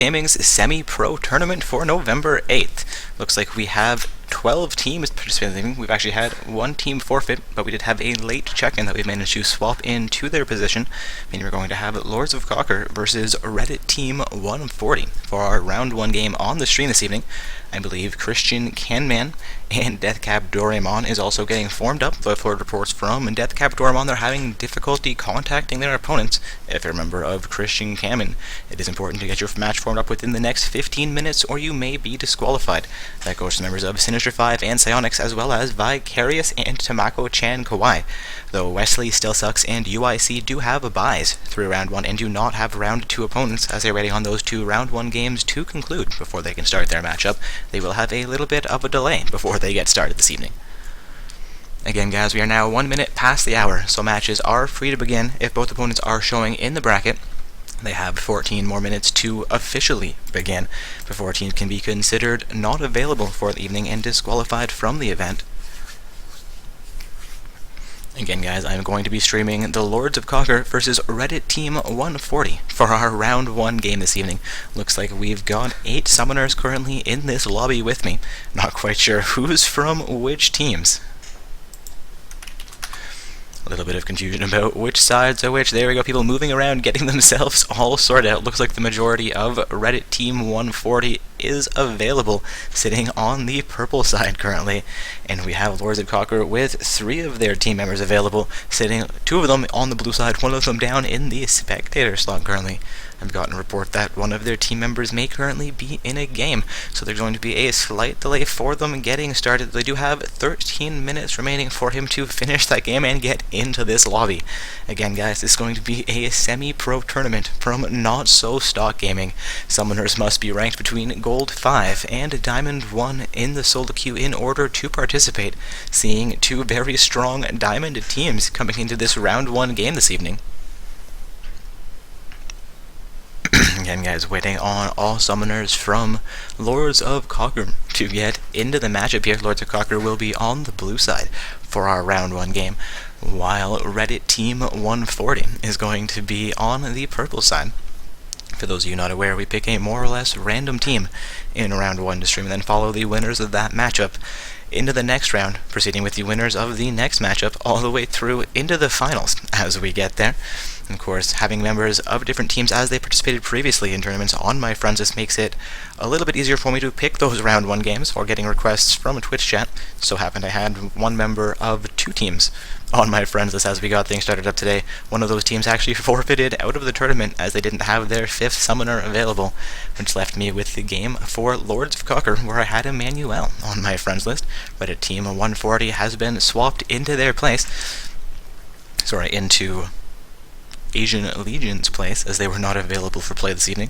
Gaming's semi-pro tournament for November 8th. Looks like we have 12 teams participating. We've actually had one team forfeit, but we did have a late check-in that we've managed to swap into their position. Meaning we're going to have Lords of Cocker versus Reddit Team 140 for our round 1 game on the stream this evening. I believe Christian Canman and Deathcap Doraemon is also getting formed up. The forward reports from Deathcap Doraemon, they're having difficulty contacting their opponents. If you're a member of Christian Canman, it is important to get your match formed up within the next 15 minutes or you may be disqualified. That goes to members of Sinister 5 and Psionics, as well as Vicarious and Tamako-chan Kawaii. Though Wesley, Still Sucks, and UIC do have buys through round 1 and do not have round 2 opponents, as they're waiting on those two round 1 games to conclude before they can start their matchup. They will have a little bit of a delay before they get started this evening. Again, guys, we are now 1 minute past the hour, so matches are free to begin if both opponents are showing in the bracket. They have 14 more minutes to officially begin before teams can be considered not available for the evening and disqualified from the event. Again, guys, I'm going to be streaming the Lords of Cocker versus Reddit Team 140 for our round 1 game this evening. Looks like we've got 8 summoners currently in this lobby with me. Not quite sure who's from which teams. A little bit of confusion about which sides are which. There we go, people moving around, getting themselves all sorted out. Looks like the majority of Reddit Team 140 is available, sitting on the purple side currently. And we have Lords of Cocker with 3 of their team members available, sitting 2 of them on the blue side, 1 of them down in the spectator slot currently. I've gotten a report that one of their team members may currently be in a game, so there's going to be a slight delay for them getting started. They do have 13 minutes remaining for him to finish that game and get into this lobby. Again, guys, this is going to be a semi-pro tournament from Not So Stock Gaming. Summoners must be ranked between Gold 5 and Diamond 1 in the solo queue in order to participate, seeing 2 very strong Diamond teams coming into this round 1 game this evening. Again, guys, waiting on all summoners from Lords of Cocker to get into the matchup here. Lords of Cocker will be on the blue side for our round 1 game, while Reddit Team 140 is going to be on the purple side. For those of you not aware, we pick a more or less random team in round 1 to stream and then follow the winners of that matchup into the next round, proceeding with the winners of the next matchup all the way through into the finals as we get there. Of course, having members of different teams as they participated previously in tournaments on my friends list makes it a little bit easier for me to pick those round 1 games or getting requests from a Twitch chat. So happened I had one member of 2 teams on my friends list as we got things started up today. One of those teams actually forfeited out of the tournament as they didn't have their 5th summoner available, which left me with the game for Lords of Cocker, where I had Emmanuel on my friends list. Reddit Team 140 has been swapped into their place. Into Asian Legion's place, as they were not available for play this evening.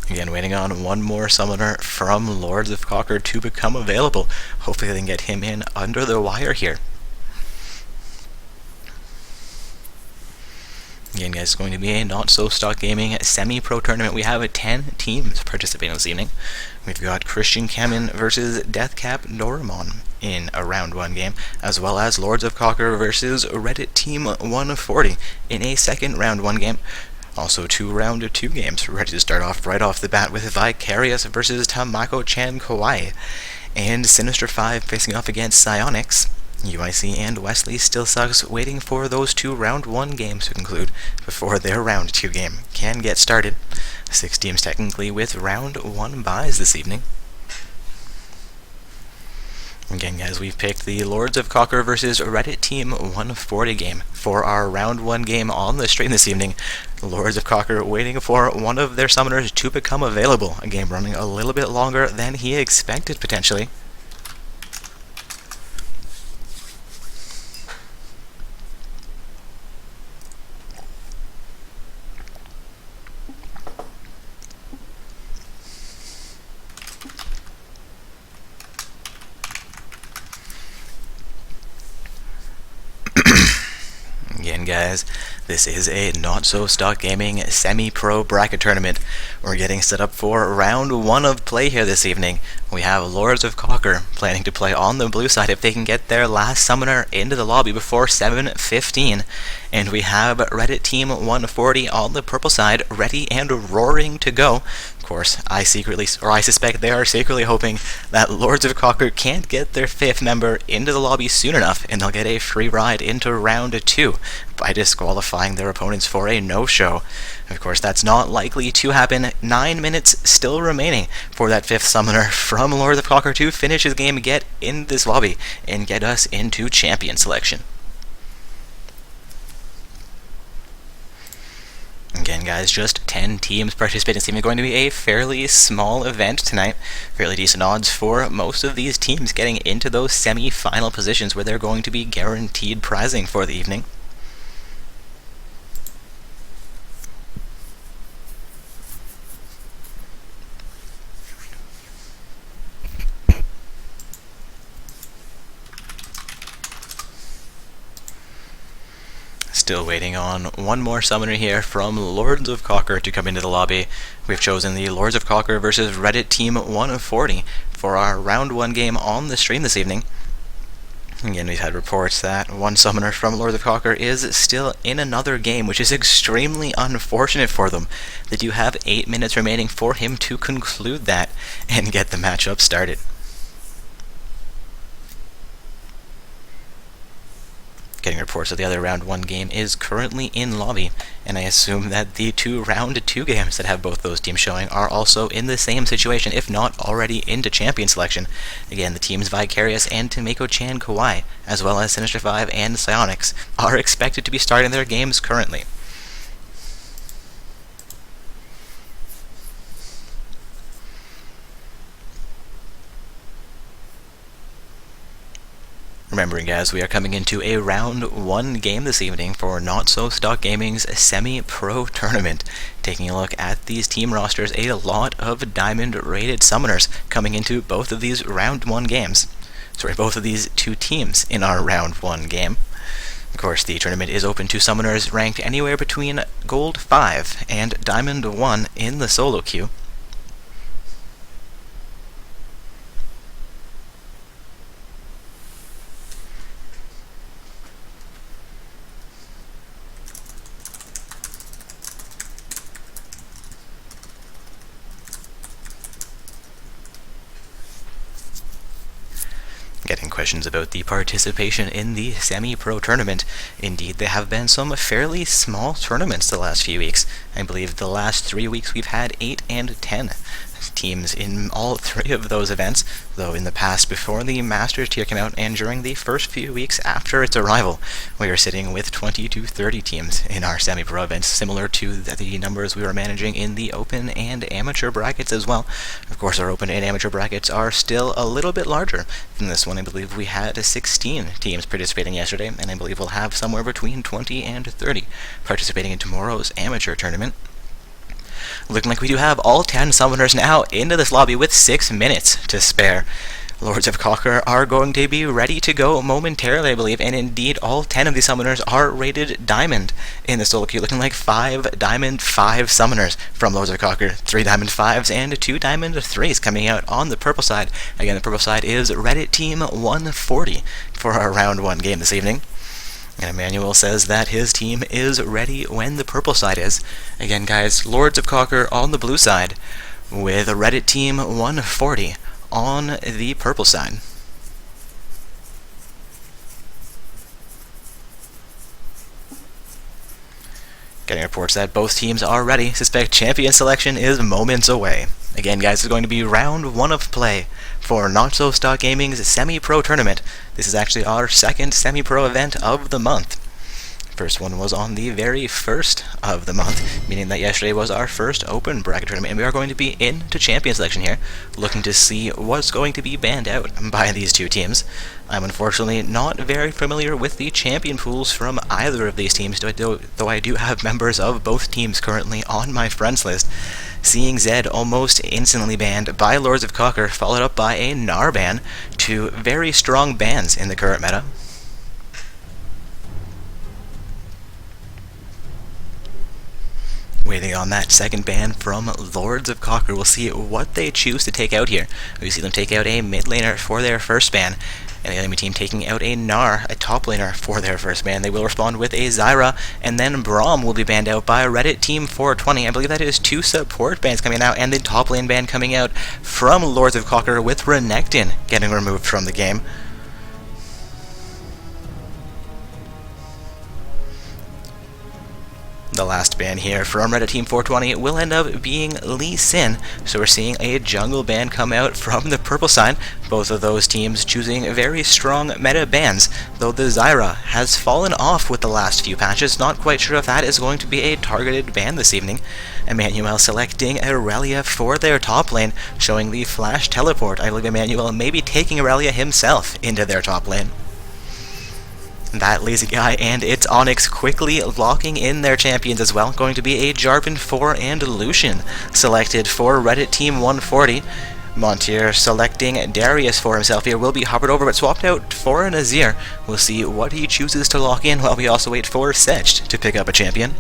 Again, waiting on one more summoner from Lords of Cocker to become available. Hopefully they can get him in under the wire here. Again, guys, it's going to be a Not So Stock Gaming semi-pro tournament. We have 10 teams participating this evening. We've got Christian Canman versus Deathcap Doraemon in a round 1 game, as well as Lords of Cocker versus Reddit Team 140 in a second round 1 game. Also 2 round 2 games ready to start off right off the bat with Vicarious versus Tamako-chan Kawaii, and Sinister 5 facing off against Psionics. UIC and Wesley Still Sucks waiting for those 2 round 1 games to conclude before their round 2 game can get started. 6 teams technically with round 1 buys this evening. Again, guys, we've picked the Lords of Cocker versus Reddit Team 140 game for our round 1 game on the stream this evening. The Lords of Cocker waiting for one of their summoners to become available. A game running a little bit longer than he expected potentially. Again, guys, This is a Not-So-Stock Gaming semi-pro bracket tournament. We're getting set up for round 1 of play here this evening. We have Lords of Cocker planning to play on the blue side if they can get their last summoner into the lobby before 7:15. And we have Reddit Team 140 on the purple side, ready and roaring to go. Of course, I suspect they are secretly hoping that Lords of Cocker can't get their 5th member into the lobby soon enough, and they'll get a free ride into round 2 by disqualifying their opponents for a no-show. Of course, that's not likely to happen. 9 minutes still remaining for that 5th summoner from Lords of Cocker to finish his game, get in this lobby, and get us into champion selection. Again, guys, just 10 teams participating. It's even going to be a fairly small event tonight. Fairly decent odds for most of these teams getting into those semi-final positions where they're going to be guaranteed prizing for the evening. Still waiting on one more summoner here from Lords of Cocker to come into the lobby. We've chosen the Lords of Cocker versus Reddit Team 140 for our round 1 game on the stream this evening. Again, we've had reports that one summoner from Lords of Cocker is still in another game, which is extremely unfortunate for them. They do have 8 minutes remaining for him to conclude that and get the matchup started. Getting reports that the other round 1 game is currently in lobby, and I assume that the 2 round 2 games that have both those teams showing are also in the same situation, if not already into champion selection. Again, the teams Vicarious and Tomeko-chan Kawaii, as well as Sinister 5 and Psyonix, are expected to be starting their games currently. Remembering, guys, we are coming into a round 1 game this evening for Not-So-Stock Gaming's semi-pro tournament. Taking a look at these team rosters, a lot of diamond-rated summoners coming into both of these round 1 games. Both of these 2 teams in our round 1 game. Of course, the tournament is open to summoners ranked anywhere between Gold 5 and Diamond 1 in the solo queue. Getting questions about the participation in the semi-pro tournament. Indeed, there have been some fairly small tournaments the last few weeks. I believe the last 3 weeks we've had 8 and 10 teams in all 3 of those events, though in the past, before the Masters tier came out and during the first few weeks after its arrival, we were sitting with 20 to 30 teams in our semi-pro events, similar to the numbers we were managing in the open and amateur brackets as well. Of course, our open and amateur brackets are still a little bit larger than this one. I believe we had 16 teams participating yesterday, and I believe we'll have somewhere between 20 and 30 participating in tomorrow's amateur tournament. Looking like we do have all 10 summoners now into this lobby with 6 minutes to spare. Lords of Cocker are going to be ready to go momentarily, I believe, and indeed all 10 of these summoners are rated Diamond in the solo queue, looking like 5 Diamond 5 summoners from Lords of Cocker, 3 Diamond 5s and 2 Diamond 3s coming out on the purple side. Again, the purple side is Reddit Team 140 for our round 1 game this evening. And Emmanuel says that his team is ready when the purple side is. Again, guys, Lords of Cocker on the blue side with Reddit Team 140 on the purple side. Getting reports that both teams are ready. Suspect champion selection is moments away. Again, guys, it's going to be round 1 of play for Not-So-Stock Gaming's semi-pro tournament. This is actually our 2nd semi-pro event of the month. First one was on the very 1st of the month, meaning that yesterday was our first open bracket tournament, and we are going to be into champion selection here, looking to see what's going to be banned out by these 2 teams. I'm unfortunately not very familiar with the champion pools from either of these teams, though I do have members of both teams currently on my friends list. Seeing Zed almost instantly banned by Lords of Cocker, followed up by a Gnar ban, 2 very strong bans in the current meta. Waiting on that second ban from Lords of Cocker. We'll see what they choose to take out here. We see them take out a mid laner for their first ban, and the enemy team taking out a Gnar, a top laner, for their first ban. They will respond with a Zyra, and then Braum will be banned out by Reddit Team 420. I believe that is 2 support bans coming out, and the top lane ban coming out from Lords of Cocker, with Renekton getting removed from the game. The last ban here from Reddit Team 420 will end up being Lee Sin, so we're seeing a jungle ban come out from the purple side. Both of those teams choosing very strong meta bans, though the Zyra has fallen off with the last few patches. Not quite sure if that is going to be a targeted ban this evening. Emmanuel selecting Aurelia for their top lane, showing the flash teleport. I believe Emmanuel may be taking Aurelia himself into their top lane. That lazy guy and its Onyx quickly locking in their champions as well. Going to be a Jarvan 4 and Lucian selected for Reddit Team 140. Montier selecting Darius for himself here. Will be hovered over but swapped out for an Azir. We'll see what he chooses to lock in while we also wait for Setched to pick up a champion.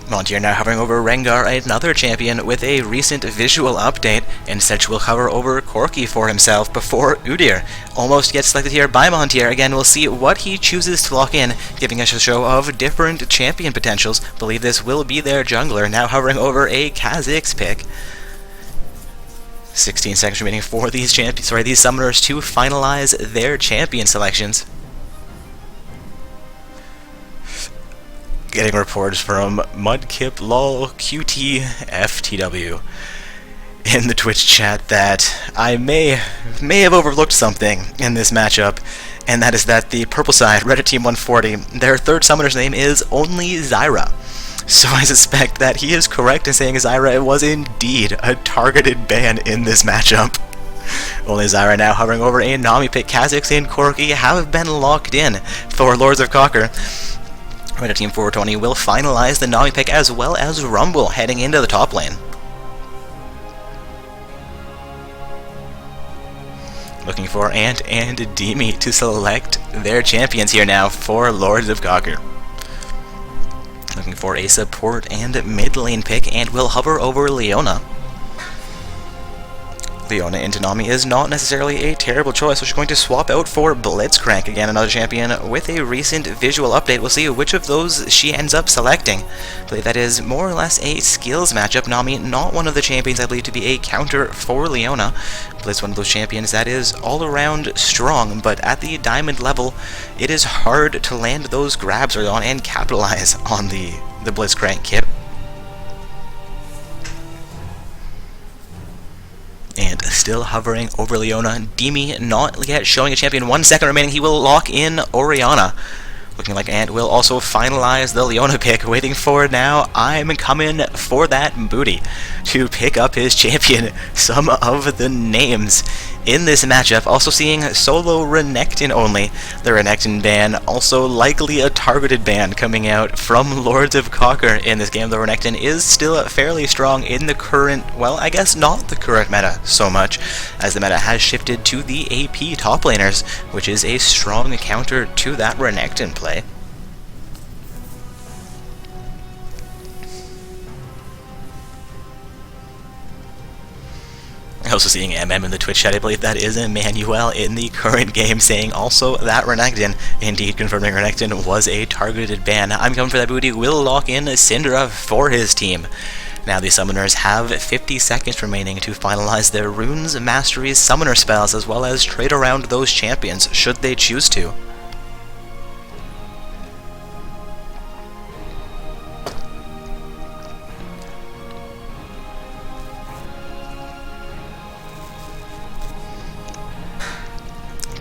Montier now hovering over Rengar, another champion with a recent visual update, and Setch will hover over Corki for himself before Udyr almost gets selected here by Montier. Again, we'll see what he chooses to lock in, giving us a show of different champion potentials. Believe this will be their jungler, now hovering over a Kha'Zix pick. 16 seconds remaining for these summoners to finalize their champion selections. Getting reports from Mudkip lol QT FTW in the Twitch chat that I may have overlooked something in this matchup, and that is that the purple side, Reddit Team 140, their third summoner's name is only Zyra. So I suspect that he is correct in saying Zyra was indeed a targeted ban in this matchup. Only Zyra now hovering over a Nami pick. Kha'Zix and Corki have been locked in for Lords of Cocker. Reddit Team 420 will finalize the Nami pick, as well as Rumble heading into the top lane. Looking for Ant and Demi to select their champions here now for Lords of Cocker. Looking for a support and mid lane pick, and will hover over Leona. Leona into Nami is not necessarily a terrible choice, so she's going to swap out for Blitzcrank, again another champion with a recent visual update. We'll see which of those she ends up selecting. I believe that is more or less a skills matchup. Nami, not one of the champions I believe to be a counter for Leona. Blitz, one of those champions that is all around strong, but at the diamond level, it is hard to land those grabs early on and capitalize on the Blitzcrank kit. And still hovering over Leona, Demi not yet showing a champion. 1 second remaining, he will lock in Orianna. Looking like Ant will also finalize the Leona pick, waiting for now I'm coming for that booty to pick up his champion. Some of the names in this matchup, also seeing solo Renekton only. The Renekton ban, also likely a targeted ban coming out from Lords of Cocker in this game. The Renekton is still fairly strong in the current, well, I guess not the current meta so much, as the meta has shifted to the AP top laners, which is a strong counter to that Renekton play. Also seeing MM in the Twitch chat, I believe that is Emmanuel in the current game, saying also that Renekton, indeed confirming Renekton was a targeted ban. I'm coming for that booty, will lock in Syndra for his team. Now the summoners have 50 seconds remaining to finalize their Runes Mastery summoner spells, as well as trade around those champions, should they choose to.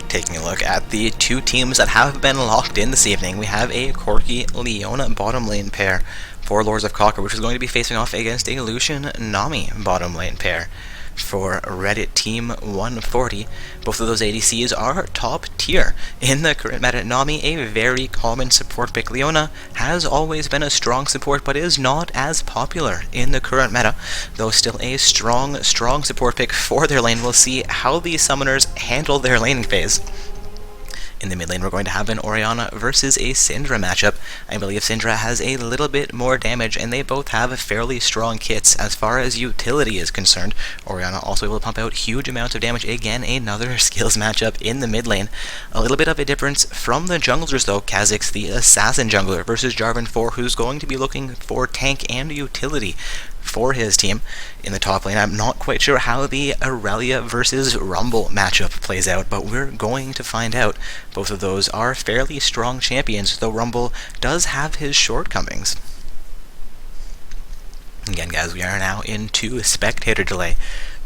Taking a look at the two teams that have been locked in this evening, we have a Corki-Leona bottom lane pair for Lords of Cocker, which is going to be facing off against a Lucian-Nami bottom lane pair for Reddit Team 140. Both of those ADCs are top tier in the current meta. Nami, a very common support pick. Leona has always been a strong support, but is not as popular in the current meta, though still a strong support pick for their lane. We'll see how these summoners handle their laning phase. In the mid lane, we're going to have an Orianna versus a Syndra matchup. I believe Syndra has a little bit more damage, and they both have fairly strong kits as far as utility is concerned. Orianna also able to pump out huge amounts of damage. Again, another skills matchup in the mid lane. A little bit of a difference from the junglers, though. Kha'Zix, the assassin jungler, versus Jarvan 4, who's going to be looking for tank and utility for his team. In the top lane, I'm not quite sure how the Aurelia versus Rumble matchup plays out, but we're going to find out. Both of those are fairly strong champions, though Rumble does have his shortcomings. Again, guys, we are now into spectator delay,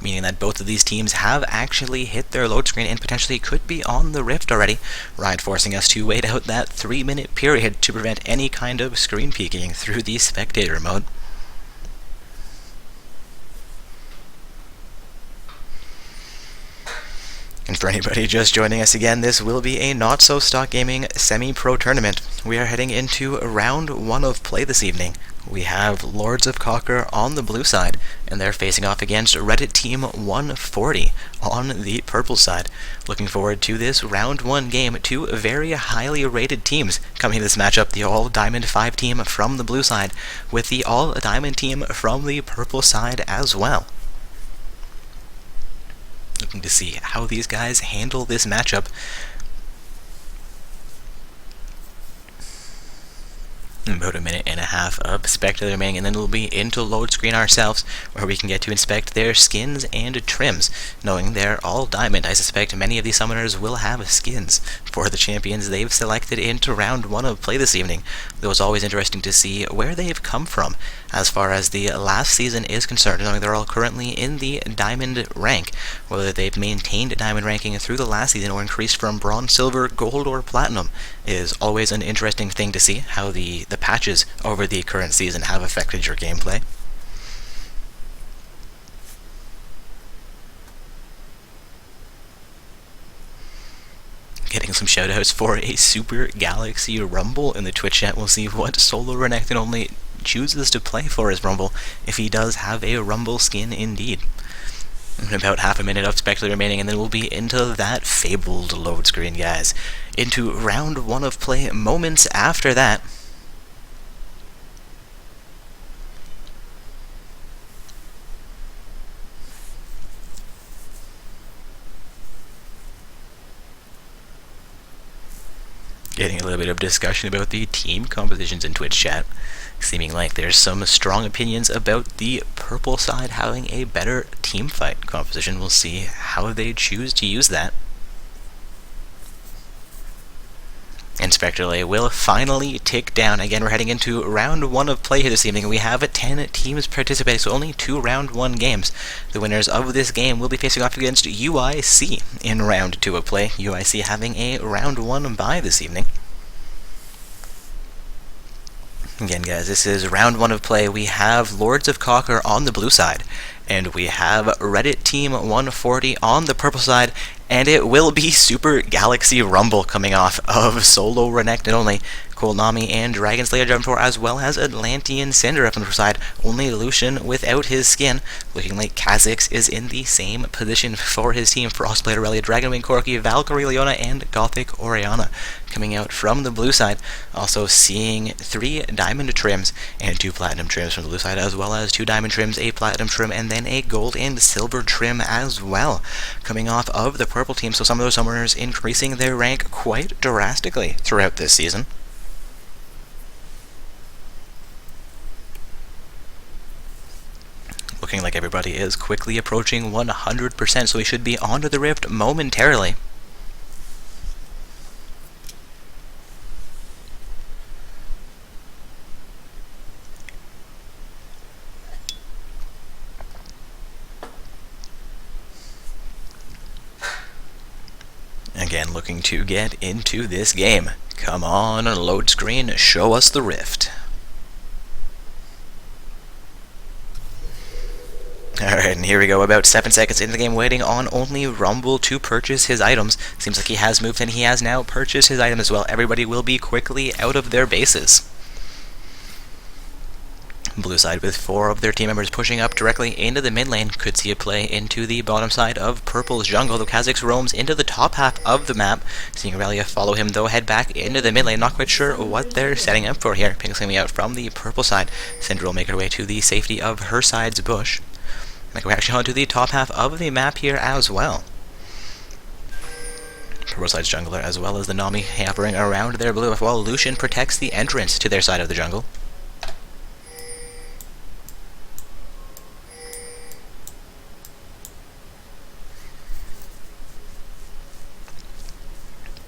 meaning that both of these teams have actually hit their load screen and potentially could be on the Rift already, Riot forcing us to wait out that 3-minute period to prevent any kind of screen peeking through the spectator mode. And for anybody just joining us again, this will be a not-so-stock gaming semi-pro tournament. We are heading into round 1 of play this evening. We have Lords of Cocker on the blue side, and they're facing off against Reddit Team 140 on the purple side. Looking forward to this round 1 game. Two very highly rated teams coming to this matchup. The All-Diamond 5 team from the blue side, with the All-Diamond team from the purple side as well. Looking to see how these guys handle this matchup. About a minute and a half of spectator remaining, and then we'll be into load screen ourselves, where we can get to inspect their skins and trims. Knowing they're all diamond, I suspect many of these summoners will have skins for the champions they've selected into round 1 of play this evening. Though it's always interesting to see where they've come from as far as the last season is concerned, knowing they're all currently in the diamond rank, whether they've maintained diamond ranking through the last season or increased from bronze, silver, gold, or platinum. Is always an interesting thing to see how the patches over the current season have affected your gameplay. Getting some shoutouts for a Super Galaxy Rumble in the Twitch chat. We'll see what Solo Renekton only chooses to play for his Rumble, if he does have a Rumble skin indeed. About half a minute of spectator remaining, and then we'll be into that fabled load screen, guys. Into round 1 of play moments after that. Getting a little bit of discussion about the team compositions in Twitch chat. Seeming like there's some strong opinions about the purple side having a better team fight composition. We'll see how they choose to use that. And spectator delay will finally tick down. Again, we're heading into round 1 of play here this evening. We have 10 teams participating, so only 2 round 1 games. The winners of this game will be facing off against UIC in round 2 of play. UIC having a round 1 bye this evening. Again, guys, this is round 1 of play. We have Lords of Cocker on the blue side, and we have Reddit Team 140 on the purple side, and it will be Super Galaxy Rumble coming off of Solo Renekton only. Nami and Dragon Slayer Jarvan 4, as well as Atlantean Syndra up on the side. Only Lucian without his skin. Looking like Kha'Zix is in the same position for his team. Frostblade Aurelia, Dragonwing Corki, Valkyrie Leona, and Gothic Orianna coming out from the blue side. Also seeing 3 diamond trims and 2 platinum trims from the blue side, as well as 2 diamond trims, a platinum trim, and then a gold and silver trim as well coming off of the purple team. So some of those summoners increasing their rank quite drastically throughout this season. Looking like everybody is quickly approaching 100%, so we should be onto the Rift momentarily. Again, looking to get into this game. Come on, load screen, show us the Rift. Alright, and here we go, about 7 seconds into the game, waiting on only Rumble to purchase his items. Seems like he has moved, and he has now purchased his item as well. Everybody will be quickly out of their bases. Blue side with 4 of their team members pushing up directly into the mid lane. Could see a play into the bottom side of Purple's jungle. The Kha'Zix roams into the top half of the map. Seeing Aurelia follow him though, head back into the mid lane. Not quite sure what they're setting up for here. Pink's coming out from the purple side. Syndra will make her way to the safety of her side's bush. Like we're actually onto the top half of the map here as well. Purple side's jungler as well as the Nami hovering around their blue while Lucian protects the entrance to their side of the jungle.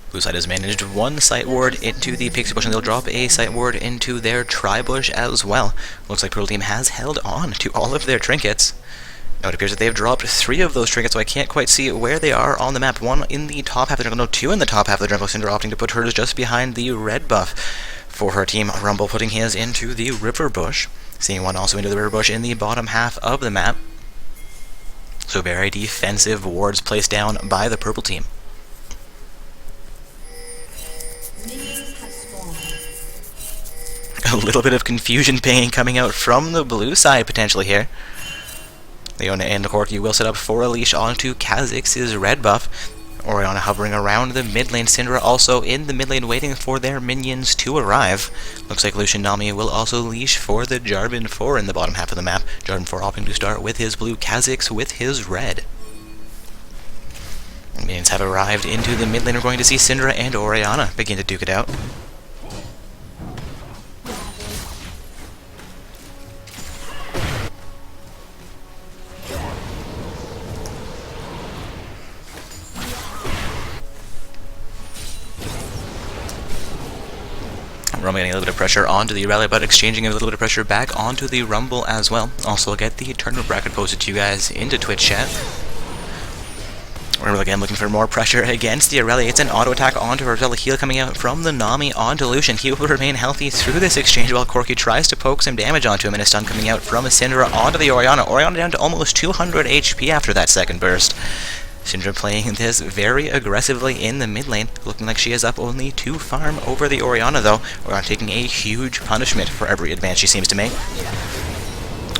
Blue side has managed 1 sight ward into the Pixie Bush, and they'll drop a sight ward into their Tri-Bush as well. Looks like Purple Team has held on to all of their trinkets. Now it appears that they've dropped 3 of those trinkets, so I can't quite see where they are on the map. 1 in the top half of the jungle, no, 2 in the top half of the jungle. Syndra opting to put hers just behind the red buff for her team. Rumble putting his into the river bush. Seeing 1 also into the river bush in the bottom half of the map. So very defensive wards placed down by the purple team. A little bit of confusion pain coming out from the blue side potentially here. Leona and Corki will set up for a leash onto Kha'Zix's red buff. Orianna hovering around the mid lane. Syndra also in the mid lane waiting for their minions to arrive. Looks like Lucian Nami will also leash for the Jarvan 4 in the bottom half of the map. Jarvan 4 opting to start with his blue, Kha'Zix with his red. Minions have arrived into the mid lane. We're going to see Syndra and Orianna begin to duke it out. Rumble getting a little bit of pressure onto the Aurelia, but exchanging a little bit of pressure back onto the Rumble as well. Also get the tournament bracket posted to you guys into Twitch chat. Rumble again looking for more pressure against the Aurelia. It's an auto attack onto her. Heal coming out from the Nami onto Lucian. He will remain healthy through this exchange while Corki tries to poke some damage onto him, and a stun coming out from a Syndra onto the Orianna. Orianna down to almost 200 HP after that second burst. Syndra playing this very aggressively in the mid lane, looking like she is up only 2 farm over the Orianna though. Orianna taking a huge punishment for every advance she seems to make.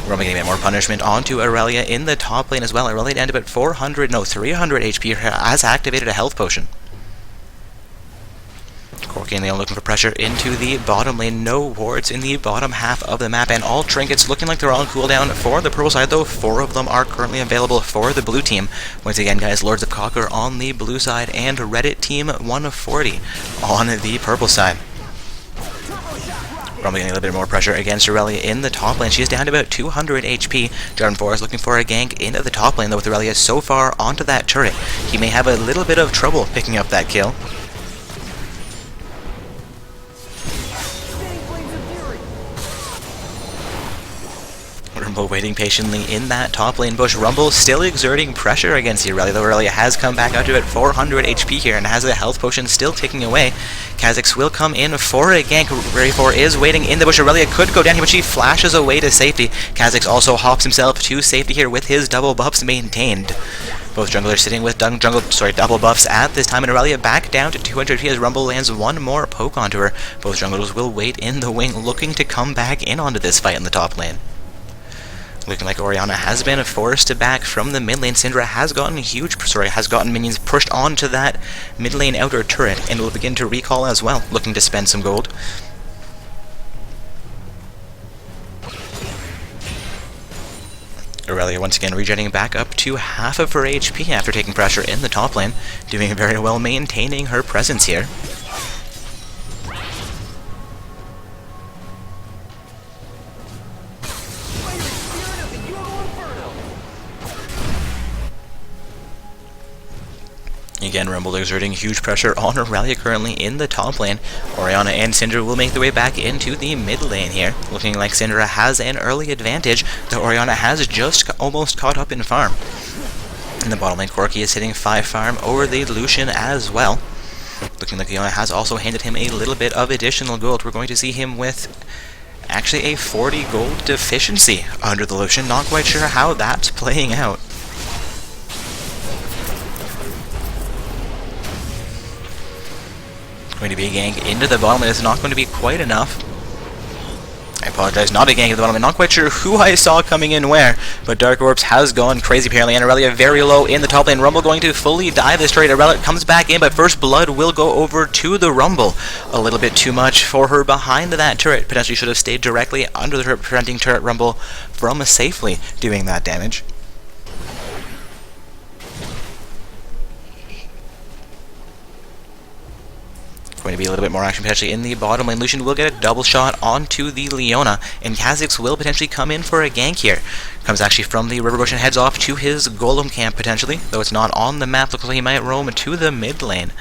Rumble getting a bit more punishment onto Aurelia in the top lane as well. Aurelia down to about 300 HP, has activated a health potion. Corki and Leon looking for pressure into the bottom lane. No wards in the bottom half of the map, and all trinkets looking like they're on cooldown for the purple side, though 4 of them are currently available for the blue team. Once again, guys, Lords of Cocker on the blue side and Reddit team 140 on the purple side. Rumble getting a little bit more pressure against Aurelia in the top lane. She is down to about 200 HP. Jarvan 4 is looking for a gank into the top lane, though with Aurelia so far onto that turret, he may have a little bit of trouble picking up that kill. Rumble waiting patiently in that top lane bush. Rumble still exerting pressure against the Aurelia, though Aurelia has come back out to about 400 HP here and has a health potion still ticking away. Kha'Zix will come in for a gank. Rary 4 is waiting in the bush. Aurelia could go down here, but she flashes away to safety. Kha'Zix also hops himself to safety here with his double buffs maintained. Both junglers sitting with double buffs at this time, and Aurelia back down to 200 HP as Rumble lands 1 more poke onto her. Both junglers will wait in the wing, looking to come back in onto this fight in the top lane. Looking like Orianna has been forced to back from the mid lane. Syndra has gotten minions pushed onto that mid lane outer turret and will begin to recall as well, looking to spend some gold. Aurelia once again regenerating back up to half of her HP after taking pressure in the top lane, doing very well maintaining her presence here. Again, Rumble exerting huge pressure on Aurelia currently in the top lane. Orianna and Syndra will make their way back into the mid lane here. Looking like Syndra has an early advantage, though Orianna has just almost caught up in farm. In the bottom lane, Corki is hitting 5 farm over the Lucian as well. Looking like Leona has also handed him a little bit of additional gold. We're going to see him with actually a 40 gold deficiency under the Lucian. Not quite sure how that's playing out. Going to be a gank into the bottom lane. It's not going to be quite enough. I apologize, not a gank at the bottom. I'm not quite sure who I saw coming in where, but Dark Orbs has gone crazy apparently, and Aurelia very low in the top lane. Rumble going to fully dive this trade. Aurelia comes back in, but first blood will go over to the Rumble. A little bit too much for her behind that turret. Potentially should have stayed directly under the turret, preventing turret Rumble from safely doing that damage. Going to be a little bit more action potentially in the bottom lane. Lucian will get a double shot onto the Leona, and Kha'Zix will potentially come in for a gank here. Comes actually from the river bush and heads off to his golem camp potentially, though it's not on the map. Looks like he might roam to the mid lane.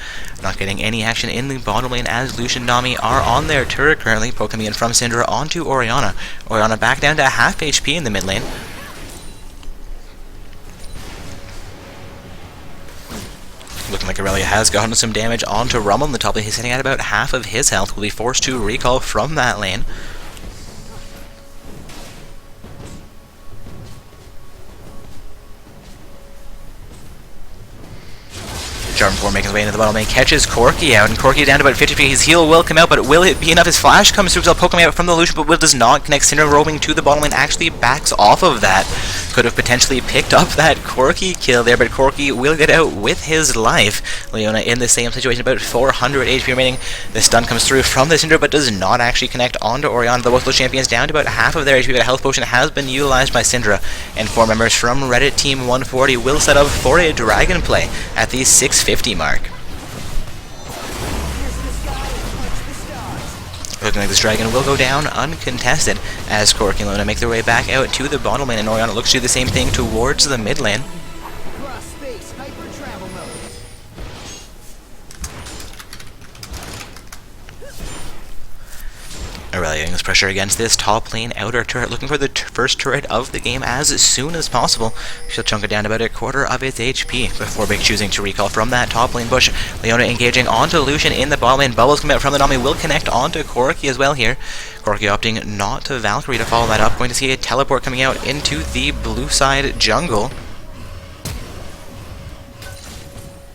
Not getting any action in the bottom lane as Lucian and Nami are on their turret currently. Poke coming in from Syndra onto Orianna. Orianna back down to half HP in the mid lane. Looking like Aurelia has gotten some damage onto Rumble in the top lane. He's sitting at about half of his health. Will be forced to recall from that lane. Jarvan 4 making his way into the bottom lane, catches Corki out, and Corki down to about 50 HP. His heal will come out, but will it be enough? His flash comes through, so poke him out from the Lucian, but will does not connect. Syndra roaming to the bottom lane actually backs off of that. Could have potentially picked up that Corki kill there, but Corki will get out with his life. Leona in the same situation, about 400 HP remaining. The stun comes through from the Syndra, but does not actually connect onto Orianna. The both those champions down to about half of their HP, but a health potion has been utilized by Syndra, and 4 members from Reddit Team 140 will set up for a dragon play at the 650 mark. Looking like this dragon will go down uncontested as Corki and Leona make their way back out to the bottom lane, and Orianna looks to do the same thing towards the mid lane. Aurelia getting this pressure against this top lane outer turret, looking for the first turret of the game as soon as possible. She'll chunk it down about a quarter of its HP before choosing to recall from that top lane bush. Leona engaging onto Lucian in the bottom lane. Bubbles come out from the Nami, will connect onto Corki as well here. Corki opting not to Valkyrie to follow that up. Going to see a teleport coming out into the blue side jungle.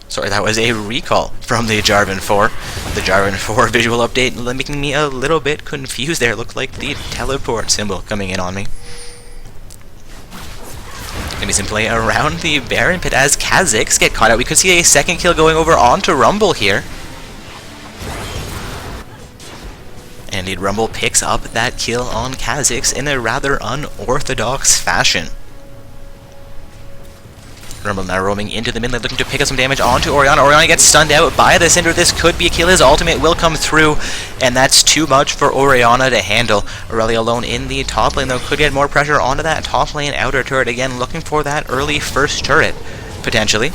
Sorry, that was a recall from the Jarvan 4. The Jarvan 4 visual update making me a little bit confused there. It looked like the teleport symbol coming in on me. Gonna be some play around the Baron pit as Kha'Zix get caught out. We could see a second kill going over onto Rumble here. And indeed, Rumble picks up that kill on Kha'Zix in a rather unorthodox fashion. Rumble now roaming into the mid lane, looking to pick up some damage onto Orianna. Orianna gets stunned out by the Syndra. This could be a kill. His ultimate will come through, and that's too much for Orianna to handle. Aurelia alone in the top lane, though, could get more pressure onto that top lane outer turret. Again, looking for that early first turret, potentially.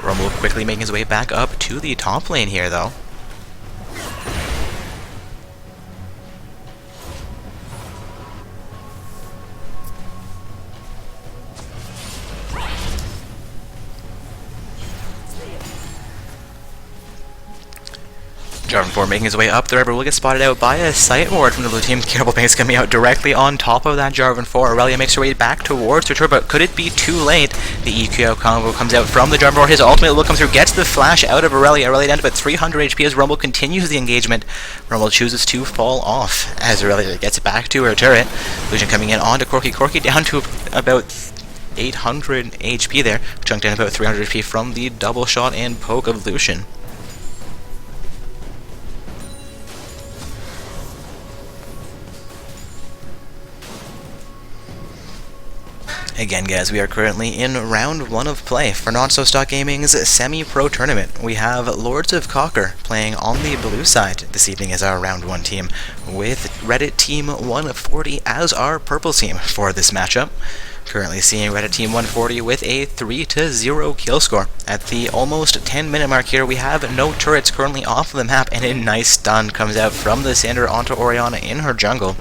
Rumble quickly making his way back up to the top lane here, though. Jarvan 4 making his way up the river will get spotted out by a sight ward from the blue team. Caribou Banks coming out directly on top of that Jarvan 4. Aurelia makes her way back towards her turret, but could it be too late? The EQ combo comes out from the Jarvan 4. His ultimate will come through, gets the flash out of Aurelia. Aurelia down to about 300 HP as Rumble continues the engagement. Rumble chooses to fall off as Aurelia gets back to her turret. Lucian coming in onto Corki. Corki down to about 800 HP there. Chunked down about 300 HP from the double shot and poke of Lucian. Again, guys, we are currently in round 1 of play for Not So Stock Gaming's semi-pro tournament. We have Lords of Cocker playing on the blue side this evening as our round 1 team, with Reddit Team 140 as our purple team for this matchup. Currently seeing Reddit Team 140 with a 3-0 kill score. At the almost 10-minute mark here, we have no turrets currently off of the map, and a nice stun comes out from the Syndra onto Orianna in her jungle.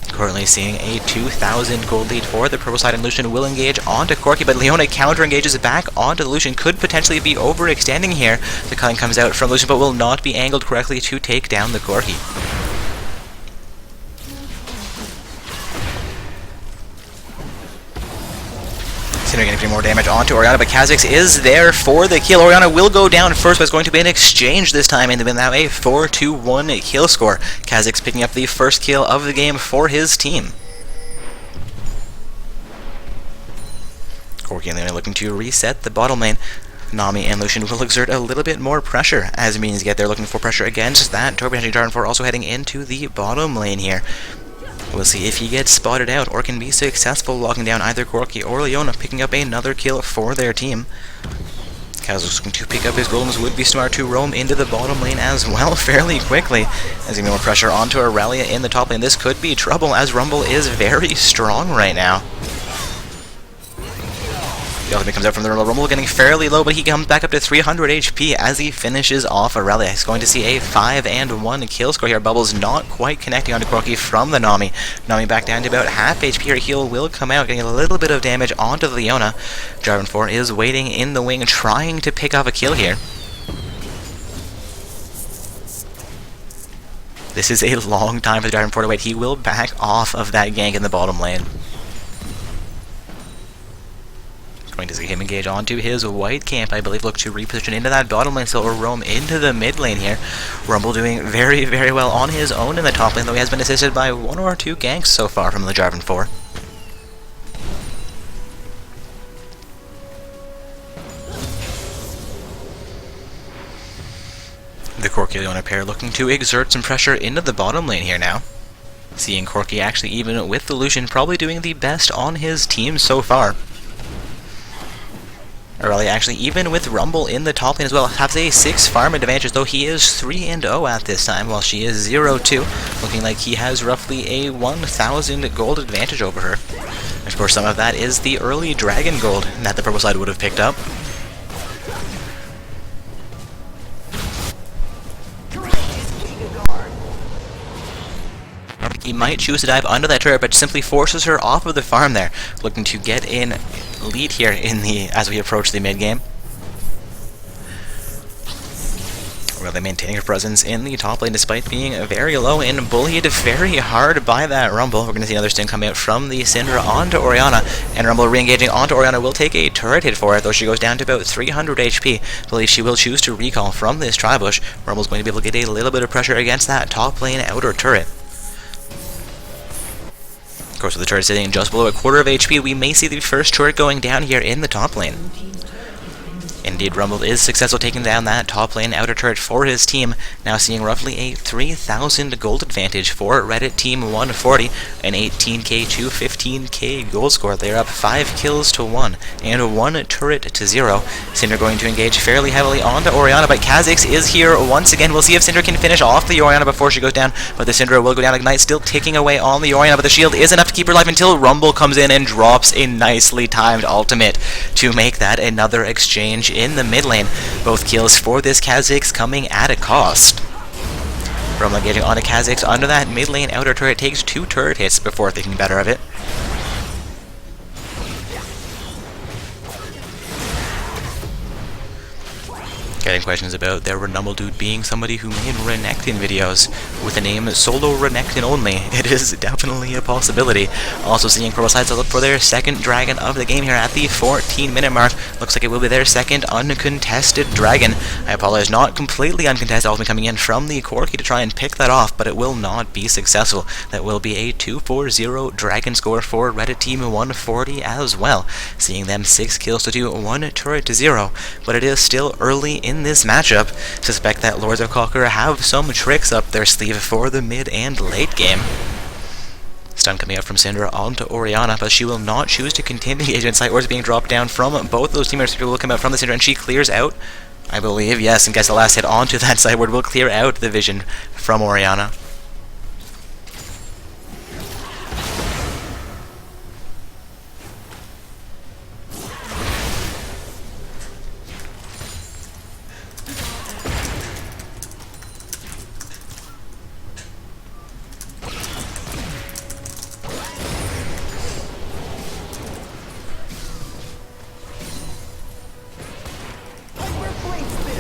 Currently seeing a 2,000 gold lead for the purple side, and Lucian will engage onto Corki, but Leona counter-engages back onto Lucian. Could potentially be overextending here. The culling comes out from Lucian, but will not be angled correctly to take down the Corki. Cinder getting a few more damage onto Orianna, but Kha'Zix is there for the kill. Orianna will go down first, but it's going to be an exchange this time, and now a 4-1 kill score. Kha'Zix picking up the first kill of the game for his team. Corki and Leona looking to reset the bottom lane. Nami and Lucian will exert a little bit more pressure as minions get there, looking for pressure against that. Torb and Jarvan also heading into the bottom lane here. We'll see if he gets spotted out or can be successful locking down either Corki or Leona, picking up another kill for their team. Kha'Zix looking to pick up his golems. Would be smart to roam into the bottom lane as well fairly quickly. As he more pressure onto Aurelia in the top lane. This could be trouble as Rumble is very strong right now. The ultimate comes out from the Rumble, getting fairly low, but he comes back up to 300 HP as he finishes off Aurelia. He's going to see a 5-1 kill score here. Bubbles not quite connecting onto Corki from the Nami. Nami back down to about half HP here. Heal will come out, getting a little bit of damage onto the Leona. Jarvan 4 is waiting in the wing, trying to pick off a kill here. This is a long time for the Jarvan 4 to wait. He will back off of that gank in the bottom lane. Going to see him engage onto his white camp, I believe, look to reposition into that bottom lane, so or roam into the mid lane here. Rumble doing very, very well on his own in the top lane, though he has been assisted by 1 or 2 ganks so far from the Jarvan 4. The Corki-Leona pair looking to exert some pressure into the bottom lane here now. Seeing Corki actually, even with the Lucian, probably doing the best on his team so far. Aurelia actually, even with Rumble in the top lane as well, has a 6 farm advantage, though he is 3-0 at this time, while she is 0-2, looking like he has roughly a 1,000 gold advantage over her. And of course, some of that is the early dragon gold that the purple side would have picked up. He might choose to dive under that turret, but simply forces her off of the farm there, looking to get in lead here in the as we approach the mid game. Really maintaining her presence in the top lane despite being very low and bullied very hard by that Rumble. We're going to see another sting come out from the Syndra onto Orianna, and Rumble re-engaging onto Orianna will take a turret hit for it, though she goes down to about 300 HP. I believe she will choose to recall from this Tribush. Rumble's going to be able to get a little bit of pressure against that top lane outer turret. Of course, with the turret sitting just below a quarter of HP, we may see the first turret going down here in the top lane. Indeed, Rumble is successful taking down that top lane outer turret for his team, now seeing roughly a 3,000 gold advantage for Reddit Team 140, an 18k to 15k gold score. They're up 5 kills to 1, and 1 turret to 0. Syndra going to engage fairly heavily onto Orianna, but Kha'Zix is here once again. We'll see if Syndra can finish off the Orianna before she goes down, but the Syndra will go down. Ignite still ticking away on the Orianna, but the shield is enough to keep her alive until Rumble comes in and drops a nicely timed ultimate to make that another exchange in the mid lane. Both kills for this Kha'Zix coming at a cost. Rumble getting onto Kha'Zix under that mid lane outer turret, takes 2 turret hits before thinking better of it. Getting questions about their Renumble dude being somebody who made Renekton videos with the name Solo Renekton only. It is definitely a possibility. Also seeing purple sides to look for their second dragon of the game here at the 14-minute mark. Looks like it will be their second uncontested dragon. I apologize, not completely uncontested. Ultimate coming in from the Corki to try and pick that off, but it will not be successful. That will be a 2-4-0 dragon score for Reddit Team 140 as well. Seeing them 6 kills to 2, 1 turret to 0. But it is still early in this matchup. Suspect that Lords of Kalkar have some tricks up their sleeve for the mid and late game. Stun coming out from Syndra onto Orianna, but she will not choose to continue engagement. Sight Wards being dropped down from both of those teammates. People will come out from the Syndra, and she clears out, I believe, yes, and gets the last hit onto that Sight Ward will clear out the vision from Orianna.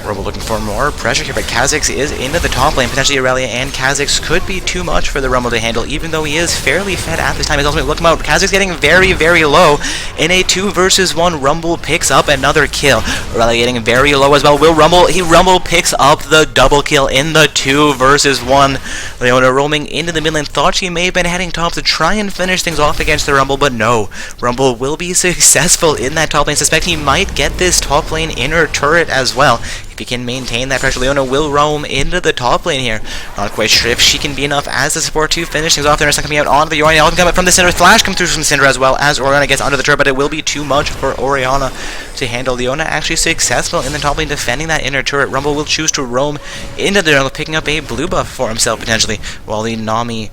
Rumble looking for more pressure here, but Kha'Zix is into the top lane. Potentially Aurelia and Kha'Zix could be too much for the Rumble to handle, even though he is fairly fed at this time. His ultimate will come out. Kha'Zix getting very, very low. In a 2 versus 1, Rumble picks up another kill. Aurelia getting very low as well. Rumble picks up the double kill in the 2 versus 1. Leona roaming into the mid lane. Thought she may have been heading top to try and finish things off against the Rumble, but no. Rumble will be successful in that top lane. Suspect he might get this top lane inner turret as well. If he can maintain that pressure, Leona will roam into the top lane here. Not quite sure if she can be enough as the support to finish things off. There's coming out onto the Orianna. Come up from the Syndra. Flash comes through from Syndra as well as Orianna gets under the turret, but it will be too much for Orianna to handle. Leona actually successful in the top lane defending that inner turret. Rumble will choose to roam into the jungle, picking up a blue buff for himself potentially, while the Nami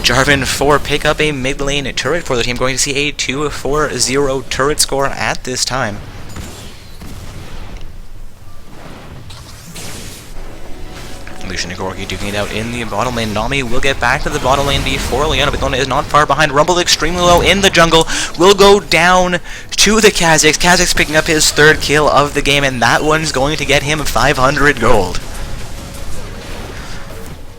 Jarvan 4 pick up a mid lane turret for the team. Going to see a 2-4-0 turret score at this time. Lucian and Corki duking it out in the bottom lane. Nami will get back to the bottom lane before Leona, but Leona is not far behind. Rumble extremely low in the jungle. Will go down to the Kha'Zix. Kha'Zix picking up his 3rd kill of the game, and that one's going to get him 500 gold.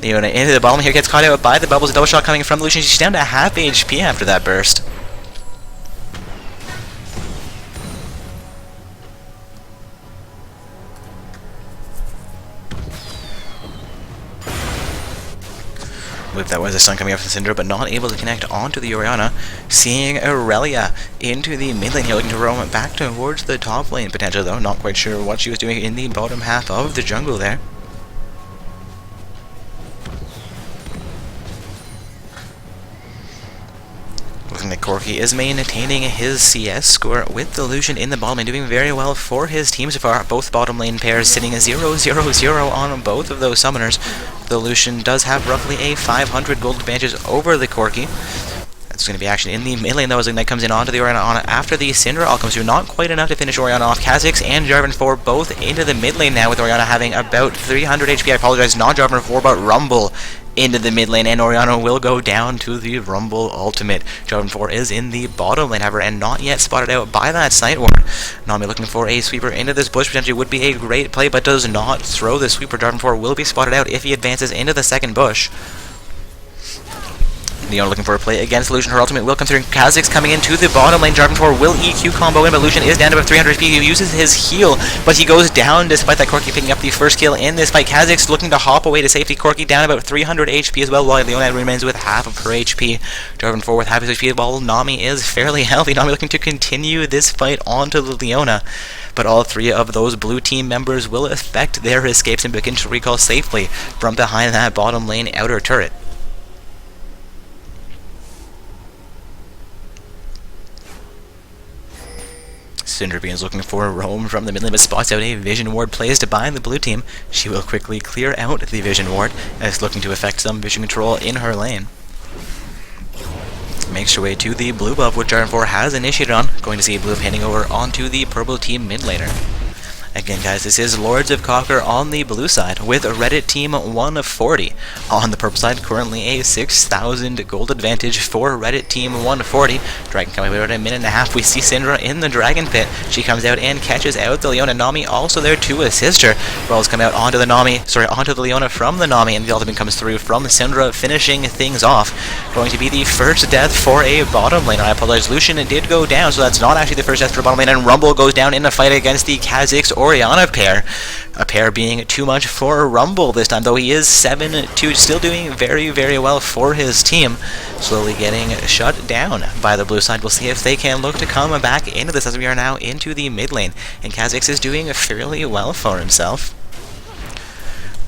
Leona into the bottom here, gets caught out by the bubbles. A double shot coming from Lucian. She's down to half HP after that burst. I believe that was a stun coming up from Syndra, but not able to connect onto the Orianna. Seeing Aurelia into the mid lane here, looking to roam back towards the top lane potentially, though. Not quite sure what she was doing in the bottom half of the jungle there. Looking like Corki is maintaining his CS score with the Lucian in the bottom lane, doing very well for his team so far. Both bottom lane pairs sitting 0-0-0 on both of those summoners. The Lucian does have roughly a 500 gold advantage over the Corki. That's going to be action in the mid lane though, as Ignite comes in onto the Orianna after the Syndra all comes through. Not quite enough to finish Orianna off. Kha'Zix and Jarvan 4 both into the mid lane now, with Orianna having about 300 HP. I apologize, not Jarvan 4, but Rumble into the mid lane, and Orianna will go down to the Rumble ultimate. Jarvan 4 is in the bottom lane, however, and not yet spotted out by that sight ward. Nami looking for a sweeper into this bush, potentially would be a great play, but does not throw the sweeper. Jarvan 4 will be spotted out if he advances into the second bush. Leona looking for a play against Lucian. Her ultimate will come through. Kha'Zix coming into the bottom lane. Jarvan 4 will EQ combo in, but Lucian is down to about 300 HP. He uses his heal, but he goes down despite that Corki picking up the first kill in this fight. Kha'Zix looking to hop away to safety. Corki down about 300 HP as well, while Leona remains with half of her HP. Jarvan 4 with half his HP, while Nami is fairly healthy. Nami looking to continue this fight onto the Leona, but all 3 of those blue team members will effect their escapes and begin to recall safely from behind that bottom lane outer turret. Syndra begins looking for a roam from the mid lane, but spots out a vision ward placed by the blue team. She will quickly clear out the vision ward, and is looking to effect some vision control in her lane. Makes her way to the blue buff, which Jarvan 4 has initiated on. Going to see blue handing over onto the purple team mid laner. Again, guys, this is Lords of Cocker on the blue side with Reddit team 140. On the purple side, currently a 6,000 gold advantage for Reddit team 140. Dragon coming out in a minute and a half. We see Syndra in the Dragon Pit. She comes out and catches out the Leona. Nami also there to assist her. Rolls come out onto the Leona from the Nami, and the ultimate comes through from Syndra, finishing things off. Going to be the first death for a bottom lane. I apologize, Lucian did go down, so that's not actually the first death for bottom lane, and Rumble goes down in a fight against the Kha'Zix Orianna pair. A pair being too much for Rumble this time, though he is 7-2, still doing very, very well for his team. Slowly getting shut down by the blue side. We'll see if they can look to come back into this, as we are now into the mid lane, and Kha'Zix is doing fairly well for himself.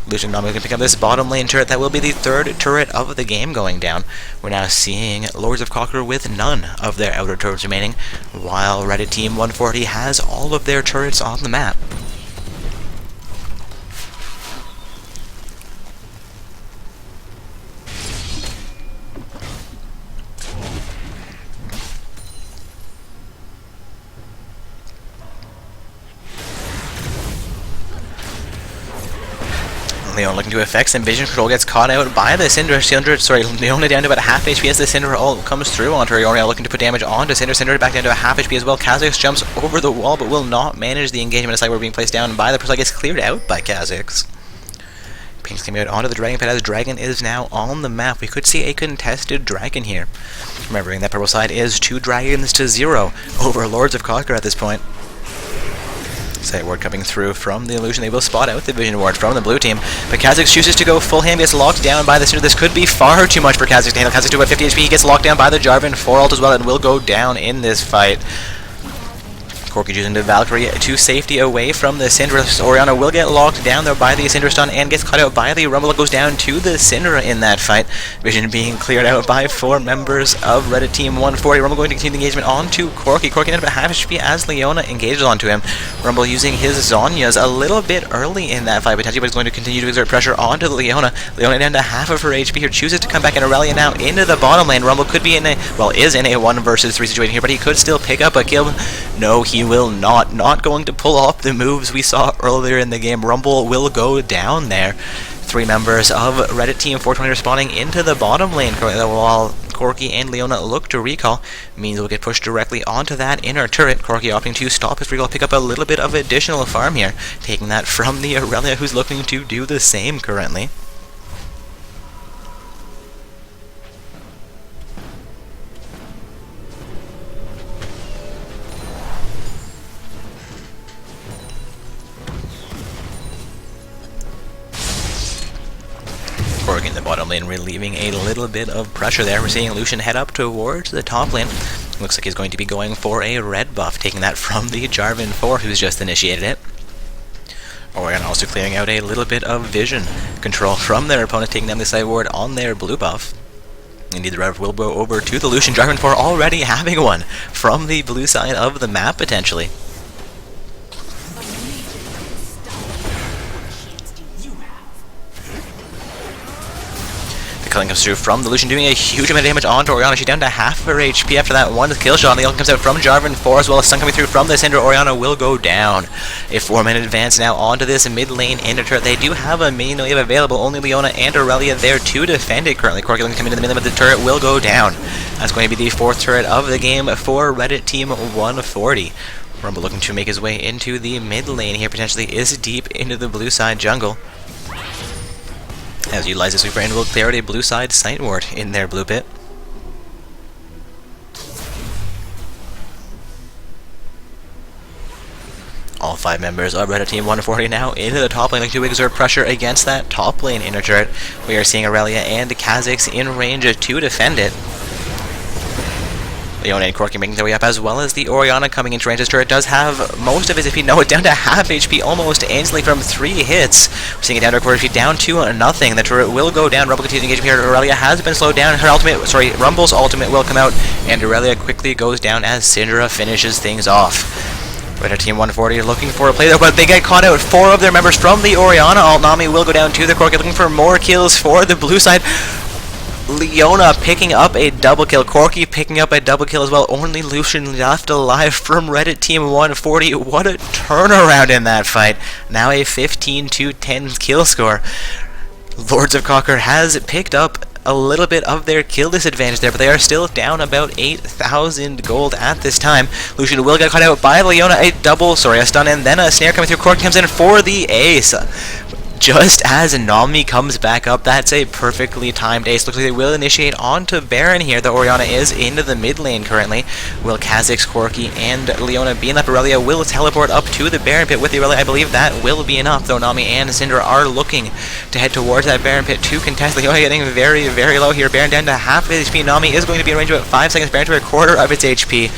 Lucian Nami can pick up this bottom lane turret. That will be the 3rd turret of the game going down. We're now seeing Lords of Cocker with none of their outer turrets remaining, while Reddit team 140 has all of their turrets on the map. Leona looking to effect some vision control, gets caught out by the Syndra. Leona down to about half HP as the Syndra ult comes through onto her. Oriana looking to put damage onto Syndra. Syndra back down to a half HP as well. Kha'Zix jumps over the wall but will not manage the engagement aside. We're being placed down by the Pursuit, gets cleared out by Kha'Zix. Pink's coming out onto the Dragon Pit as Dragon is now on the map. We could see a contested Dragon here. Remembering that purple side is 2 dragons to 0 over Lords of Conquer at this point. Sight ward coming through from the illusion. They will spot out the vision ward from the blue team, but Kha'Zix chooses to go full ham, gets locked down by the Syndra. This could be far too much for Kha'Zix to handle. Kha'Zix to about 50 HP. He gets locked down by the Jarvan 4 ult as well and will go down in this fight. Corki using the Valkyrie to safety away from the Syndra. Oriana will get locked down though by the Syndra stun and gets caught out by the Rumble. Goes down to the Syndra in that fight. Vision being cleared out by 4 members of Reddit Team 140. Rumble going to continue the engagement onto Corki. Corki ended up at half HP as Leona engages onto him. Rumble using his Zhonya's a little bit early in that fight, potentially, but he's going to continue to exert pressure onto Leona. Leona down to half of her HP here, chooses to come back and Aurelia now into the bottom lane. Rumble could be in a, well, is in a 1 versus 3 situation here, but he could still pick up a kill. No, he will not. Not going to pull off the moves we saw earlier in the game. Rumble will go down there. 3 members of Reddit Team 420 responding into the bottom lane while Corki and Leona look to recall. Means we'll get pushed directly onto that inner turret. Corki opting to stop his recall, pick up a little bit of additional farm here, taking that from the Aurelia, who's looking to do the same currently. Corki in the bottom lane relieving a little bit of pressure there. We're seeing Lucian head up towards the top lane. Looks like he's going to be going for a red buff, taking that from the Jarvan 4 who's just initiated it. Oriana also clearing out a little bit of vision control from their opponent, taking down the side ward on their blue buff. Indeed, the Rev will go over to the Lucian. Jarvan 4 already having one from the blue side of the map potentially. Killing comes through from the Lucian, doing a huge amount of damage onto Oriana. She's down to half of her HP after that one kill shot. The ult comes out from Jarvan 4 as well as stun coming through from the Syndra. Oriana will go down. A 4-minute advance now onto this mid lane inner turret. They do have a minion wave available. Only Leona and Aurelia there to defend it currently. Corki looking to come into the middle of the turret will go down. That's going to be the 4th turret of the game for Reddit Team 140. Rumble looking to make his way into the mid lane here, potentially is deep into the blue side jungle. As utilize the sweeper and will clear out a blue side sight ward in their blue pit. All 5 members of Reddit Team 140 now into the top lane, looking to exert pressure against that top lane inner turret. We are seeing Aurelia and Kha'Zix in range to defend it. Leona and Corki making their way up, as well as the Oriana coming into range. This turret does have most of his HP. No, it's down to half HP almost instantly from 3 hits. We're seeing it down to a quarter HP, down to nothing. The turret will go down. Rumble continues engaging here. Aurelia has been slowed down. Her ultimate, Rumble's ultimate will come out, and Aurelia quickly goes down as Syndra finishes things off. Reddit Team 140 looking for a play there, but they get caught out. 4 of their members from the Oriana ult. Nami will go down to the Corki, looking for more kills for the blue side. Leona picking up a double kill. Corki picking up a double kill as well. Only Lucian left alive from Reddit Team 140. What a turnaround in that fight. Now a 15-10 kill score. Lords of Conquer has picked up a little bit of their kill disadvantage there, but they are still down about 8,000 gold at this time. Lucian will get caught out by Leona. A stun and then a snare coming through. Corki comes in for the ace. Just as Nami comes back up, that's a perfectly timed ace. Looks like they will initiate onto Baron here. The Oriana is into the mid lane currently. Will Kha'Zix, Corki, and Leona be enough? Aurelia will teleport up to the Baron pit with the Aurelia. I believe that will be enough, though Nami and Syndra are looking to head towards that Baron pit to contest. Leona getting very, very low here. Baron down to half of his HP. Nami is going to be in range about 5 seconds. Baron to a quarter of its HP.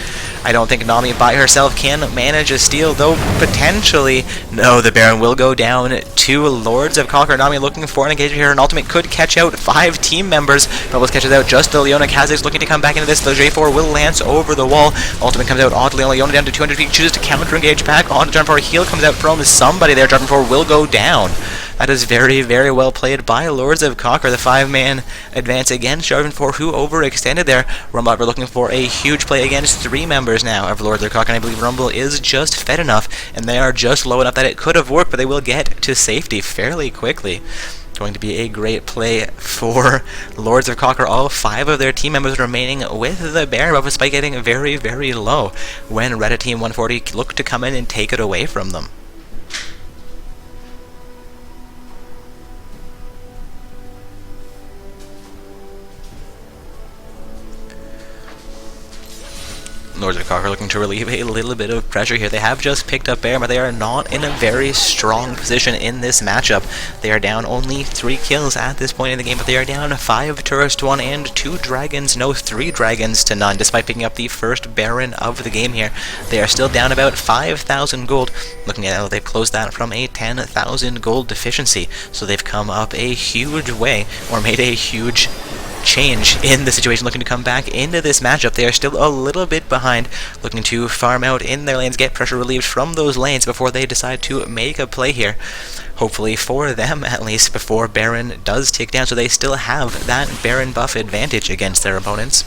I don't think Nami by herself can manage a steal, though potentially. No, the Baron will go down to Lords of Conquer. Nami looking for an engagement here. An ultimate could catch out 5 team members. Rebels catches out just the Leona. Kha'Zix looking to come back into this. The J4 will lance over the wall. Ultimate comes out onto Leona. Leona down to 200 feet. Chooses to counter engage back onto Jarvan 4. Heal comes out from somebody there. Jarvan 4 will go down. That is very, very well played by Lords of Cocker. The 5-man advance against Jarvan 4, who overextended there. Rumble are looking for a huge play against 3 members now of Lords of Cocker, and I believe Rumble is just fed enough, and they are just low enough that it could have worked, but they will get to safety fairly quickly. Going to be a great play for Lords of Cocker. All 5 of their team members remaining with the Baron buff, despite getting very, very low when Reddit Team 140 looked to come in and take it away from them. Lords of Cocker looking to relieve a little bit of pressure here. They have just picked up Baron, but they are not in a very strong position in this matchup. They are down only 3 kills at this point in the game, but they are down 5 turrets to 1 and 2 dragons, no 3 dragons to none, despite picking up the first Baron of the game here. They are still down about 5,000 gold. Looking at how they've closed that from a 10,000 gold deficiency, so they've come up a huge way, or made a huge change in the situation, looking to come back into this matchup. They are still a little bit behind, looking to farm out in their lanes, get pressure relieved from those lanes before they decide to make a play here. Hopefully for them, at least, before Baron does tick down, so they still have that Baron buff advantage against their opponents.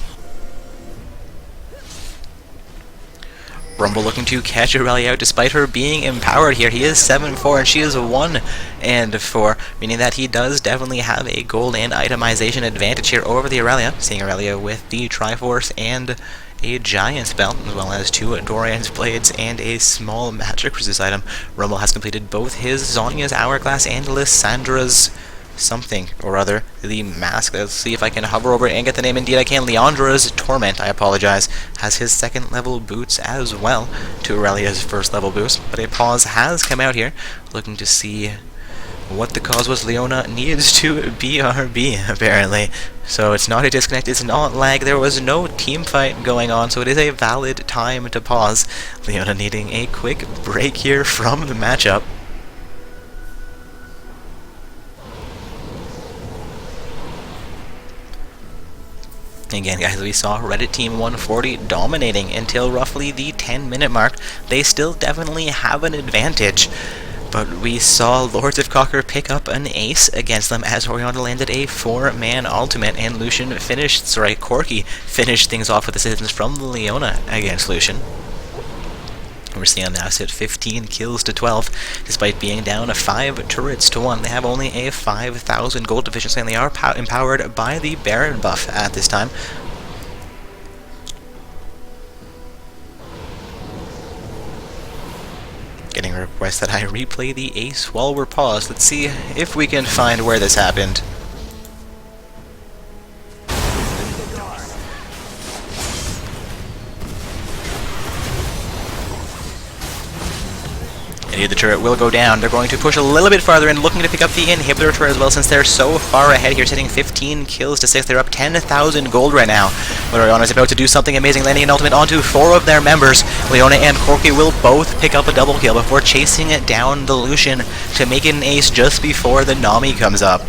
Rumble looking to catch Aurelia out despite her being empowered here. He is 7-4 and she is 1-4, meaning that he does definitely have a gold and itemization advantage here over the Aurelia. Seeing Aurelia with the Triforce and a Giant's Belt, as well as 2 Dorian's Blades and a small Magic Resist item. Rumble has completed both his Zhonya's Hourglass and Lyssandra's something or other, the mask. Let's see if I can hover over it and get the name. Indeed I can. Leandra's Torment, I apologize, has his 2nd level boots as well to Aurelia's 1st level boost, but a pause has come out here, looking to see what the cause was. Leona needs to BRB apparently, so it's not a disconnect, it's not lag, there was no team fight going on, so it is a valid time to pause. Leona needing a quick break here from the matchup. Again, guys, we saw Reddit Team 140 dominating until roughly the 10-minute mark. They still definitely have an advantage, but we saw Lords of Cocker pick up an ace against them as Orianna landed a 4-man ultimate, and Corki finished things off with assistance from Leona against Lucian. We're seeing them now sit 15 kills to 12, despite being down 5 turrets to 1. They have only a 5,000 gold deficiency, and they are empowered by the Baron buff at this time. Getting a request that I replay the ace while we're paused. Let's see if we can find where this happened. The turret will go down. They're going to push a little bit farther in, looking to pick up the inhibitor turret as well, since they're so far ahead here, sitting 15 kills to 6. They're up 10,000 gold right now. But Orianna is about to do something amazing, landing an ultimate onto 4 of their members. Leona and Corki will both pick up a double kill before chasing it down the Lucian to make it an ace just before the Nami comes up.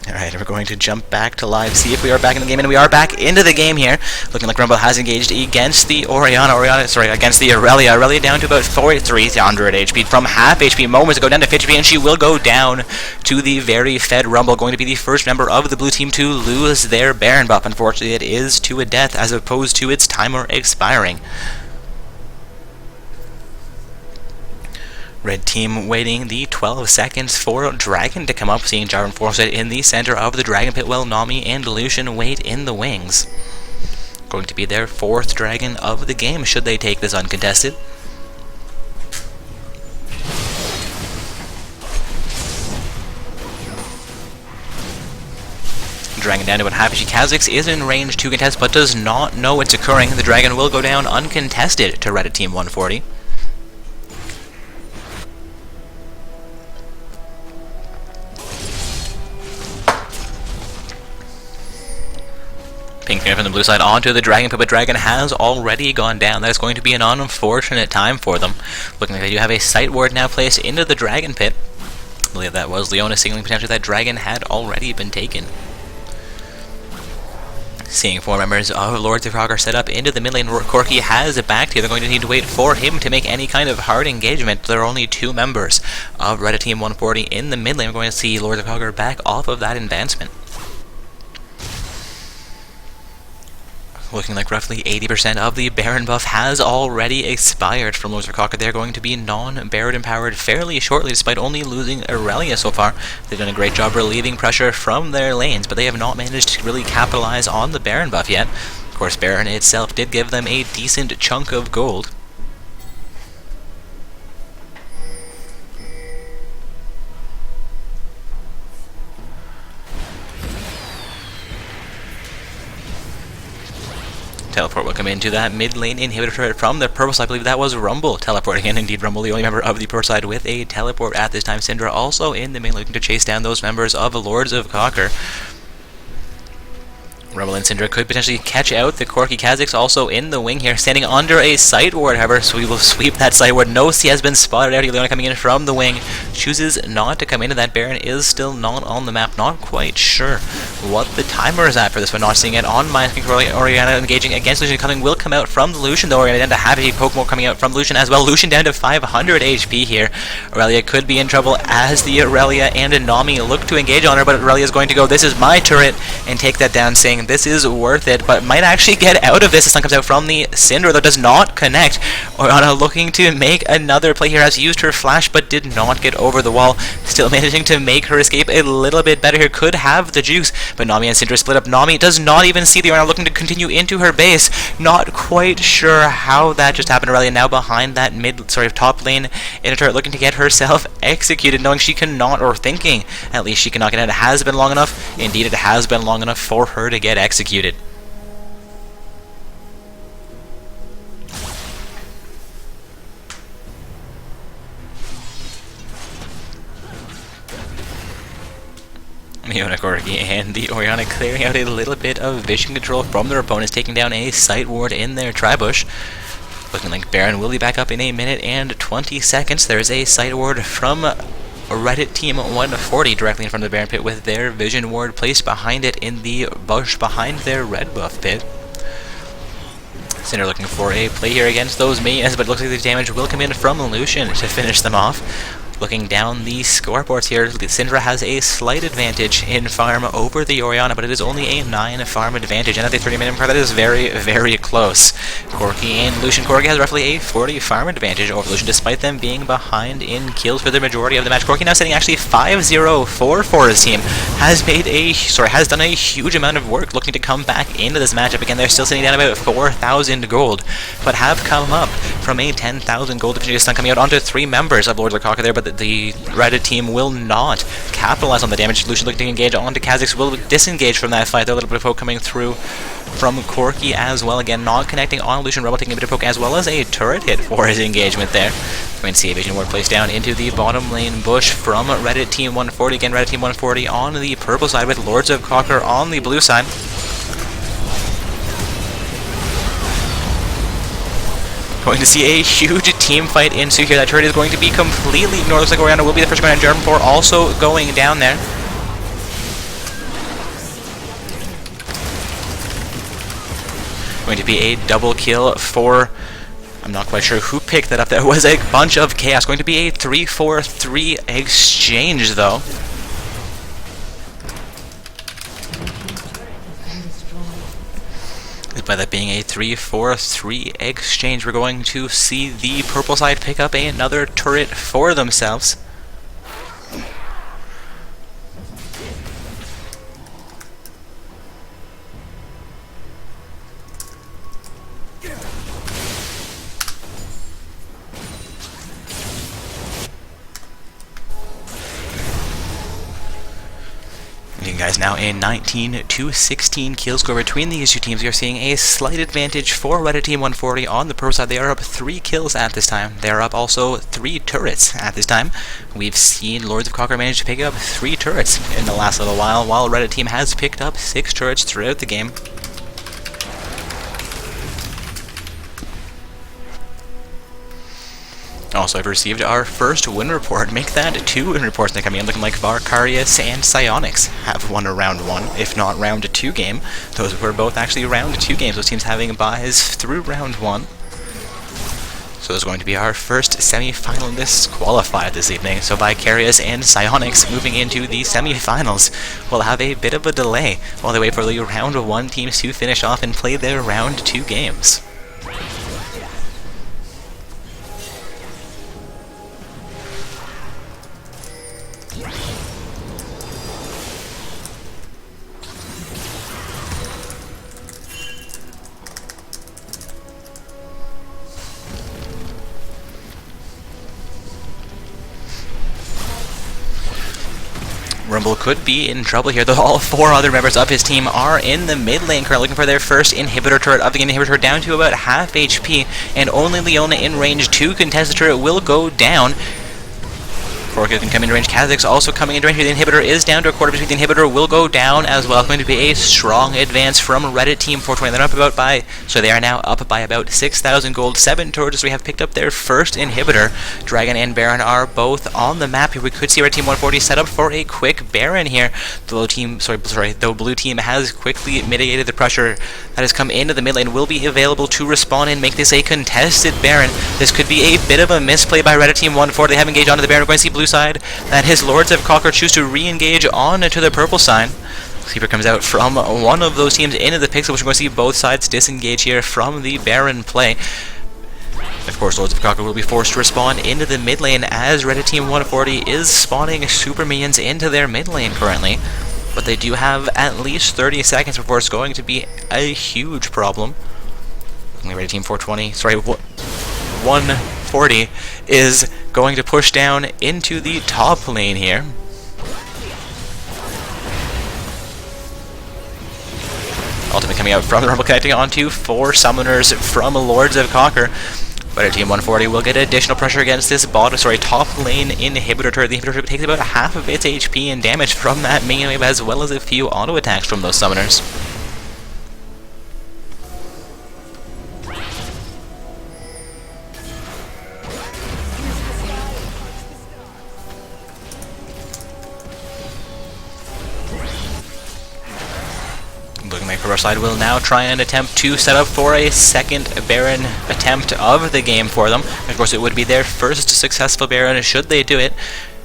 Alright, we're going to jump back to live, see if we are back in the game, and we are back into the game here. Looking like Rumble has engaged against the against the Aurelia. Aurelia down to about 300 HP from half HP moments ago, down to 50 HP, and she will go down to the very fed Rumble, going to be the first member of the blue team to lose their Baron buff. Unfortunately, it is to a death as opposed to its timer expiring. Red team waiting the 12 seconds for Dragon to come up, seeing Jarvan force it in the center of the Dragon Pit while Nami and Lucian wait in the wings. Going to be their 4th Dragon of the game should they take this uncontested. Dragon down to about half HP. Kha'Zix is in range to contest but does not know it's occurring. The Dragon will go down uncontested to Reddit Team 140. Pink from the blue side onto the Dragon Pit, but Dragon has already gone down. That is going to be an unfortunate time for them. Looking like they do have a Sight Ward now placed into the Dragon Pit. I believe that was Leona signaling potentially that Dragon had already been taken. Seeing 4 members of Lords of Conquer set up into the mid lane, Corki has backed here. They're going to need to wait for him to make any kind of hard engagement. There are only 2 members of Red Team 140 in the mid lane. We're going to see Lords of Conquer back off of that advancement. Looking like roughly 80% of the Baron buff has already expired from Lords of Conquer. They're going to be non-Baron empowered fairly shortly, despite only losing Aurelia so far. They've done a great job relieving pressure from their lanes, but they have not managed to really capitalize on the Baron buff yet. Of course, Baron itself did give them a decent chunk of gold. Teleport will come into that mid lane inhibitor turret from the purple side. I believe that was Rumble teleporting in. Indeed, Rumble, the only member of the purple side with a teleport at this time. Syndra also in the main looking to chase down those members of Lords of Conquer. Rumble and Syndra could potentially catch out the Corki. Kha'Zix also in the wing here, standing under a sight ward, however, so we will sweep that sight ward. Nosi has been spotted out. Ileana coming in from the wing, chooses not to come into that. Baron is still not on the map, not quite sure what the timer is at for this one. Not seeing it on my screen. Orianna engaging against Lucian. Coming will come out from the Lucian, though. Orianna down to half HP. Pokemon coming out from Lucian as well. Lucian down to 500 HP here. Aurelia could be in trouble as the Aurelia and Nami look to engage on her, but Aurelia is going to go, "This is my turret," and take that down, saying this is worth it, but might actually get out of this. The stun comes out from the Syndra, though does not connect. Orianna looking to make another play here, has used her flash but did not get over the wall. Still managing to make her escape a little bit better here. Could have the juice, but Nami and Syndra split up. Nami does not even see the Orianna, looking to continue into her base. Not quite sure how that just happened. Aurelia now behind that top lane in a turret, looking to get herself executed, knowing she cannot, or thinking at least she cannot get out. It has been long enough. Indeed, it has been long enough for her to get executed. Leona Corki and the Orianna clearing out a little bit of vision control from their opponents, taking down a sight ward in their Tribush. Looking like Baron will be back up in a minute and 20 seconds. There is a sight ward from Reddit Team 140 directly in front of the Baron pit, with their vision ward placed behind it in the bush behind their red buff pit. Syndra looking for a play here against those minions, but it looks like the damage will come in from Lucian to finish them off. Looking down the scoreboards here, Syndra has a slight advantage in farm over the Orianna, but it is only a 9 farm advantage, and at the 30-minute mark, that is very, very close. Corki and Lucian. Corki has roughly a 40 farm advantage over Lucian, despite them being behind in kills for the majority of the match. Corki now setting actually 5-0-4 for his team. Has done a huge amount of work looking to come back into this matchup. Again, they're still sitting down about 4,000 gold, but have come up from a 10,000 gold deficiency stun coming out onto 3 members of Lords of Conquer there, but the Reddit team will not capitalize on the damage. Lucian looking to engage onto Kha'Zix, will disengage from that fight. There a little bit of poke coming through from Corki as well. Again, not connecting on Lucian. Rebel taking a bit of poke as well as a turret hit for his engagement there. Going to see a vision ward placed down into the bottom lane bush from Reddit Team 140. Again, Reddit Team 140 on the purple side with Lords of Conquer on the blue side. Going to see a huge team fight ensue here. That turret is going to be completely ignored. Looks like Orianna will be the first one, and Jarvan 4 also going down there. Going to be a double kill for... I'm not quite sure who picked that up. There was a bunch of chaos. Going to be a 3-4-3 exchange, though. By that being a 3-4-3 exchange, we're going to see the purple side pick up another turret for themselves. Guys, now a 19-16 kill score between these two teams. We are seeing a slight advantage for Reddit Team 140 on the pro side. They are up 3 kills at this time. They are up also 3 turrets at this time. We've seen Lords of Conquer manage to pick up 3 turrets in the last little while Reddit Team has picked up 6 turrets throughout the game. Also, I've received our first win report. Make that 2 win reports that coming in, looking like Varkarius and Psionics have won a round 1, if not round 2 game. Those were both actually round 2 games, those teams having buys through round 1. So there's going to be our first semi-finalists qualified this evening. So Vicarious and Psionics moving into the semi-finals will have a bit of a delay while they wait for the round 1 teams to finish off and play their round 2 games. Rumble could be in trouble here, though all 4 other members of his team are in the mid lane currently looking for their first inhibitor turret of the game. Inhibitor turret down to about half HP, and only Leona in range to contest the turret will go down. Korki can come into range. Kha'Zix also coming into range. The inhibitor is down to a quarter between. The inhibitor will go down as well. It's going to be a strong advance from Reddit Team 420. They're up about by, so they are now up by about 6,000 gold. 7 turrets. We have picked up their first inhibitor. Dragon and Baron are both on the map here. We could see Red Team 140 set up for a quick Baron here. The blue team has quickly mitigated the pressure that has come into the mid lane. Will be available to respawn and make this a contested Baron. This could be a bit of a misplay by Reddit Team 140. They have engaged onto the Baron. We're going to see blue side that his Lords of Conquer choose to re-engage on to the purple side. Sleeper comes out from one of those teams into the pixel, which we're going to see both sides disengage here from the Baron play. Of course, Lords of Conquer will be forced to respawn into the mid lane as Reddit Team 140 is spawning super minions into their mid lane currently. But they do have at least 30 seconds before it's going to be a huge problem. Reddit Team 140 is going to push down into the top lane here. Ultimate coming out from the Rumble, connecting onto 4 summoners from Lords of Conquer. But Team 140 will get additional pressure against this top lane inhibitor turret. The inhibitor turret takes about half of its HP and damage from that minion wave, as well as a few auto attacks from those summoners. Rush side will now try and attempt to set up for a second Baron attempt of the game for them. Of course, it would be their first successful Baron should they do it.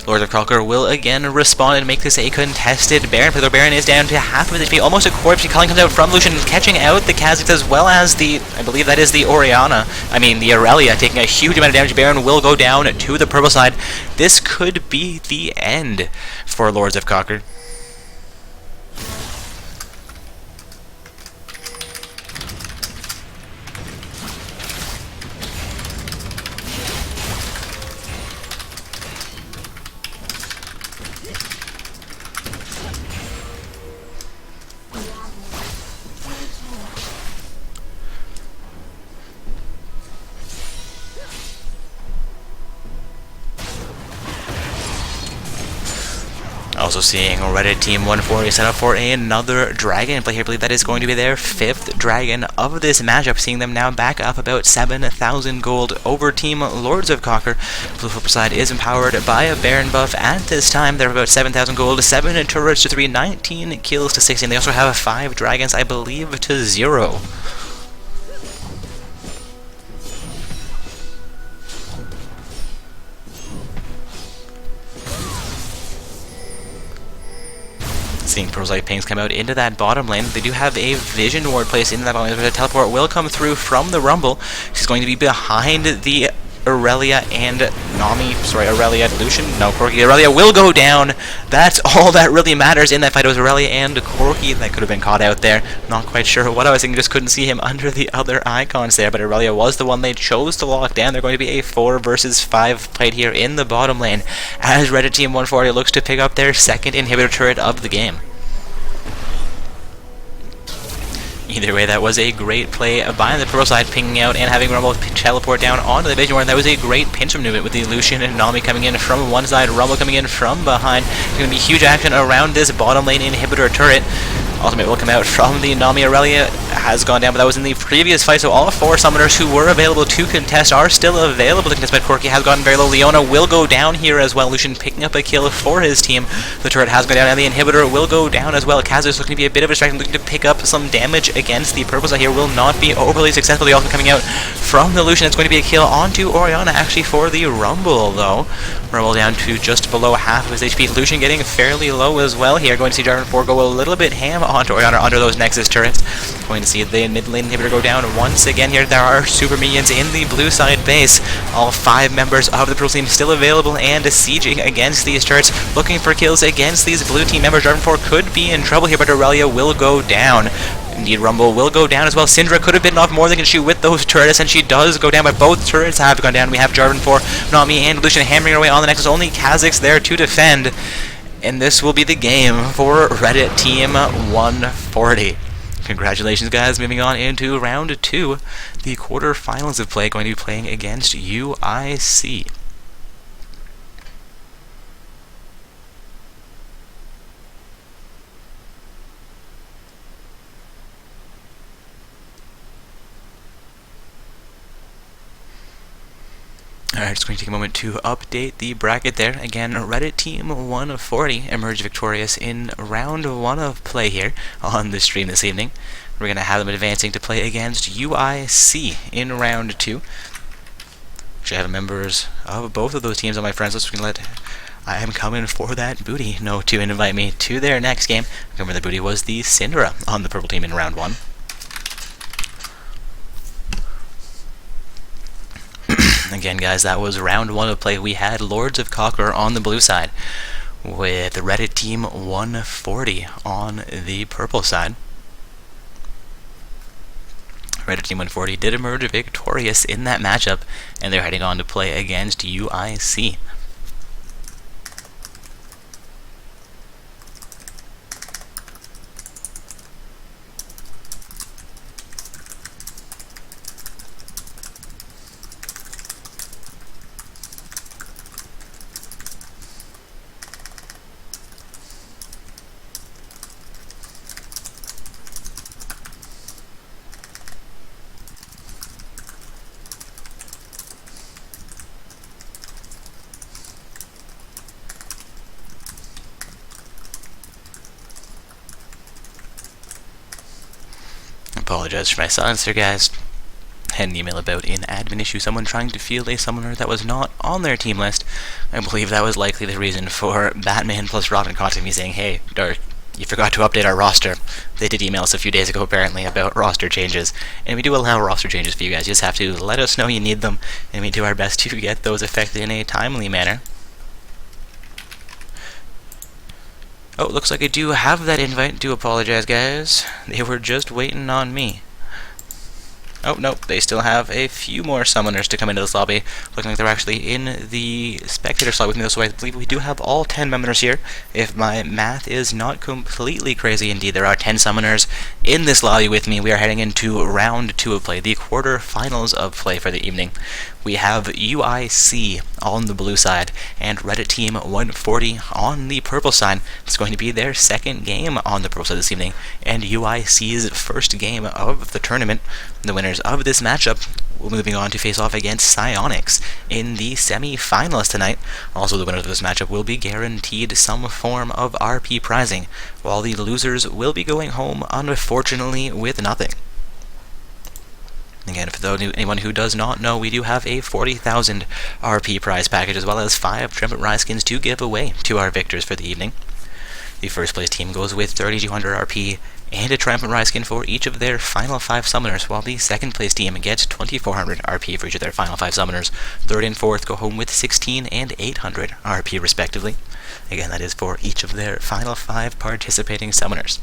Lords of Conquer will again respond and make this a contested Baron, but the Baron is down to half of his HP, almost a quarter. Culling comes out from Lucian, catching out the Kha'Zix as well as the, I believe that is the the Aurelia, taking a huge amount of damage. Baron will go down to the purple side. This could be the end for Lords of Conquer. Also seeing Reddit Team 140 set up for another Dragon play here. I believe that is going to be their 5th Dragon of this matchup, seeing them now back up about 7,000 gold over Team Lords of Conquer. Blue flipper side is empowered by a Baron buff. At this time, they're about 7,000 gold, 7 turrets to 3, 19 kills to 16. They also have 5 Dragons, I believe, to 0. Seeing Prozite Pings come out into that bottom lane. They do have a Vision Ward placed into that bottom lane. The teleport will come through from the Rumble. She's going to be behind the Aurelia and Aurelia, Lucian? No, Corki. Aurelia will go down. That's all that really matters in that fight. It was Aurelia and Corki that could have been caught out there. Not quite sure what I was thinking, just couldn't see him under the other icons there, but Aurelia was the one they chose to lock down. They're going to be a 4 versus 5 played here in the bottom lane as Reddit Team 140 looks to pick up their second inhibitor turret of the game. Either way, that was a great play by the purple side, pinging out and having Rumble teleport down onto the Vision Ward. That was a great pinch movement with the Lucian and Nami coming in from one side, Rumble coming in from behind. There's going to be huge action around this bottom lane inhibitor turret. Ultimate will come out from the Nami Aurelia. has gone down, but that was in the previous fight, so all 4 summoners who were available to contest are still available to contest, but Corki has gotten very low. Leona will go down here as well. Lucian picking up a kill for his team. The turret has gone down, and the inhibitor will go down as well. Kaz is looking to be a bit of a distraction, looking to pick up some damage against the purple side here. Will not be overly successful. The ultimate coming out from the Lucian. It's going to be a kill onto Orianna, actually, for the Rumble, though. Rumble down to just below half of his HP. Lucian getting fairly low as well here. Going to see Jarvan 4 go a little bit ham onto Orianna under those Nexus turrets. Going to see the mid lane inhibitor go down once again here. There are super minions in the blue side base. All 5 members of the purple team still available and sieging against these turrets, looking for kills against these blue team members. Jarvan 4 could be in trouble here, but Aurelia will go down. Indeed, Rumble will go down as well. Syndra could have bitten off more than can shoot with those turrets, and she does go down, but both turrets have gone down. We have Jarvan 4, Nami, and Lucian hammering away on the Nexus. Only Kha'Zix there to defend, and this will be the game for Reddit Team 140. Congratulations, guys. Moving on into round 2, the quarterfinals of play, going to be playing against UIC. Alright, just going to take a moment to update the bracket there. Again, Reddit Team 140 emerged victorious in round 1 of play here on the stream this evening. We're going to have them advancing to play against UIC in round 2. Actually, I have members of both of those teams on my friends list. We can let I am coming for that booty know to invite me to their next game. Remember, the booty was the Syndra on the purple team in round 1. Again, guys, that was round 1 of play. We had Lords of Conquer on the blue side, with Reddit Team 140 on the purple side. Reddit Team 140 did emerge victorious in that matchup, and they're heading on to play against UIC. Apologize for my silence there, guys. Had an email about an admin issue, someone trying to field a summoner that was not on their team list. I believe that was likely the reason for Batman plus Robin contacting me saying, "Hey, Dark, you forgot to update our roster." They did email us a few days ago, apparently, about roster changes. And we do allow roster changes for you guys. You just have to let us know you need them, and we do our best to get those effected in a timely manner. Oh, looks like I do have that invite. Do apologize, guys. They were just waiting on me. Oh, nope, they still have a few more summoners to come into this lobby. Looking like they're actually in the spectator slot with me, so I believe we do have all 10 members here. If my math is not completely crazy, indeed, there are 10 summoners in this lobby with me. We are heading into round 2 of play, the quarterfinals of play for the evening. We have UIC on the blue side and Reddit Team 140 on the purple side. It's going to be their second game on the purple side this evening, and UIC's first game of the tournament. The winners of this matchup will be moving on to face off against Psionics in the semi-finals tonight. Also, the winners of this matchup will be guaranteed some form of RP prizing, while the losers will be going home, unfortunately, with nothing. Again, for anyone who does not know, we do have a 40,000 RP prize package, as well as 5 Trumpet Rise skins to give away to our victors for the evening. The first place team goes with 3,200 RP and a Triumphant Rise skin for each of their final 5 summoners, while the second place team gets 2,400 RP for each of their final 5 summoners. Third and fourth go home with 16 and 800 RP respectively. Again, that is for each of their final 5 participating summoners.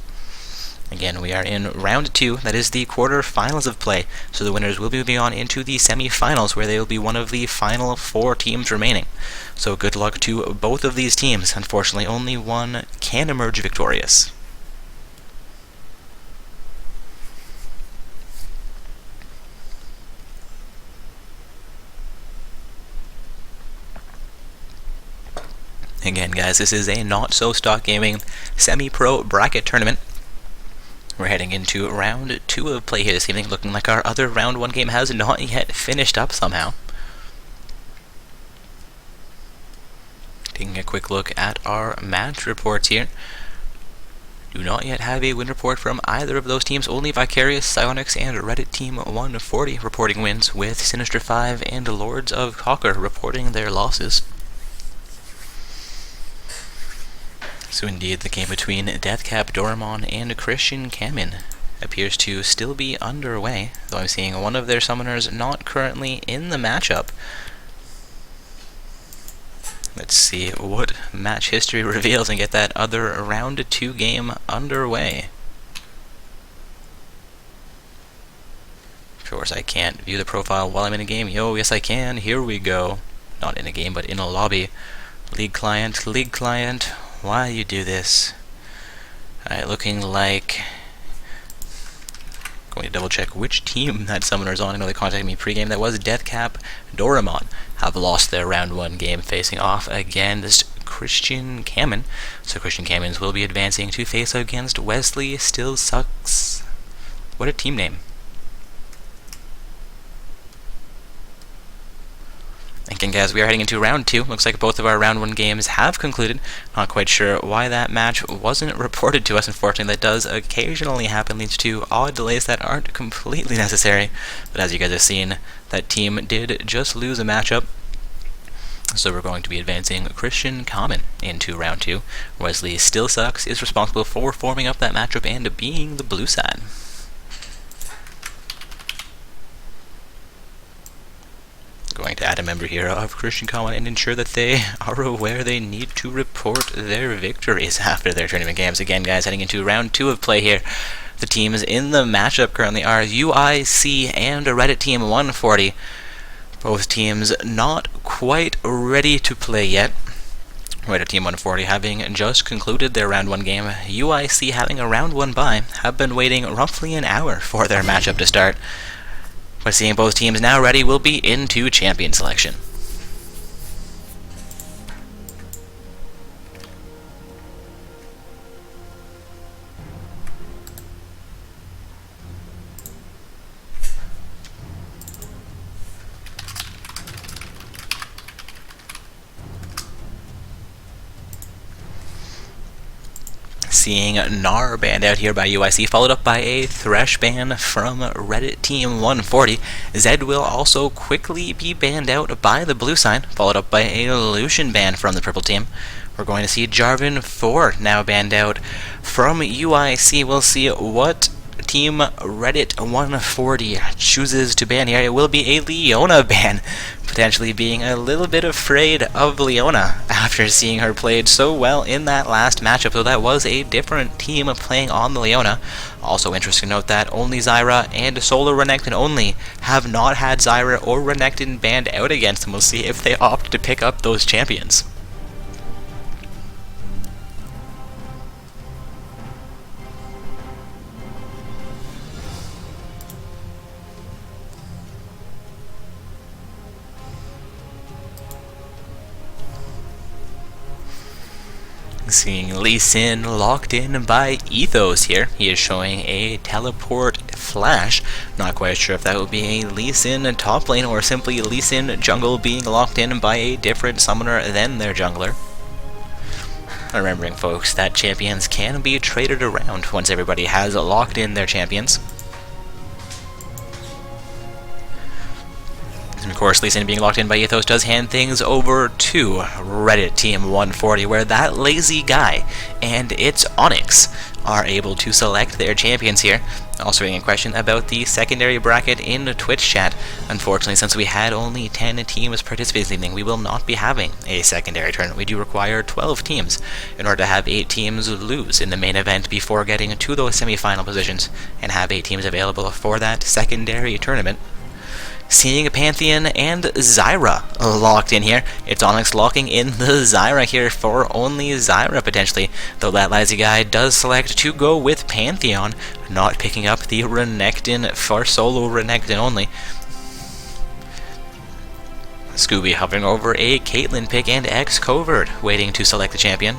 Again, we are in round 2, that is the quarterfinals of play, so the winners will be moving on into the semi-finals, where they will be one of the final 4 teams remaining. So good luck to both of these teams. Unfortunately, only one can emerge victorious. Again, guys, this is a Not So Stock Gaming semi-pro bracket tournament. We're heading into round 2 of play here this evening, looking like our other round 1 game has not yet finished up somehow. Taking a quick look at our match reports here. Do not yet have a win report from either of those teams, only Vicarious, Psionics, and Reddit Team 140 reporting wins, with Sinister 5 and Lords of Hawker reporting their losses. So indeed, the game between Deathcap Doramon and Christian Kamin appears to still be underway, though I'm seeing one of their summoners not currently in the matchup. Let's see what match history reveals and get that other round 2 game underway. Of course, I can't view the profile while I'm in a game. Yo, yes I can. Here we go. Not in a game, but in a lobby. League client, why you do this? Alright, looking like... Going to double check which team that summoner's on. I know they contacted me pre-game. That was Deathcap Doramon. Have lost their round 1 game facing off against Christian Kamin. So Christian Kamins will be advancing to face against Wesley Still Sucks. What a team name. Again, guys, we are heading into round 2. Looks like both of our round 1 games have concluded. Not quite sure why that match wasn't reported to us. Unfortunately, that does occasionally happen, leads to odd delays that aren't completely necessary. But as you guys have seen, that team did just lose a matchup. So we're going to be advancing Christian Kamin into round 2. Wesley Still Sucks is responsible for forming up that matchup and being the blue side. Going to add a member here of Christian Kamin and ensure that they are aware they need to report their victories after their tournament games. Again, guys, heading into round 2 of play here. The teams in the matchup currently are UIC and Reddit Team 140. Both teams not quite ready to play yet. Reddit Team 140 having just concluded their round 1 game. UIC having a round 1 bye, have been waiting roughly an hour for their matchup to start. But seeing both teams now ready, we'll be into champion selection. Seeing Gnar banned out here by UIC, followed up by a Thresh ban from Reddit Team 140. Zed will also quickly be banned out by the blue side, followed up by a Lucian ban from the purple team. We're going to see Jarvan 4 now banned out from UIC. We'll see what Team Reddit 140 chooses to ban here. It will be a Leona ban, potentially being a little bit afraid of Leona after seeing her played so well in that last matchup, though that was a different team playing on the Leona. Also interesting to note that only Zyra and Solar Renekton only have not had Zyra or Renekton banned out against them. We'll see if they opt to pick up those champions. Seeing Lee Sin locked in by Ethos here. He is showing a teleport flash. Not quite sure if that would be a Lee Sin top lane or simply Lee Sin jungle being locked in by a different summoner than their jungler. Remembering, folks, that champions can be traded around once everybody has locked in their champions. And of course, Lee Sin being locked in by Ethos does hand things over to Reddit Team 140, where that lazy guy and its Onyx are able to select their champions here. Also getting a question about the secondary bracket in Twitch chat. Unfortunately, since we had only 10 teams participate this evening, we will not be having a secondary tournament. We do require 12 teams in order to have 8 teams lose in the main event before getting to those semi-final positions and have 8 teams available for that secondary tournament. Seeing Pantheon and Zyra locked in here. It's Onyx locking in the Zyra here for only Zyra potentially, though that lazy guy does select to go with Pantheon, not picking up the Renekton for solo Renekton only. Scooby hovering over a Caitlyn pick and X Covert waiting to select the champion.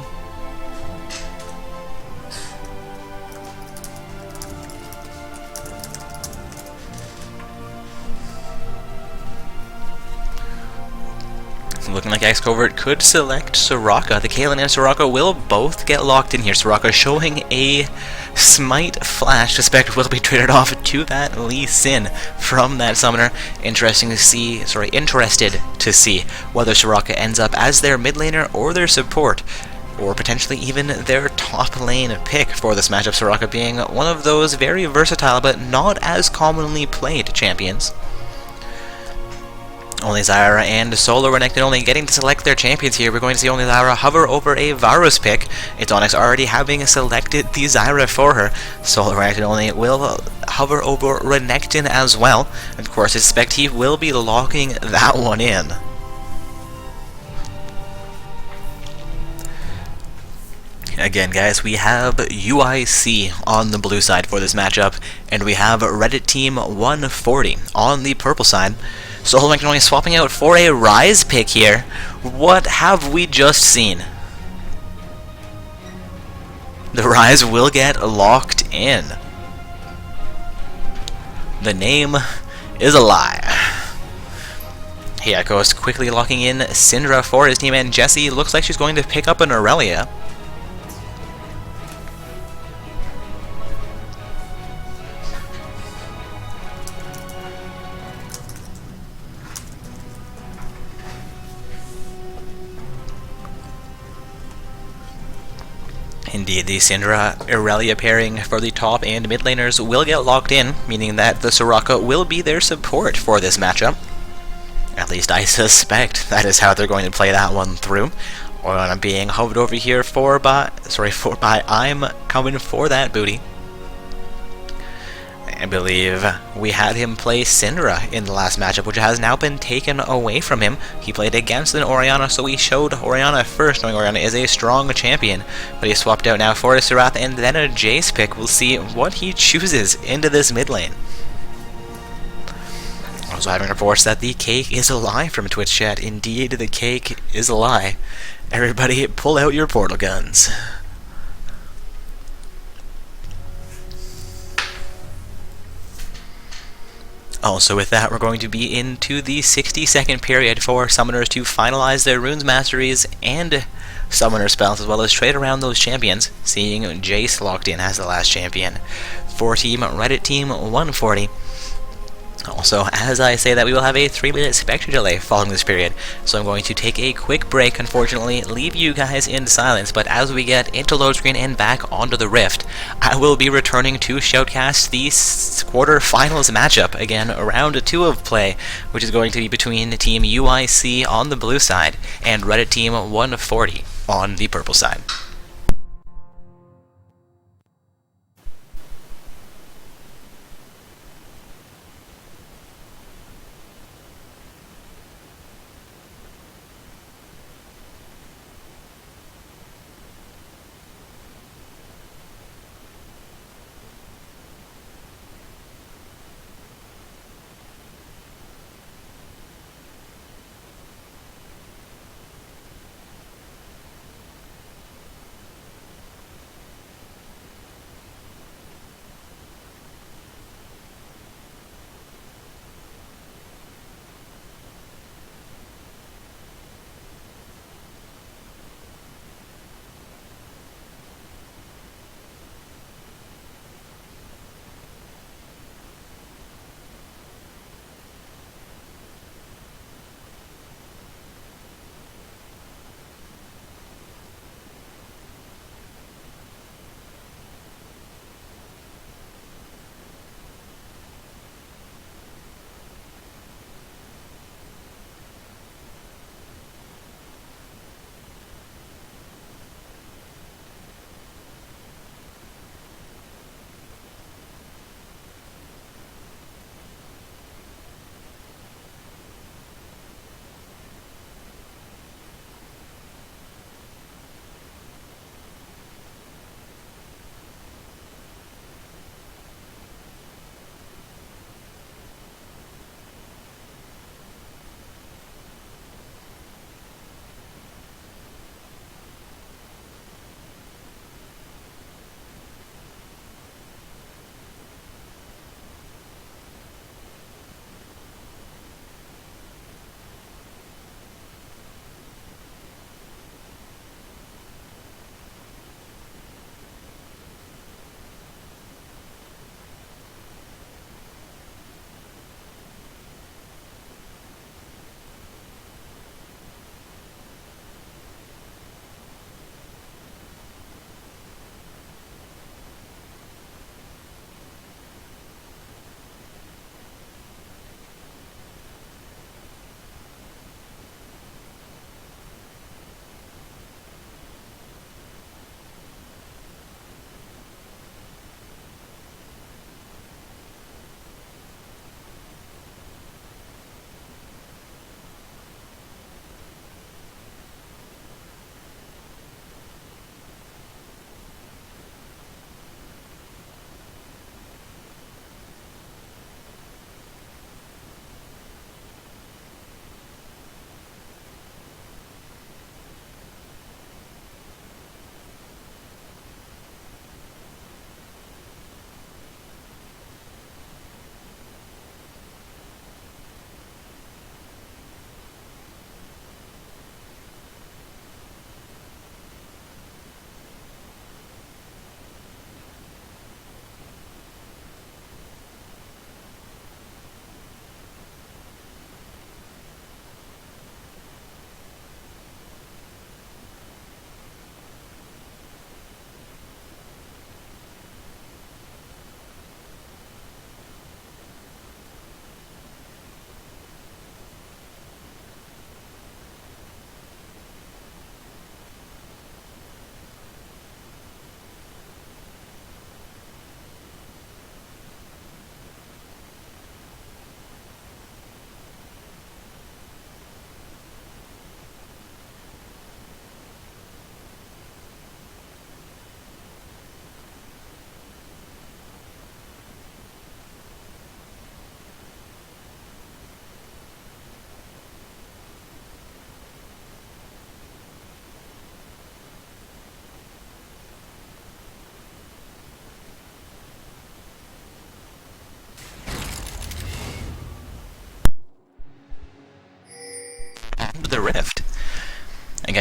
like X-Covert could select Soraka. The Caitlyn and Soraka will both get locked in here. Soraka showing a Smite Flash. Suspect will be traded off to that Lee Sin from that summoner. Interested to see whether Soraka ends up as their mid laner or their support, or potentially even their top lane pick for this matchup. Soraka being one of those very versatile but not as commonly played champions. Only Zyra and Solo Renekton only getting to select their champions here. We're going to see only Zyra hover over a Varus pick. It's Onyx already having selected the Zyra for her. Solo Renekton only will hover over Renekton as well. And of course, I suspect he will be locking that one in. Again, guys, we have UIC on the blue side for this matchup, and we have Reddit Team 140 on the purple side. Solo Renekton only swapping out for a Ryze pick here. What have we just seen? The Ryze will get locked in. The name is a lie. Hyakuos quickly locking in Syndra for his team, and Jessie looks like she's going to pick up an Aurelia. Indeed, the Syndra-Aurelia pairing for the top and mid laners will get locked in, meaning that the Soraka will be their support for this matchup. At least I suspect that is how they're going to play that one through. Orianna being hovered over here by I'm coming for that booty. I believe we had him play Syndra in the last matchup, which has now been taken away from him. He played against an Orianna, so he showed Orianna first, knowing Orianna is a strong champion. But he swapped out now for a Serath and then a Jace pick. We'll see what he chooses into this mid lane. Also having reports that the cake is a lie from Twitch chat. Indeed, the cake is a lie. Everybody pull out your portal guns. Also with that, we're going to be into the 60-second period for summoners to finalize their runes masteries and summoner spells, as well as trade around those champions, seeing Jace locked in as the last champion for Team Reddit Team 140. Also, as I say that, we will have a 3-minute Spectre delay following this period, so I'm going to take a quick break, unfortunately, leave you guys in silence, but as we get into load screen and back onto the Rift, I will be returning to shoutcast the quarterfinals matchup, again, round 2 of play, which is going to be between Team UIC on the blue side and Reddit Team 140 on the purple side.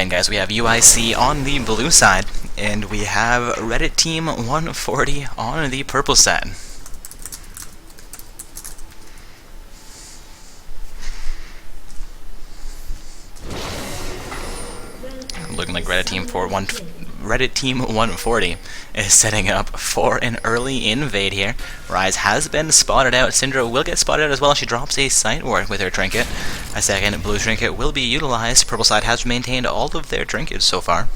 Again, guys, we have UIC on the blue side, and we have Reddit Team 140 on the purple side. Looking like Reddit Team 140 is setting up for an early invade here. Rise has been spotted out. Syndra will get spotted out as well. She drops a sight ward with her trinket. A second blue trinket will be utilized. Purple side has maintained all of their trinkets so far.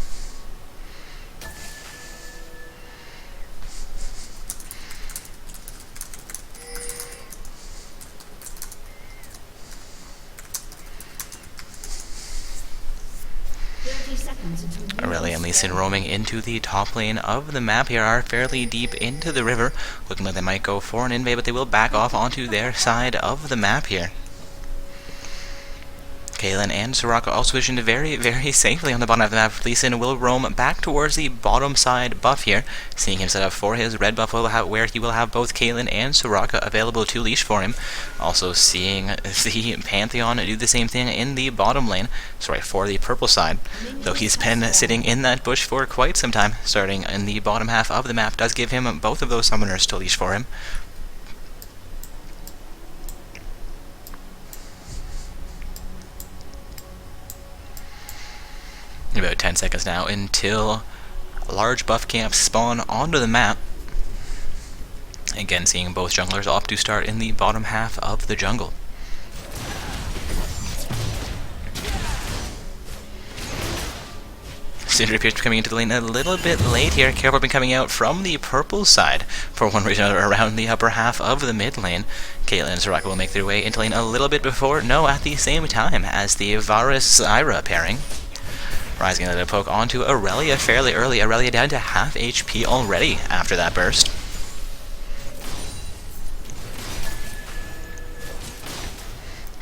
Aurelia and Lee Sin roaming into the top lane of the map here are fairly deep into the river. Looking like they might go for an invade, but they will back off onto their side of the map here. Caitlyn and Soraka also positioned very, very safely on the bottom of the map. Lee Sin will roam back towards the bottom side buff here, seeing him set up for his red buff where he will have both Caitlyn and Soraka available to leash for him. Also seeing the Pantheon do the same thing in the bottom lane, for the purple side. Though he's been sitting in that bush for quite some time, starting in the bottom half of the map does give him both of those summoners to leash for him. About 10 seconds now until large buff camps spawn onto the map. Again, seeing both junglers opt to start in the bottom half of the jungle. Syndra appears to be coming into the lane a little bit late here. Careful been coming out from the purple side for one reason or another around the upper half of the mid lane. Caitlyn and Soraka will make their way into lane a little bit before, at the same time as the Varus-Zyra pairing. Rise getting a poke onto Aurelia fairly early. Aurelia down to half HP already after that burst.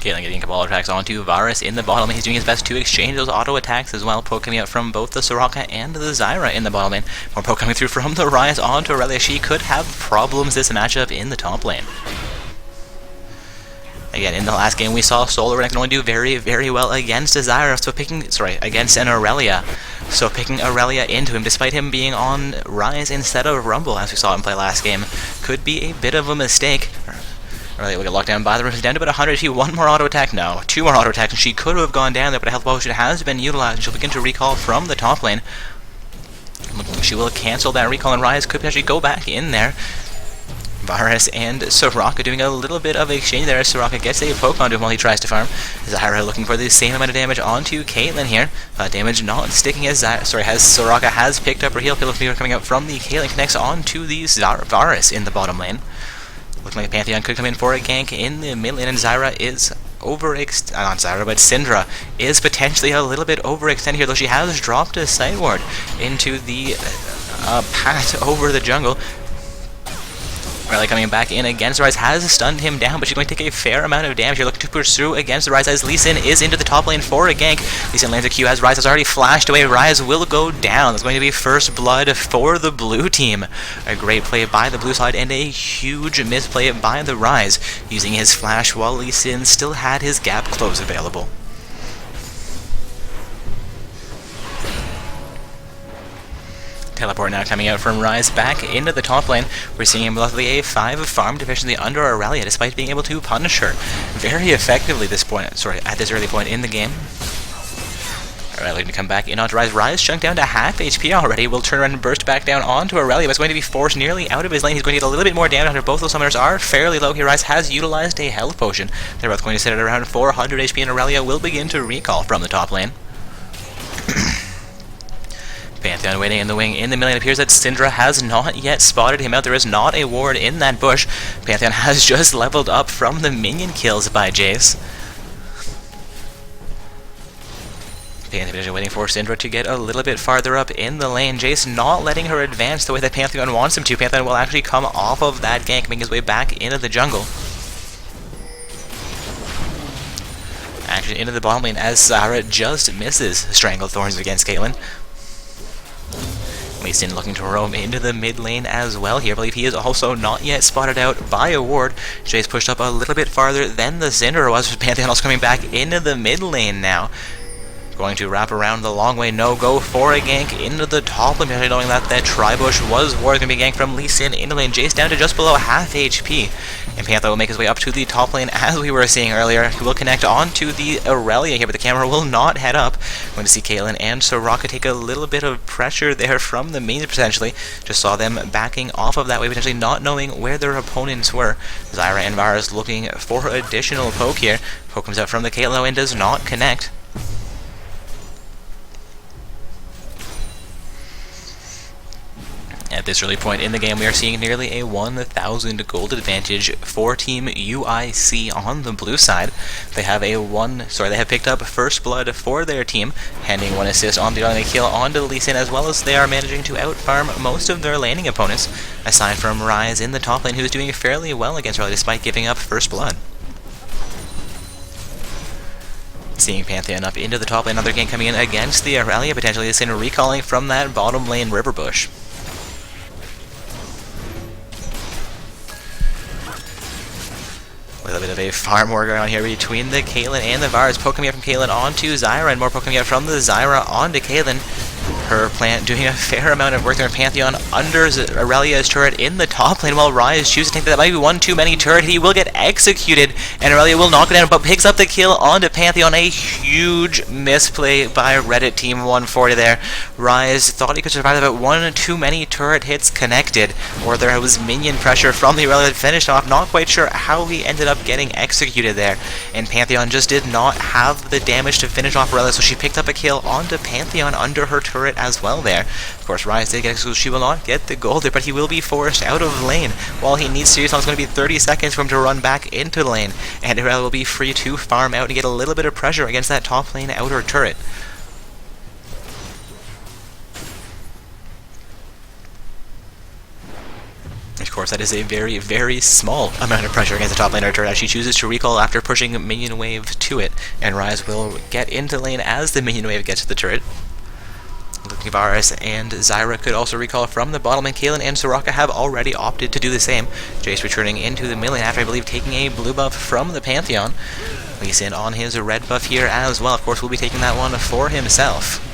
Caitlyn getting a couple auto attacks onto Varus in the bottom lane. He's doing his best to exchange those auto attacks as well. Poke coming out from both the Soraka and the Zyra in the bottom lane. More poke coming through from the Rise onto Aurelia. She could have problems this matchup in the top lane. Again, in the last game we saw Solar can only do very, very well against a Zyra, against an Aurelia. So picking Aurelia into him, despite him being on Rise instead of Rumble, as we saw him play last game, could be a bit of a mistake. Aurelia will get locked down by the room. She's down to about 100 HP. One more auto attack? No. Two more auto attacks, and she could have gone down there, but a health potion has been utilized, and she'll begin to recall from the top lane. She will cancel that recall, and Rise could potentially go back in there. Varus and Soraka doing a little bit of exchange there as Soraka gets a poke onto him while he tries to farm. Zyra looking for the same amount of damage onto Caitlyn here. Damage not sticking as Soraka has picked up her heal. Pillow Fever coming out from the Caitlyn connects onto the Varus in the bottom lane. Looking like Pantheon could come in for a gank in the mid lane, and Zyra is Syndra is potentially a little bit overextended here, though she has dropped a sight ward into the path over the jungle. Riley coming back in against the Rise has stunned him down, but she's going to take a fair amount of damage. You're looking to pursue against the Rise as Lee Sin is into the top lane for a gank. Lee Sin lands a Q as Rise has already flashed away. Rise will go down. There's going to be first blood for the blue team. A great play by the blue side and a huge misplay by the Rise, using his flash while Lee Sin still had his gap close available. Teleport now coming out from Rise back into the top lane. We're seeing him luckily a 5 of farm deficiency under Aurelia, despite being able to punish her very effectively at this early point in the game. Aurelia looking to come back in onto Rise. Rise chunked down to half HP already. Will turn around and burst back down onto Aurelia, but it's going to be forced nearly out of his lane. He's going to get a little bit more damage after both those summoners are fairly low here. Rise has utilized a health potion. They're both going to sit at around 400 HP, and Aurelia will begin to recall from the top lane. Pantheon waiting in the wing in the middle lane. It appears that Syndra has not yet spotted him out. There is not a ward in that bush. Pantheon has just leveled up from the minion kills by Jace. Pantheon waiting for Syndra to get a little bit farther up in the lane. Jace not letting her advance the way that Pantheon wants him to. Pantheon will actually come off of that gank, making his way back into the jungle. Actually into the bottom lane as Zyra just misses Strangled Thorns against Caitlyn. Lee Sin looking to roam into the mid lane as well here. I believe he is also not yet spotted out by a ward. Jace pushed up a little bit farther than the Syndra was. Pantheon also coming back into the mid lane now. Going to wrap around the long way, no, go for a gank into the top lane, knowing that Tribush was going to be ganked from Lee Sin into lane. Jace down to just below half HP. And Panther will make his way up to the top lane, as we were seeing earlier. He will connect onto the Aurelia here, but the camera will not head up. Going to see Caitlyn and Soraka take a little bit of pressure there from the main, potentially. Just saw them backing off of that way, potentially not knowing where their opponents were. Zyra and Varus looking for additional poke here. Poke comes out from the Caitlyn and does not connect. At this early point in the game, we are seeing nearly a 1,000 gold advantage for Team UIC on the blue side. They have they have picked up first blood for their team, handing 1 assist on the only kill onto Lee Sin, as well as they are managing to outfarm most of their laning opponents, aside from Ryze in the top lane, who is doing fairly well against Aurelia despite giving up first blood. Seeing Pantheon up into the top lane, another gank coming in against the Aurelia, potentially Lee Sin recalling from that bottom lane river bush. A little bit of a farm war going on here between the Caitlyn and the Varus. Poke coming out from Caitlyn onto Zyra, and more poke coming out from the Zyra onto Caitlyn. Her plant doing a fair amount of work there. Pantheon under Aurelia's turret in the top lane, while Ryze chooses to think that might be one too many turret. He will get executed, and Aurelia will knock it down, but picks up the kill onto Pantheon. A huge misplay by Reddit Team 140 there. Ryze thought he could survive that, but one too many turret hits connected, or there was minion pressure from the Aurelia that finished off. Not quite sure how he ended up getting executed there, and Pantheon just did not have the damage to finish off Aurelia, so she picked up a kill onto Pantheon under her turret as well there. Of course, Ryze did get executed, so she will not get the gold there, but he will be forced out of lane. While he needs to, it's going to be 30 seconds for him to run back into lane, and Aurelia will be free to farm out and get a little bit of pressure against that top lane outer turret. Of course, that is a very, very small amount of pressure against the top laner turret, as she chooses to recall after pushing minion wave to it, and Ryze will get into lane as the minion wave gets to the turret. Looking, Varus and Zyra could also recall from the bottom, and Caitlyn and Soraka have already opted to do the same. Jace returning into the mid lane after, I believe, taking a blue buff from the Pantheon. Lee Sin on his red buff here as well. Of course, will be taking that one for himself.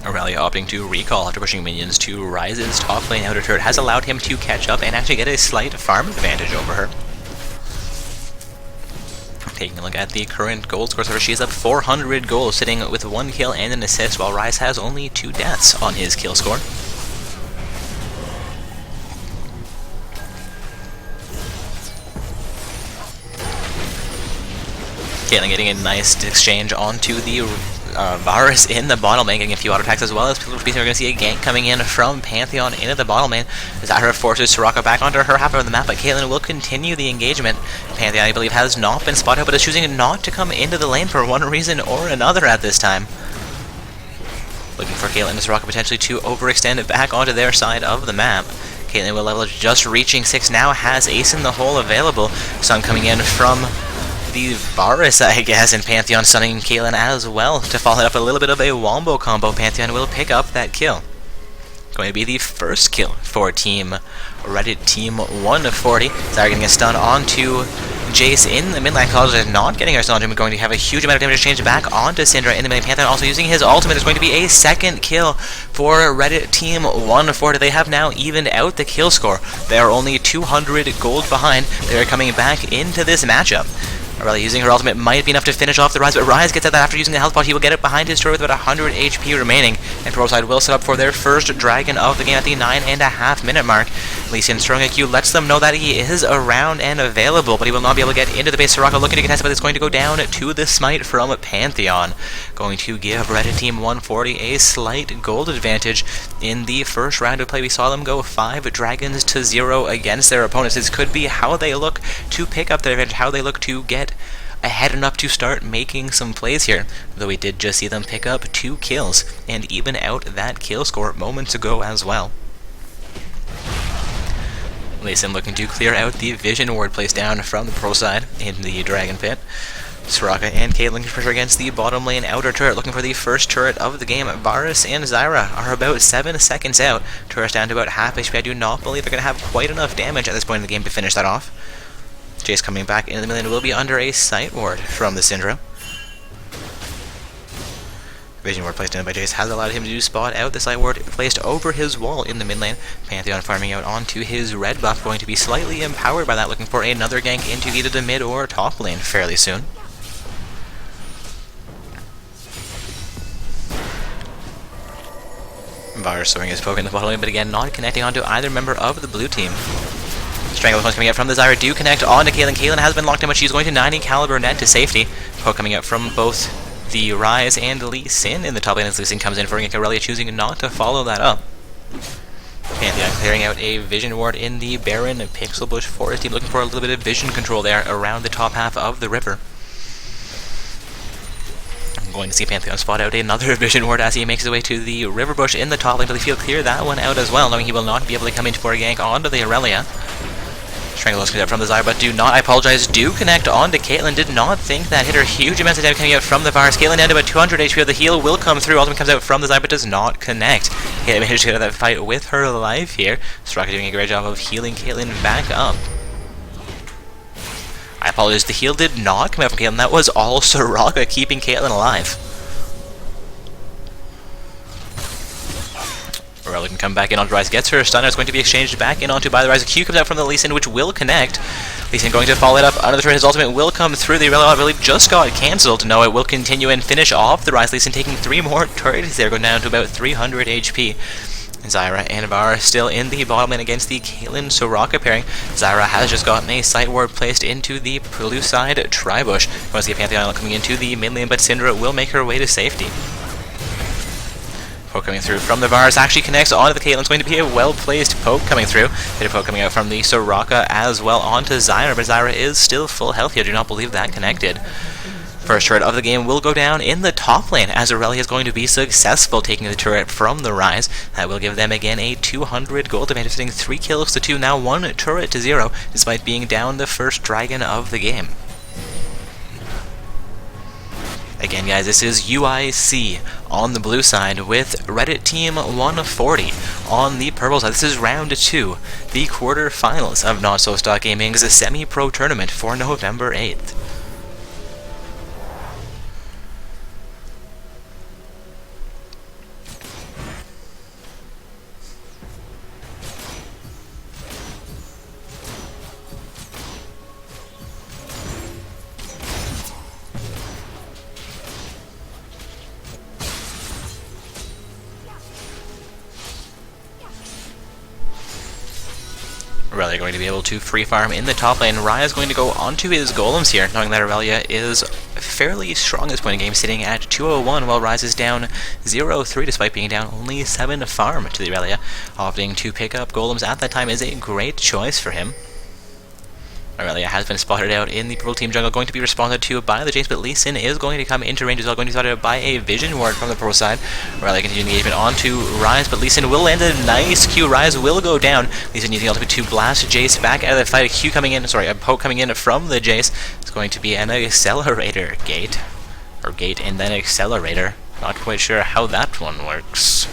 Aurelia opting to recall after pushing minions to Ryze's top lane outer turret has allowed him to catch up and actually get a slight farm advantage over her. Taking a look at the current gold score, so she is up 400 gold, sitting with 1 kill and an assist, while Ryze has only 2 deaths on his kill score. Caitlyn getting a nice exchange onto the Varus in the bottom lane, getting a few auto attacks, as well as we're going to see a gank coming in from Pantheon into the bottom lane. Zyra forces Soraka back onto her half of the map, but Caitlyn will continue the engagement. Pantheon, I believe, has not been spotted, but is choosing not to come into the lane for one reason or another at this time. Looking for Caitlyn and Soraka potentially to overextend it back onto their side of the map. Caitlyn will level just reaching 6 now, has Ace in the Hole available. Sun coming in from the Varus, I guess, and Pantheon stunning Caitlyn as well to follow up a little bit of a wombo combo. Pantheon will pick up that kill. Going to be the first kill for Reddit Team 140. Zyra getting a stun onto Jace in the mid-lane. College not getting her stun onto him, going to have a huge amount of damage exchange back onto Syndra in the mid-lane. Pantheon also using his ultimate. There's going to be a second kill for Reddit Team 140. They have now evened out the kill score. They are only 200 gold behind. They are coming back into this matchup. Aurelia using her ultimate might be enough to finish off the Ryze, but Ryze gets at that after using the health pot. He will get it behind his turret with about 100 HP remaining, and Pro Side will set up for their first dragon of the game at the 9.5 minute mark. Lee Sin throwing a Q lets them know that he is around and available, but he will not be able to get into the base. Soraka looking to contest, but it's going to go down to the smite from Pantheon, going to give Reddit Team 140 a slight gold advantage in the first round of play. We saw them go 5 dragons to 0 against their opponents. This could be how they look to pick up their advantage, how they look to get ahead enough to start making some plays here, though we did just see them pick up 2 kills and even out that kill score moments ago as well. Lee Sin looking to clear out the vision ward placed down from the pro side in the dragon pit. Soraka and Caitlyn can pressure against the bottom lane outer turret, looking for the first turret of the game. Varus and Zyra are about 7 seconds out. Turret's down to about half HP. I do not believe they're going to have quite enough damage at this point in the game to finish that off. Jace coming back into the mid lane will be under a sight ward from the Syndra. Vision ward placed in by Jace has allowed him to spot out the sight ward placed over his wall in the mid lane. Pantheon farming out onto his red buff, going to be slightly empowered by that, looking for another gank into either the mid or top lane fairly soon. Varus throwing his poke in the bottom lane, but again not connecting onto either member of the blue team. Stranglehold coming out from the Zyra do connect onto Caitlyn. Caitlyn has been locked in, but she's going to 90 caliber net to safety. Poke coming out from both the Ryze and Lee Sin in the top lane as Lee Sin comes in for a gank. Aurelia choosing not to follow that up. Pantheon clearing out a vision ward in the Baron Pixel Bush Forest team, looking for a little bit of vision control there around the top half of the river. Going to see Pantheon spot out another vision ward as he makes his way to the river bush in the top lane, but he'll clear that one out as well, knowing he will not be able to come in for a gank onto the Aurelia. Stranglehold coming out from the Zyra, but do connect onto Caitlyn. Did not think that hit her. Huge amounts of damage coming out from the Varus. Caitlyn down to about 200 HP. The heal will come through. Ultimate comes out from the Zyra, but does not connect. Caitlyn managed to get out of that fight with her life here. Soraka doing a great job of healing Caitlyn back up. I apologize, the heal did not come out from Caitlyn. That was all Soraka keeping Caitlyn alive. Aurelia can come back in onto Ryze, gets her stunner. It's going to be exchanged back in onto by the Ryze. A Q comes out from the Lee Sin, which will connect. Lee Sin going to follow it up under the turret. His ultimate will come through. The Aurelia, I believe, just got cancelled. No, it will continue and finish off the Ryze. Lee Sin taking 3 more turrets there, going down to about 300 HP. Zyra and Varus still in the bottom lane against the Caitlyn Soraka pairing. Zyra has just gotten a sight ward placed into the blue side Tribush. Want to see a Pantheon coming into the mid lane, but Syndra will make her way to safety. Poke coming through from the Varus actually connects onto the Caitlyn. It's going to be a well-placed poke coming through. Bit of poke coming out from the Soraka as well onto Zyra, but Zyra is still full health here. I do not believe that connected. First turret of the game will go down in the top lane as Aurelia is going to be successful taking the turret from the Ryze. That will give them again a 200 gold advantage, sitting 3 kills to 2, now 1 turret to 0, despite being down the first dragon of the game. Again, guys, this is UIC on the blue side with Reddit Team 140 on the purple side. This is round 2, the quarterfinals of Not So Stock Gaming's semi-pro tournament for November 8th. Aurelia going to be able to free farm in the top lane. Raya is going to go onto his golems here, knowing that Aurelia is fairly strong at this point in the game, sitting at 201, while Ryze is down 0-3 despite being down only 7 farm to the Aurelia. Opting to pick up golems at that time is a great choice for him. Aurelia has been spotted out in the purple team jungle, going to be responded to by the Jace, but Lee Sin is going to come into range as well, going to be spotted out by a vision ward from the purple side. Aurelia continuing engagement onto Ryze, but Lee Sin will land a nice Q. Ryze will go down. Lee Sin using the ultimate to blast Jace back out of the fight. A Q coming in, sorry, a poke coming in from the Jace. It's going to be an accelerator gate, or gate and then accelerator. Not quite sure how that one works.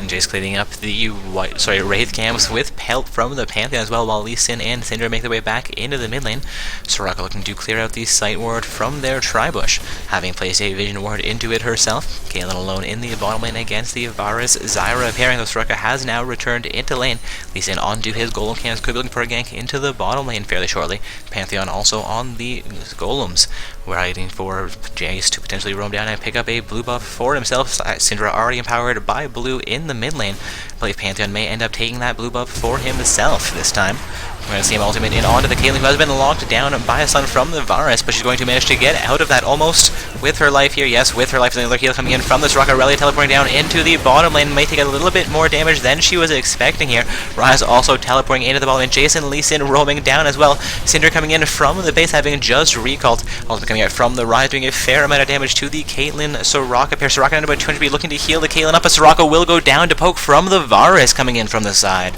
Jace cleaning up the Wraith camps with help from the Pantheon as well, while Lee Sin and Syndra make their way back into the mid lane. Soraka looking to clear out the sight ward from their Tribush, having placed a vision ward into it herself. Caitlyn alone in the bottom lane against the Varus Zyra pairing. The Soraka has now returned into lane. Lee Sin onto his golem camps, could be looking for a gank into the bottom lane fairly shortly. Pantheon also on the golems, waiting for Jace to potentially roam down and pick up a blue buff for himself. Syndra already empowered by blue in the mid lane. I believe Pantheon may end up taking that blue buff for himself this time. We're going to see him ultimate in onto the Caitlyn, who has been locked down by a stun from the Varus, but she's going to manage to get out of that almost with her life here. Yes, with her life. Another heal coming in from the Soraka. Aurelia teleporting down into the bottom lane. May take a little bit more damage than she was expecting here. Ryze also teleporting into the bottom lane. Jason, Lee Sin roaming down as well. Syndra coming in from the base, having just recalled. Also coming out from the Ryze, doing a fair amount of damage to the Caitlyn Soraka pair. Soraka under about 200, looking to heal the Caitlyn up, but Soraka will go down to poke from the Varus coming in from the side.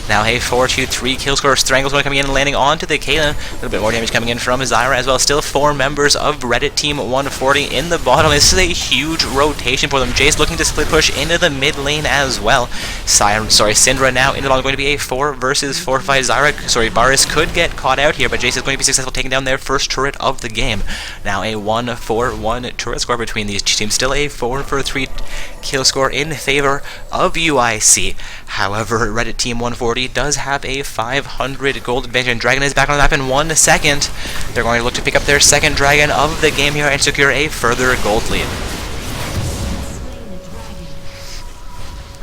Now a 4-2-3 kill score, Strangle's one coming in and landing onto the Caitlyn. A little bit more damage coming in from Zyra as well. Still 4 members of Reddit Team 140 in the bottom. This is a huge rotation for them. Jace looking to split push into the mid lane as well. Syndra now in the bottom, going to be a 4 versus 4 fight. Varus could get caught out here, but Jace is going to be successful taking down their first turret of the game. Now a 1-4-1 turret score between these teams. Still a 4-for-3 kill score in favor of UIC. However, Reddit Team 140 does have a 500 gold advantage, and Dragon is back on the map in 1 second. They're going to look to pick up their second Dragon of the game here and secure a further gold lead.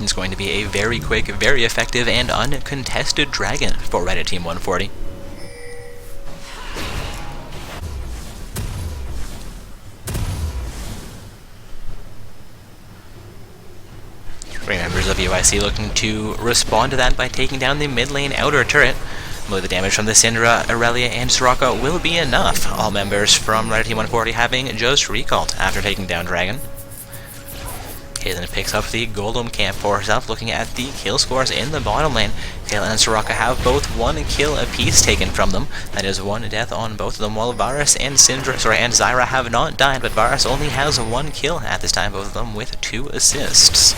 It's going to be a very quick, very effective, and uncontested Dragon for Reddit Team 140. Three members of UIC looking to respond to that by taking down the mid lane outer turret. Most of the damage from the Syndra, Aurelia, and Soraka will be enough. All members from Reddit Team 140 having just recalled after taking down Dragon. Caitlyn picks up the Golem camp for herself, looking at the kill scores in the bottom lane. Caitlyn and Soraka have both 1 kill apiece taken from them. That is 1 death on both of them, while Varus and Zyra have not died, but Varus only has 1 kill at this time, both of them with 2 assists.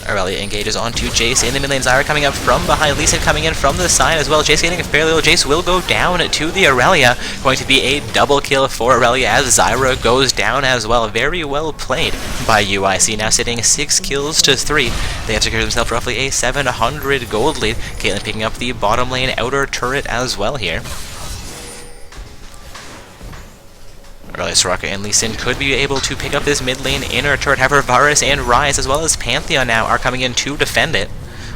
Aurelia engages onto Jace in the mid lane. Zyra coming up from behind. Lee Sin coming in from the side as well. Jace getting fairly low. Jace will go down to the Aurelia. Going to be a double kill for Aurelia as Zyra goes down as well. Very well played by UIC. Now sitting 6 kills to 3. They have secured themselves roughly a 700 gold lead. Caitlyn picking up the bottom lane outer turret as well here. Aurelia, Soraka, and Lee Sin could be able to pick up this mid lane inner turret. However, Varus and Ryze, as well as Pantheon now, are coming in to defend it.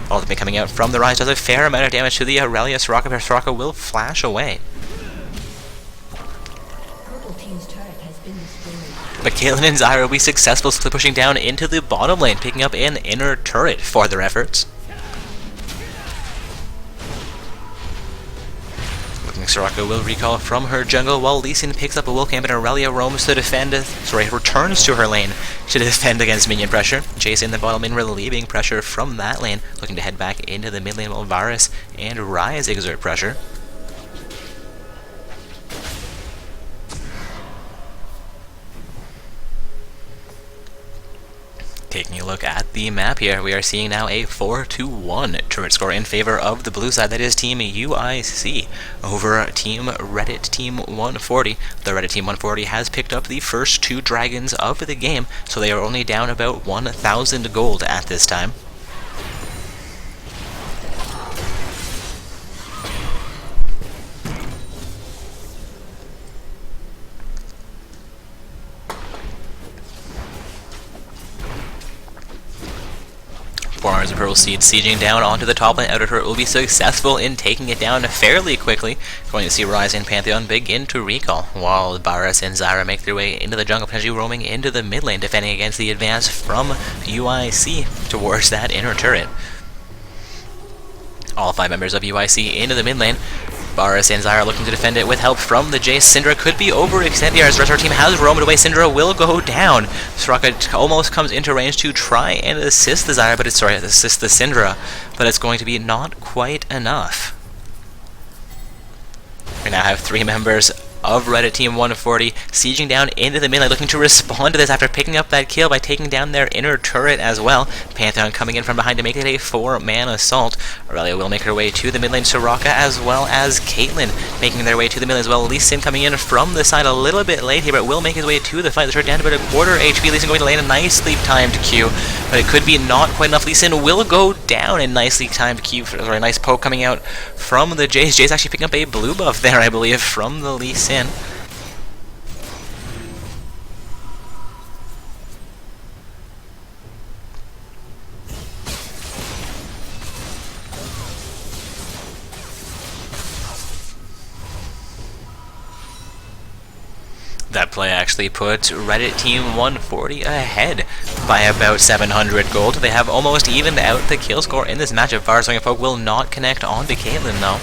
All of them coming out from the Ryze does a fair amount of damage to the Aurelia. Soraka, but Soraka will flash away. But Caitlyn and Zyra will be successful split pushing down into the bottom lane, picking up an inner turret for their efforts. Soraka will recall from her jungle while Lee Sin picks up a wolf camp, and Aurelia roams to defend, returns to her lane to defend against minion pressure. Jace in the bottom lane relieving pressure from that lane, looking to head back into the mid lane while Varus and Ryze exert pressure. Taking a look at the map here, we are seeing now a 4-1 turret score in favor of the blue side. That is Team UIC over Team Reddit Team 140. The Reddit Team 140 has picked up the first 2 dragons of the game, so they are only down about 1,000 gold at this time. Forms of Pearl Seed sieging down onto the top lane. Outer turret will be successful in taking it down fairly quickly. Going to see Ryze and Pantheon begin to recall, while Varus and Zyra make their way into the jungle, potentially roaming into the mid lane, defending against the advance from UIC towards that inner turret. All 5 members of UIC into the mid lane. Varus and Zyra looking to defend it with help from the Jace. Syndra could be overextended here as the rest of our team has roamed away. Syndra will go down. Soraka almost comes into range to try and assist the Zyra, but assist the Syndra, but it's going to be not quite enough. We now have 3 members of Reddit Team 140 sieging down into the mid lane, looking to respond to this after picking up that kill by taking down their inner turret as well. Pantheon coming in from behind to make it a 4-man assault. Aurelia will make her way to the mid lane. Soraka as well as Caitlyn making their way to the mid lane as well. Lee Sin coming in from the side a little bit late here, but will make his way to the fight. The turret down to about a quarter HP. Lee Sin going to land a nicely timed Q, but it could be not quite enough. Lee Sin will go down in nicely timed Q, a nice poke coming out from the Jace. Jace actually picking up a blue buff there, I believe, from the Lee Sin. That play actually puts Reddit Team 140 ahead by about 700 gold. They have almost evened out the kill score in this matchup. Varus and Folk will not connect onto Caitlyn though.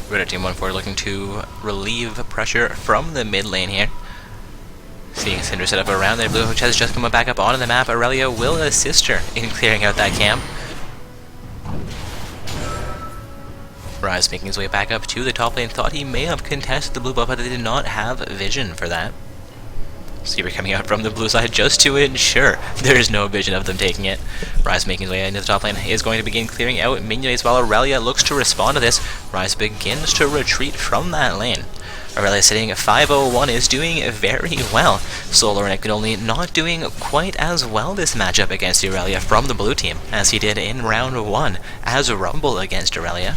Reddit Team 140 looking to relieve pressure from the mid lane here. Seeing Syndra set up around there, Blue, which has just come back up onto the map. Aurelia will assist her in clearing out that camp. Ryze making his way back up to the top lane. Thought he may have contested the blue buff, but they did not have vision for that. Seaver coming out from the blue side just to ensure there is no vision of them taking it. Ryze making his way into the top lane is going to begin clearing out minions while Aurelia looks to respond to this. Ryze begins to retreat from that lane. Aurelia sitting at 501 is doing very well. Solar and Nick not doing quite as well this matchup against Aurelia from the blue team as he did in round 1 as Rumble against Aurelia.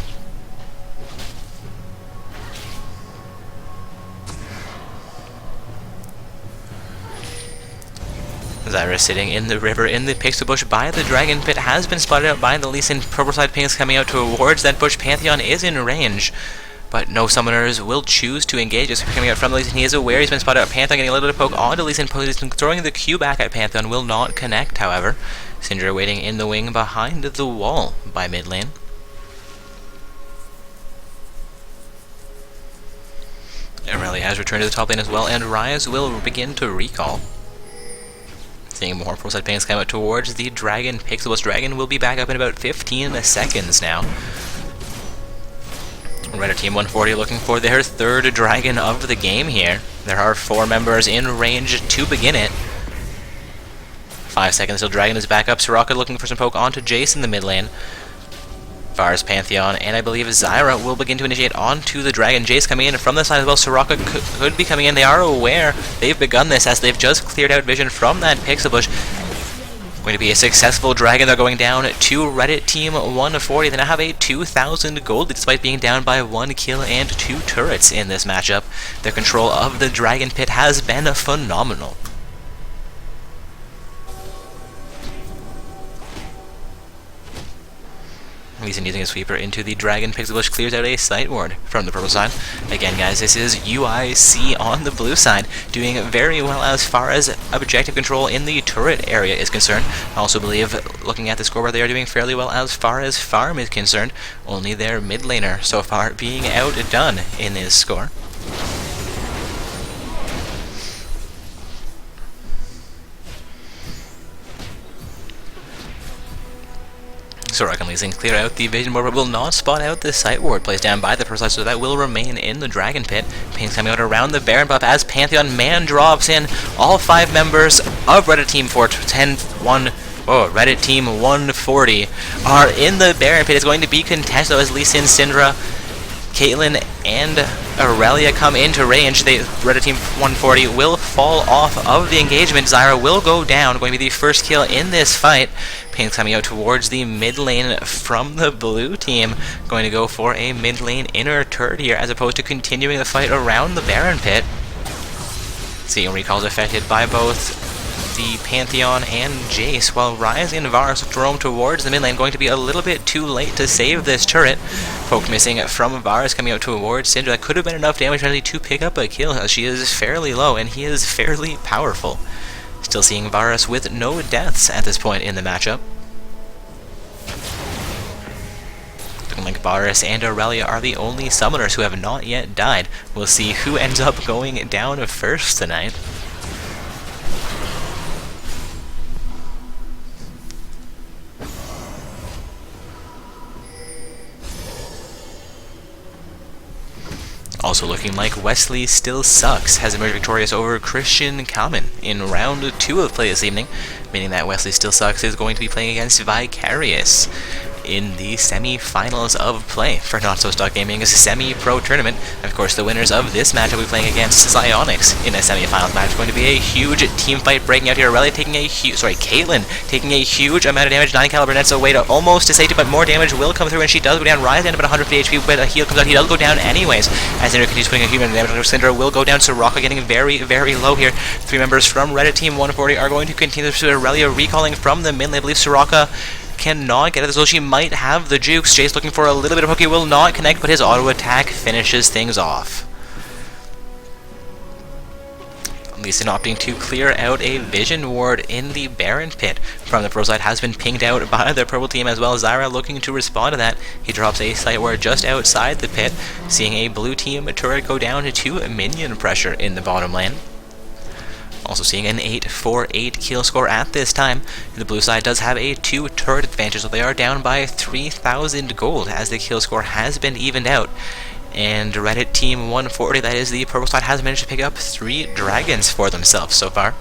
Zyra sitting in the river in the pixel bush by the dragon pit has been spotted out by the Lee Sin. Purple side pings coming out towards that bush. Pantheon is in range, but no summoners will choose to engage. Just coming out from the Lee Sin. He is aware he's been spotted out. Pantheon getting a little bit of poke onto Lee Sin. Throwing the Q back at Pantheon will not connect, however. Syndra waiting in the wing behind the wall by mid lane. Aurelia has returned to the top lane as well, and Ryze will begin to recall. Seeing more purple side pings come out towards the dragon. Pixelbush dragon will be back up in about 15 seconds now. Red Team 140 looking for their 3rd dragon of the game here. There are 4 members in range to begin it. 5 seconds till dragon is back up. Soraka looking for some poke onto Jace in the mid lane. Varus, Pantheon, and I believe Zyra will begin to initiate onto the dragon. Jace coming in from the side as well. Soraka could be coming in. They are aware they've begun this as they've just cleared out vision from that pixel bush. Going to be a successful dragon. They're going down to Reddit Team 140. They now have a 2,000 gold despite being down by 1 kill and 2 turrets in this matchup. Their control of the dragon pit has been phenomenal. Lee Sin using a sweeper into the dragon. Pixel Bush clears out a sight ward from the purple side. Again, guys, this is UIC on the blue side, doing very well as far as objective control in the turret area is concerned. I also believe, looking at the scoreboard, they are doing fairly well as far as farm is concerned. Only their mid laner so far being outdone in this score. Soraka and Lee Sin clear out the vision ward, but will not spot out the sight ward placed down by the first side, so that will remain in the dragon pit. Pings coming out around the Baron buff as Pantheon man drops in. All 5 members of Reddit Team 410-1 Reddit Team 140 are in the Baron pit. It's going to be contested as Lee Sin, Syndra, Caitlyn, and Aurelia come into range. Reddit Team 140 will fall off of the engagement. Zyra will go down, going to be the first kill in this fight. Pings coming out towards the mid lane from the blue team. Going to go for a mid lane inner turret here as opposed to continuing the fight around the Baron pit. Seeing recalls affected by both the Pantheon and Jace, while Ryze and Varus roam towards the mid lane. Going to be a little bit too late to save this turret. Poke missing from Varus coming out towards Syndra. That could have been enough damage really to pick up a kill, as she is fairly low and he is fairly powerful. Still seeing Varus with no deaths at this point in the matchup. Looking like Varus and Aurelia are the only summoners who have not yet died. We'll see who ends up going down first tonight. Also looking like Wesley Still Sucks has emerged victorious over Christian Kamen in round 2 of play this evening, meaning that Wesley Still Sucks is going to be playing against Vicarious in the semi-finals of play for Not So Stock Gaming's semi-pro tournament. And of course, the winners of this match will be playing against Psyonix in a semi-finals match. It's going to be a huge team fight breaking out here. Aurelia taking a Caitlyn taking a huge amount of damage. 9 caliber nets away to almost to safety, but more damage will come through, and she does go down. Ryze down about 150 HP, but a heal comes out. He does go down anyways. As Syndra continues putting a human damage on Syndra will go down. Soraka getting very, very low here. 3 members from Reddit Team 140 are going to continue to pursue Aurelia recalling from the mid lane. I believe Soraka cannot get it, so she might have the jukes. Jace looking for a little bit of poke, will not connect, but his auto attack finishes things off. Lee Sin opting to clear out a vision ward in the Baron pit from the pro side has been pinged out by the purple team as well. Zyra looking to respond to that. He drops a sight ward just outside the pit, seeing a blue team turret go down to minion pressure in the bottom lane. Also seeing an 848 kill score at this time. The blue side does have a 2 turret advantage, so they are down by 3,000 gold as the kill score has been evened out. And Reddit Team 140, that is the purple side, has managed to pick up 3 dragons for themselves so far.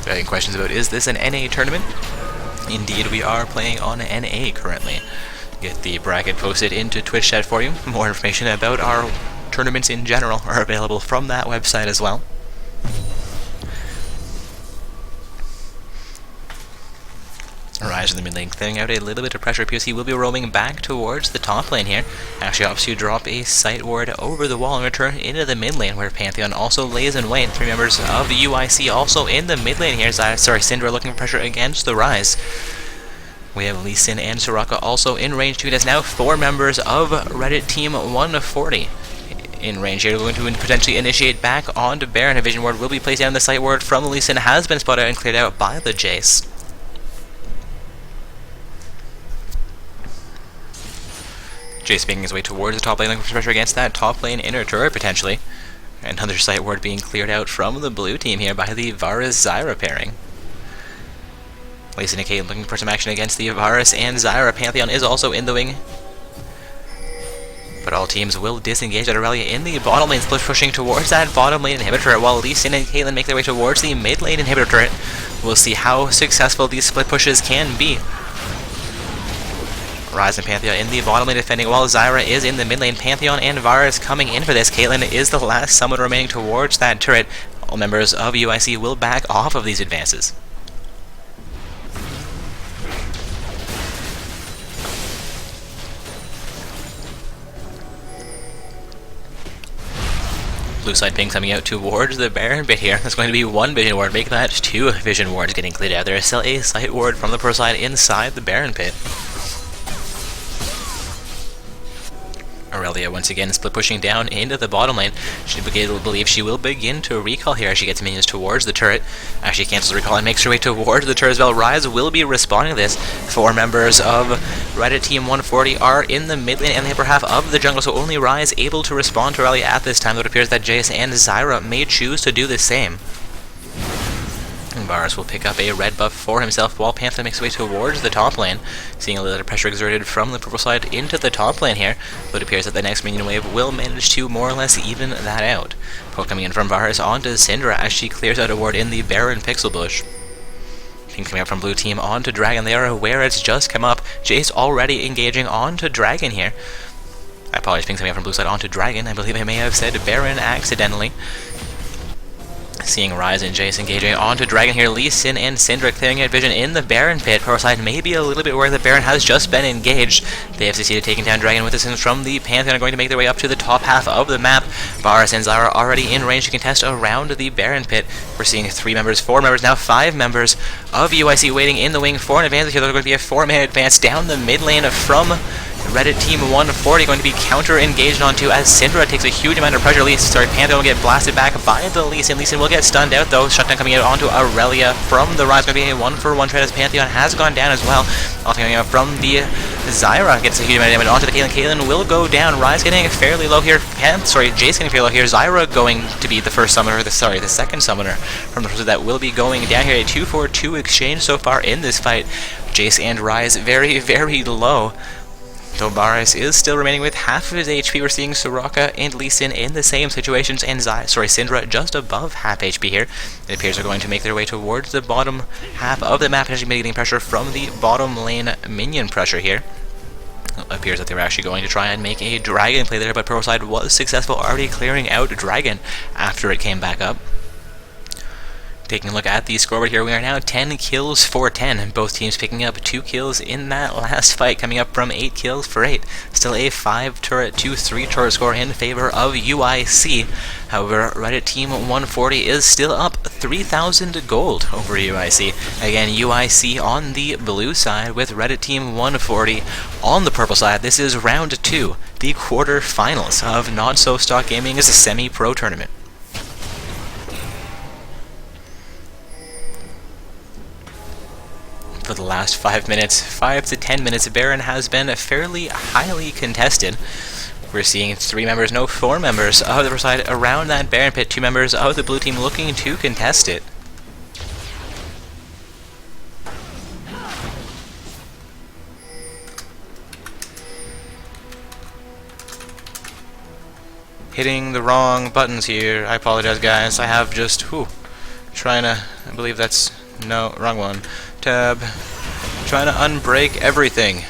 Any questions about, is this an NA tournament? Indeed, we are playing on NA currently. Get the bracket posted into Twitch chat for you. More information about our tournaments in general are available from that website as well. Rise in the mid lane, clearing out a little bit of pressure. POC will be roaming back towards the top lane here. Actually opts to drop a sight ward over the wall and return into the mid lane, where Pantheon also lays in wait. 3 members of the UIC also in the mid lane here. Syndra looking for pressure against the Rise. We have Lee Sin and Soraka also in range too. It is now 4 members of Reddit Team 140 in range here. We're going to potentially initiate back onto Baron. A vision ward will be placed down. The sight ward from Lee Sin has been spotted and cleared out by the Jace. Jace making his way towards the top lane, looking for pressure against that top lane inner turret potentially. Another sight ward being cleared out from the blue team here by the Varus Zyra pairing. Lee Sin and Caitlyn looking for some action against the Varus and Zyra. Pantheon is also in the wing, but all teams will disengage at Aurelia in the bottom lane, split pushing towards that bottom lane inhibitor turret, while Lee Sin and Caitlyn make their way towards the mid lane inhibitor turret. We'll see how successful these split pushes can be. Rise and Pantheon in the bottom lane defending, while Zyra is in the mid lane. Pantheon and Varus coming in for this. Caitlyn is the last summoner remaining towards that turret. All members of UIC will back off of these advances. Blue side ping coming out towards the Baron pit here. That's going to be 1 vision ward. Make that 2 vision wards getting cleared out. There is still a sight ward from the pro side inside the Baron pit. Aurelia once again split pushing down into the bottom lane. She believes she will begin to recall here as she gets minions towards the turret. Actually cancels recall and makes her way towards the turret as well. Rise will be responding to this. 4 members of Reddit Team 140 are in the mid lane and the upper half of the jungle, so only Rise able to respond to Aurelia at this time, though it appears that Jace and Zyra may choose to do the same. Varus will pick up a red buff for himself while Pantheon makes his way towards the top lane. Seeing a little bit of pressure exerted from the purple side into the top lane here, but it appears that the next minion wave will manage to more or less even that out. Poke coming in from Varus onto Syndra as she clears out a ward in the Baron Pixel Bush. Ping coming up from blue team onto Dragon. They are aware it's just come up. Jace already engaging onto Dragon here. I apologize, ping coming up from blue side onto Dragon. I believe I may have said Baron accidentally. Seeing Rise and Jace engaging onto Dragon here. Lee Sin and Syndra clearing out vision in the Baron pit. Pro side may be a little bit where the Baron has just been engaged. They have succeeded taking down Dragon with assistance from the Pantheon, are going to make their way up to the top half of the map. Varus and Zyra already in range to contest around the Baron pit. We're seeing 3 members, 4 members, now 5 members of UIC waiting in the wing for an advantage here. There's going to be a 4-man advance down the mid lane from Reddit Team 140, going to be counter-engaged onto as Syndra takes a huge amount of pressure. Pantheon will get blasted back by the Lee Sin. Lee Sin will get stunned out though. Shutdown coming out onto Aurelia from the Rise. Going to be a 1-for-1 trade as Pantheon has gone down as well. Also coming out from the Zyra gets a huge amount of damage onto the Caitlyn. Caitlyn will go down. Rise getting fairly low here. Jace getting fairly low here. Zyra going to be the first summoner, the second summoner from the person that will be going down here. A 2-for-2 exchange so far in this fight. Jace and Rise very, very low. Though Varus is still remaining with half of his HP, we're seeing Soraka and Lee Sin in the same situations, and Syndra just above half HP here. It appears they're going to make their way towards the bottom half of the map, potentially mitigating pressure from the bottom lane minion pressure here. It appears that they were actually going to try and make a Dragon play there, but Pro side was successful, already clearing out Dragon after it came back up. Taking a look at the scoreboard here, we are now 10 kills for 10. Both teams picking up 2 kills in that last fight, coming up from 8 kills for 8. Still a 5-turret to 3-turret score in favor of UIC. However, Reddit Team 140 is still up 3,000 gold over UIC. Again, UIC on the blue side with Reddit Team 140 on the purple side. This is round 2, the quarterfinals of Not So Stock Gaming's semi-pro tournament. for the last 5 minutes, 5 to 10 minutes, Baron has been fairly highly contested. We're seeing 3 members, no 4 members of the other side around that Baron pit, 2 members of the blue team looking to contest it. Hitting the wrong buttons here. I apologize, guys. I have just, trying to, I believe that's, no, wrong one. Tab. Trying to unbreak everything.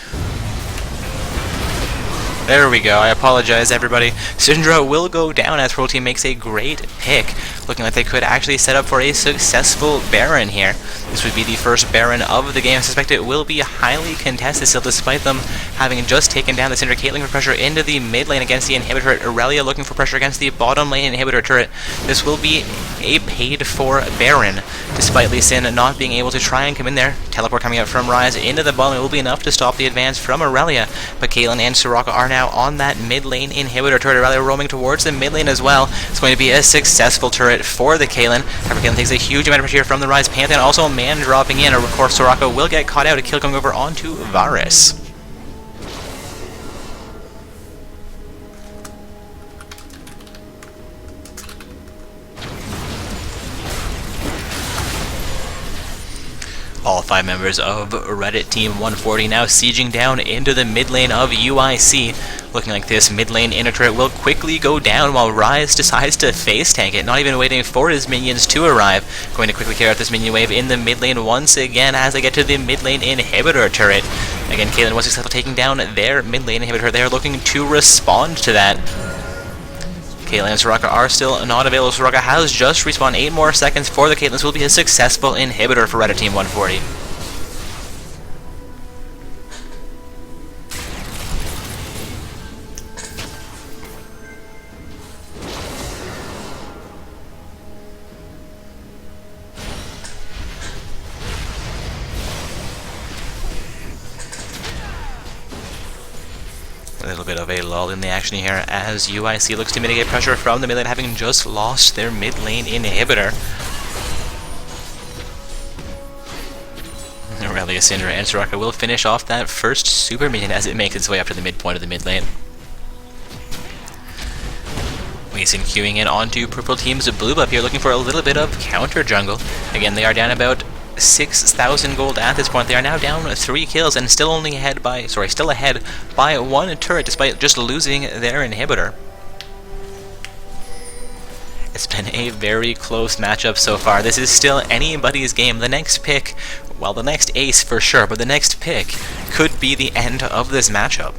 There we go. I apologize, everybody. Syndra will go down as Pro Team makes a great pick. Looking like they could actually set up for a successful Baron here. This would be the first Baron of the game. I suspect it will be highly contested still, despite them having just taken down the Syndra. Caitlyn for pressure into the mid lane against the inhibitor turret. Aurelia looking for pressure against the bottom lane inhibitor turret. This will be a paid-for Baron, despite Lee Sin not being able to try and come in there. Teleport coming out from Ryze into the bottom lane will be enough to stop the advance from Aurelia, but Caitlyn and Soraka are now on that mid lane inhibitor turret. Aurelia roaming towards the mid lane as well. It's going to be a successful turret for the Caitlyn. However, Caitlyn takes a huge amount of pressure from the Ryze Pantheon. Also, man dropping in. Of course, Soraka will get caught out. A kill coming over onto Varus. All 5 members of Reddit Team 140 now sieging down into the mid lane of UIC. Looking like this mid lane inner turret will quickly go down while Ryze decides to face tank it, not even waiting for his minions to arrive. Going to quickly carry out this minion wave in the mid lane once again as they get to the mid lane inhibitor turret. Again, Caitlyn was successful taking down their mid lane inhibitor. They are looking to respond to that. Caitlyn and Soraka are still not available. Soraka has just respawned. 8 more seconds for the Caitlyn. This will be a successful inhibitor for Reddit Team 140. A little bit of a lull in the action here as UIC looks to mitigate pressure from the mid lane, having just lost their mid lane inhibitor. Aurelia, Syndra, and Soraka will finish off that first super minion as it makes its way up to the midpoint of the mid lane. Lee Sin queuing in onto Purple Team's blue buff here, looking for a little bit of counter jungle. Again, they are down about 6,000 gold at this point. They are now down 3 kills and still ahead by 1 turret despite just losing their inhibitor. It's been a very close matchup so far. This is still anybody's game. The next pick, well, the next ace for sure, but the next pick could be the end of this matchup.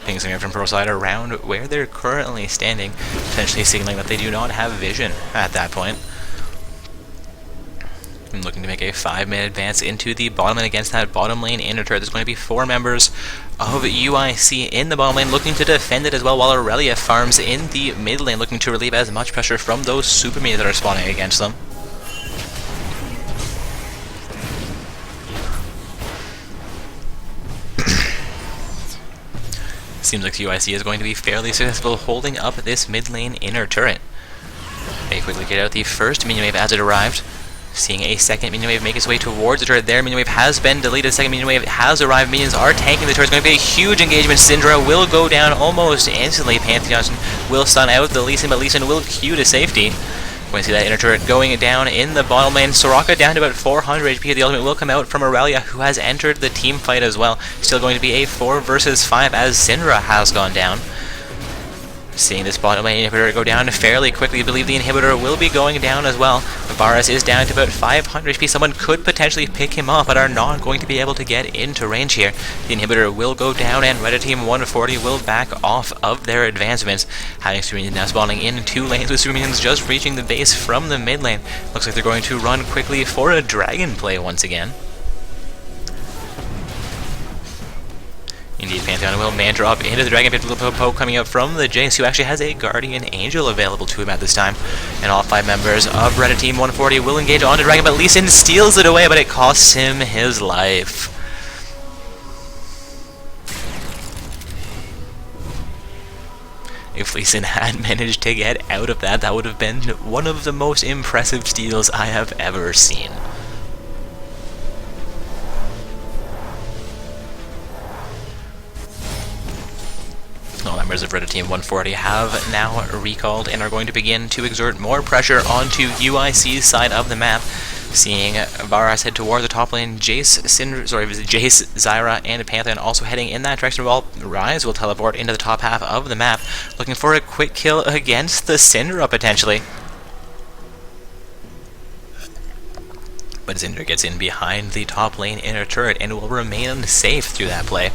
Pings coming from Pro side around where they're currently standing, potentially signaling that they do not have vision at that point. And looking to make a 5-minute advance into the bottom lane against that bottom lane inner turret. There's going to be 4 members of UIC in the bottom lane looking to defend it as well, while Aurelia farms in the mid lane looking to relieve as much pressure from those super minions that are spawning against them. Seems like UIC is going to be fairly successful holding up this mid lane inner turret. They quickly get out the first minion wave as it arrived. Seeing a second minion wave make its way towards the turret. Their minion wave has been deleted. The second minion wave has arrived. Minions are tanking the turret. It's going to be a huge engagement. Syndra will go down almost instantly. Pantheon will stun out the Lee Sin, but Lee Sin will queue to safety. Going to see that inner turret going down in the bottom lane. Soraka down to about 400 HP. The ultimate will come out from Aurelia, who has entered the team fight as well. Still going to be a 4 versus 5 as Syndra has gone down. Seeing this bottom lane inhibitor go down fairly quickly, I believe the inhibitor will be going down as well. Varus is down to about 500 HP. Someone could potentially pick him up, but are not going to be able to get into range here. The inhibitor will go down, and Reddit Team 140 will back off of their advancements. Having super minions now spawning in 2 lanes, with super minions just reaching the base from the mid lane. Looks like they're going to run quickly for a dragon play once again. Indeed, Pantheon will man drop into the Dragon Pit. Poke coming up from the Jace, who actually has a Guardian Angel available to him at this time. And all 5 members of Reddit Team 140 will engage onto Dragon, but Lee Sin steals it away, but it costs him his life. If Lee Sin had managed to get out of that, that would have been one of the most impressive steals I have ever seen. All members of Red Team 140 have now recalled and are going to begin to exert more pressure onto UIC's side of the map. Seeing Varus head toward the top lane, Jace, Zyra, and Pantheon also heading in that direction, while Ryze will teleport into the top half of the map, looking for a quick kill against the Syndra potentially. But Syndra gets in behind the top lane inner turret and will remain safe through that play.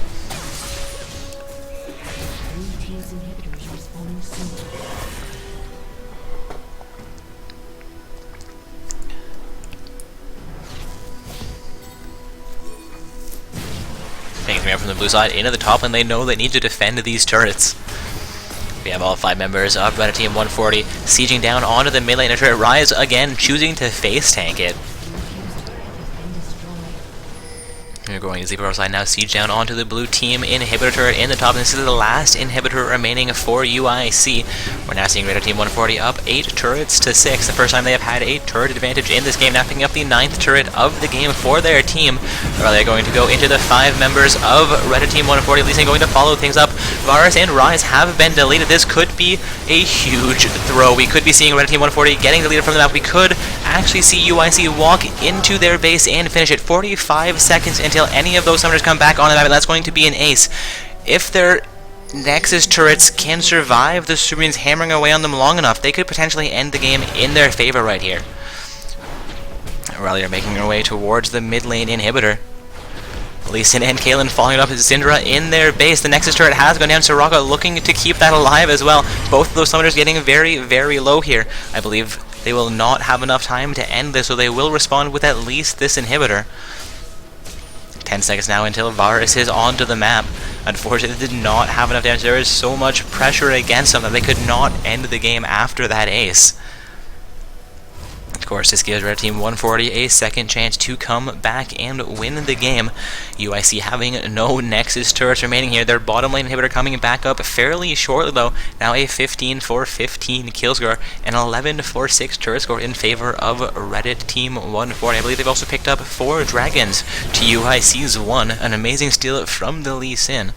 From the blue side into the top lane, they know they need to defend these turrets. We have all 5 members of Red Team 140 sieging down onto the mid lane turret. Ryze again choosing to face tank it. We're going to Zeeper side now, siege down onto the blue team inhibitor turret in the top. And this is the last inhibitor remaining for UIC. We're now seeing Red Team 140 up 8 turrets to 6. The first time they have had a turret advantage in this game, now picking up the 9th turret of the game for their team. They're going to go into the 5 members of Red Team 140. Lee Sin going to follow things up. Varus and Ryze have been deleted. This could be a huge throw. We could be seeing Red Team 140 getting deleted from the map. We could actually see UIC walk into their base and finish it. 45 seconds until any of those summoners come back on the map, and that's going to be an ace. If their Nexus turrets can survive the Superbeams hammering away on them long enough, they could potentially end the game in their favor right here. Aurelia making her way towards the mid lane inhibitor. Lee Sin and Caitlyn following up Syndra in their base. The Nexus turret has gone down. Soraka looking to keep that alive as well. Both of those summoners getting very, very low here. I believe they will not have enough time to end this, so they will respond with at least this inhibitor. 10 seconds now until Varus is onto the map. Unfortunately, they did not have enough damage. There is so much pressure against them that they could not end the game after that ace. Of course, this gives Red Team 140 a second chance to come back and win the game. UIC having no Nexus turrets remaining here. Their bottom lane inhibitor coming back up fairly shortly though. Now a 15-for-15 kill score, an 11-for-6 turret score in favor of Red Team 140. I believe they've also picked up 4 dragons to UIC's 1. An amazing steal from the Lee Sin.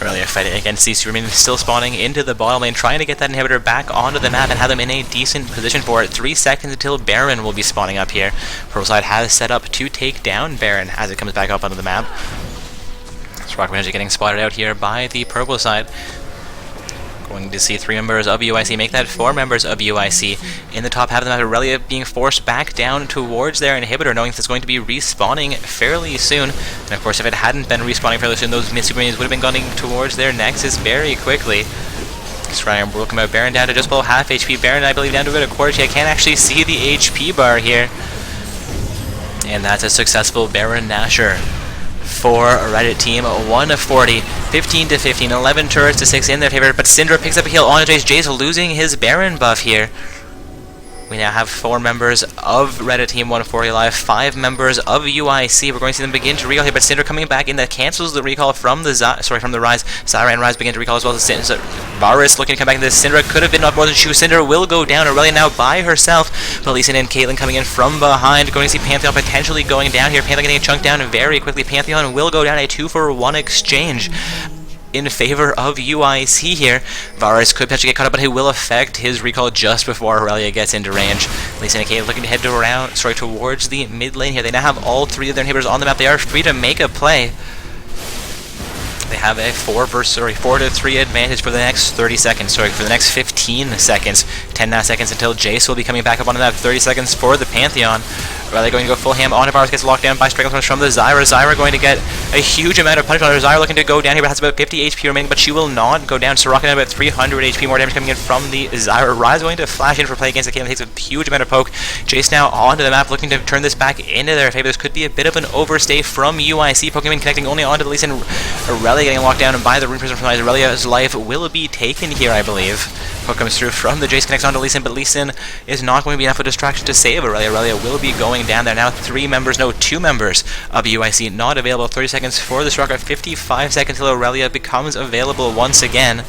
Aurelia fighting against these Superbeams, still spawning into the bottom lane, trying to get that inhibitor back onto the map and have them in a decent position for it. 3 seconds until Baron will be spawning up here. Purple side has set up to take down Baron as it comes back up onto the map. Rock Manager getting spotted out here by the purple side. Going to see 3 members of UIC make that 4 members of UIC. In the top half of the map, Aurelia being forced back down towards their inhibitor, knowing that it's going to be respawning fairly soon. And of course, if it hadn't been respawning fairly soon, those Superbeams would have been gunning towards their Nexus very quickly. We're looking at Baron down to just below half HP. Baron, I believe, down to about a quarter. I can't actually see the HP bar here. And that's a successful Baron Nashor for Red Team 140. 15-15, 11 turrets to 6 in their favor, but Syndra picks up a heal on Jace. Jace losing his Baron buff here. We now have 4 members of Red Team 140 alive, 5 members of UIC. We're going to see them begin to recall here, but Syndra coming back in that cancels the recall from the Ryze. Zyra and Ryze begin to recall as well. So Varus looking to come back into this. Syndra could have been up more than she was. Syndra will go down. Aurelia now by herself. But Lee Sin and Caitlyn coming in from behind. Going to see Pantheon potentially going down here. Pantheon getting chunked down very quickly. Pantheon will go down, a 2-for-1 exchange in favor of UIC here. Varus could potentially get caught up, but he will affect his recall just before Aurelia gets into range. Lee Sin and Caitlyn looking to head towards the mid lane here. They now have all 3 of their inhibitors on the map. They are free to make a play. They have a 4-to-3 advantage for the next 30 seconds. For the next 15 seconds. 10 seconds until Jace will be coming back up on the map. 30 seconds for the Pantheon. Are going to go full ham on Varus, gets locked down by Stranglestones from the Zyra. Zyra going to get a huge amount of punishment. Zyra looking to go down here, but has about 50 HP remaining, but she will not go down. Soraka about 300 HP, more damage coming in from the Zyra. Ryze going to flash in for play against the Caitlyn, takes a huge amount of poke. Jace now onto the map, looking to turn this back into their favor. This could be a bit of an overstay from UIC. Pokemon connecting only onto the Lee Sin. Aurelia getting locked down by the Rune Prism from Aurelia. Aurealia's life will be taken here, I believe. Hook comes through from the Jace, connects onto Lee Sin, but Lee Sin is not going to be enough of a distraction to save Aurelia. Aurelia will be going down there now. 2 members of UIC not available. 30 seconds for the Strucker, 55 seconds till Aurelia becomes available once again.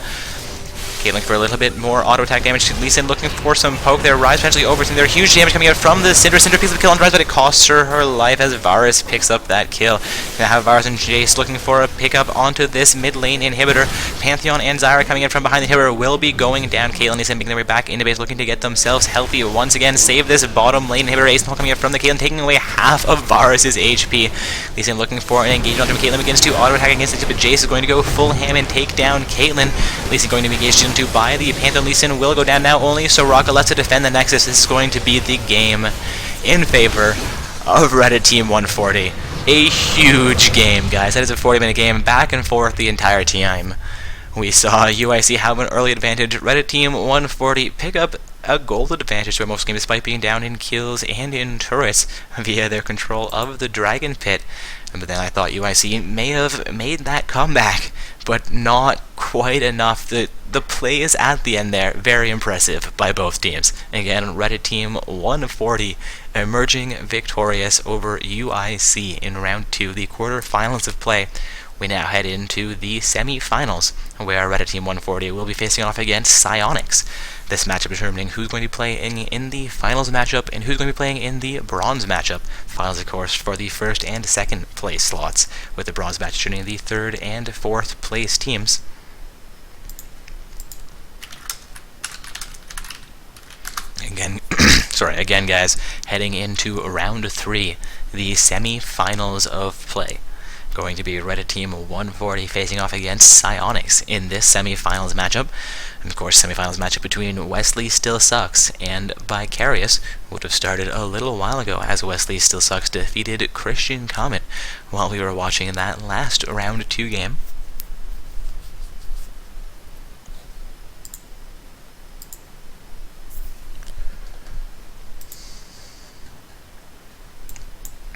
Caitlyn for a little bit more auto attack damage. Lee Sin looking for some poke there. Rise eventually overseeing there. Huge damage coming out from the Cinder. Cinder picks up the kill on Rise, but it costs her life as Varus picks up that kill. Now have Varus and Jace looking for a pickup onto this mid lane inhibitor. Pantheon and Zyra coming in from behind the inhibitor will be going down. Caitlyn is making their way back into base, looking to get themselves healthy once again. Save this bottom lane inhibitor. Ace coming in from the Caitlyn, taking away half of Varus's HP. Lee Sin looking for an engagement onto Caitlyn, begins to auto attack against it, but Jace is going to go full ham and take down Caitlyn. Lee Sin going to be engaged into by the Pantheon. Lee Sin will go down now. Only Soraka left to defend the Nexus. This is going to be the game in favor of Reddit Team 140. A huge game, guys. That is a 40-minute game, back and forth the entire time. We saw UIC have an early advantage. Reddit Team 140 pick up a gold advantage for most games, despite being down in kills and in turrets via their control of the Dragon Pit. But then I thought UIC may have made that comeback, but not quite enough. The plays at the end there, very impressive by both teams. Again, Reddit Team 140 emerging victorious over UIC in round 2, the quarterfinals of play. We now head into the semi-finals, where Reddit Team 140 will be facing off against Psyonix. This matchup determining who's going to be playing in the finals matchup and who's going to be playing in the bronze matchup. Finals, of course, for the first and second place slots, with the bronze match determining the third and fourth place teams. Again, guys, heading into round 3, the semi-finals of play. Going to be Reddit Team 140 facing off against Psyonix in this semi-finals matchup. And of course, semi-finals matchup between Wesley Still Sucks and Vicarious would have started a little while ago, as Wesley Still Sucks defeated Christian Comet while we were watching that last round 2 game.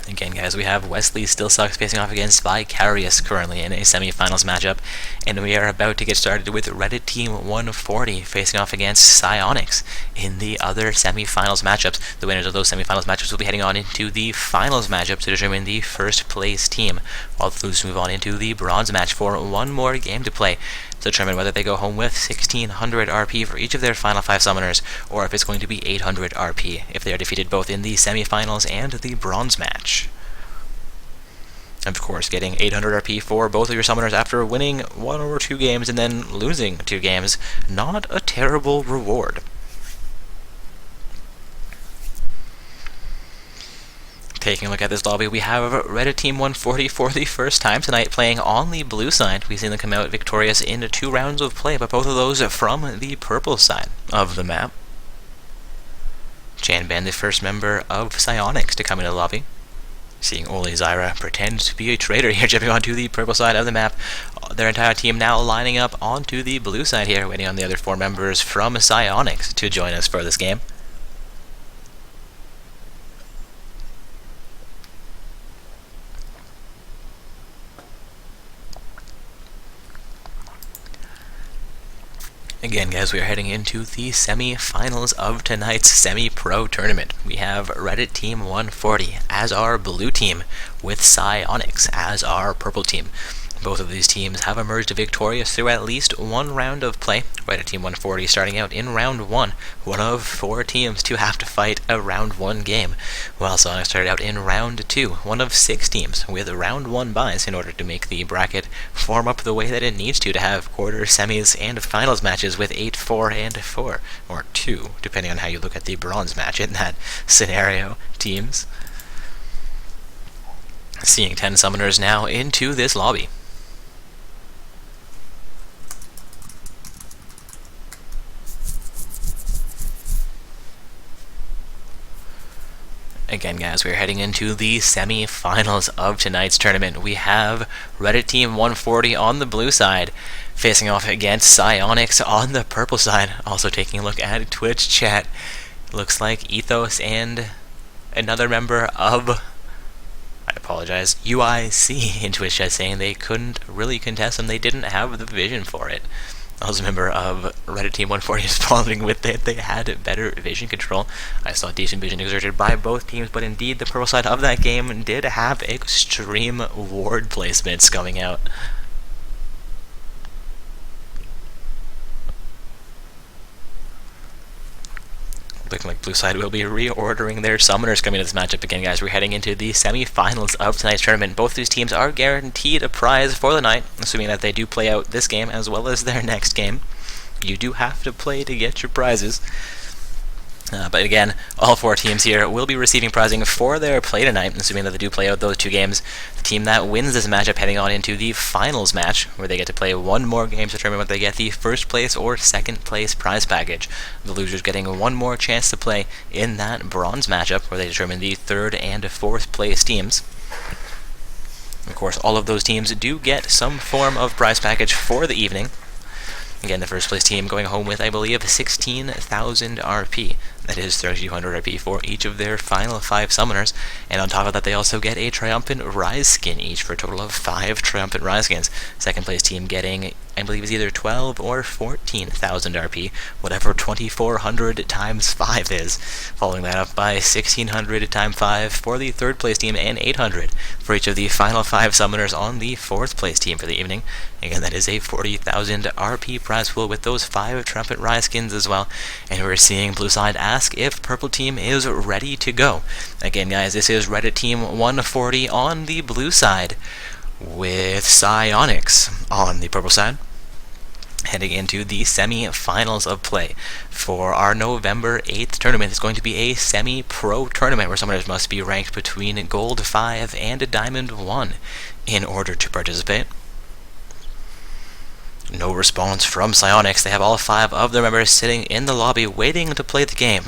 Again, guys, we have Wesley Still Sucks facing off against Vicarious currently in a semi-finals matchup, and we are about to get started with Reddit Team 140 facing off against Psyonix in the other semi-finals matchups. The winners of those semi-finals matchups will be heading on into the finals matchup to determine the first place team, while the losers move on into the bronze match for one more game to play to determine whether they go home with 1600 RP for each of their final 5 summoners, or if it's going to be 800 RP if they are defeated both in the semi-finals and the bronze match. And of course, getting 800 RP for both of your summoners after winning 1 or 2 games and then losing 2 games, not a terrible reward. Taking a look at this lobby, we have Reddit Team 140 for the first time tonight playing on the blue side. We've seen them come out victorious in 2 rounds of play, but both of those from the purple side of the map. Chanban, the first member of Psyonix to come into the lobby. Seeing Oli Zyra pretend to be a traitor here, jumping onto the purple side of the map. Their entire team now lining up onto the blue side here, waiting on the other 4 members from Psyonix to join us for this game. Again, guys, we are heading into the semi-finals of tonight's semi-pro tournament. We have Reddit Team 140 as our blue team, with Psyonix as our purple team. Both of these teams have emerged victorious through at least 1 round of play. Reddit Team 140 starting out in round 1, one of 4 teams to have to fight a round 1 game, while Psyonix started out in round 2, one of 6 teams with round 1 buys in order to make the bracket form up the way that it needs to have quarters, semis, and finals matches with 8, 4, and 4, or 2, depending on how you look at the bronze match in that scenario, teams. Seeing 10 summoners now into this lobby. Again, guys, we're heading into the semi-finals of tonight's tournament. We have Reddit Team 140 on the blue side, facing off against Psyonix on the purple side. Also taking a look at Twitch chat. Looks like Ethos and another member of, I apologize, UIC in Twitch chat saying they couldn't really contest them. They didn't have the vision for it. I was a member of Reddit Team 140 responding with that they had better vision control. I saw decent vision exerted by both teams, but indeed the purple side of that game did have extreme ward placements coming out. Looking like blue side will be reordering their summoners coming into this matchup again, guys. We're heading into the semi-finals of tonight's tournament. Both these teams are guaranteed a prize for the night, assuming that they do play out this game as well as their next game. You do have to play to get your prizes. But again, all four teams here will be receiving prizing for their play tonight, assuming that they do play out those two games. The team that wins this matchup heading on into the finals match, where they get to play one more game to determine whether they get the first place or second place prize package. The losers getting one more chance to play in that bronze matchup, where they determine the third and fourth place teams. Of course, all of those teams do get some form of prize package for the evening. Again, the first place team going home with, I believe, 16,000 RP. That is 3,200 RP for each of their final 5 summoners. And on top of that, they also get a Triumphant Rise skin each for a total of 5 Triumphant Rise skins. Second place team getting, I believe, is either 12 or 14,000 RP, whatever 2,400 times 5 is. Following that up by 1,600 times 5 for the third place team and 800 for each of the final 5 summoners on the fourth place team for the evening. Again, that is a 40,000 RP prize pool with those 5 Triumphant Rise skins as well. And we're seeing blue side ask if purple team is ready to go. Again, guys, this is Reddit Team 140 on the blue side with Psyonix on the purple side, heading into the semi-finals of play for our November 8th tournament. It's going to be a semi-pro tournament where summoners must be ranked between Gold 5 and Diamond 1 in order to participate. No response from Psyonix. They have all 5 of their members sitting in the lobby waiting to play the game,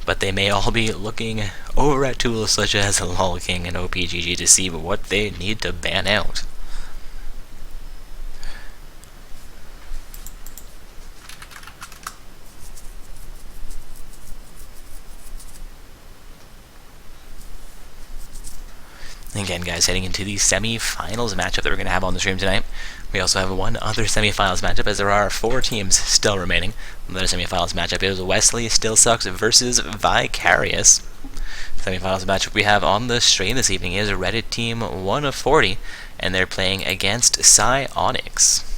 but they may all be looking over at tools such as LolKing and OPGG to see what they need to ban out. Again, guys, heading into the semi-finals matchup that we're going to have on the stream tonight. We also have one other semi-finals matchup, as there are 4 teams still remaining. The other semi-finals matchup is Wesley Still Sucks versus Vicarious. The semi-finals matchup we have on the stream this evening is Reddit Team 140, and they're playing against Psyonix.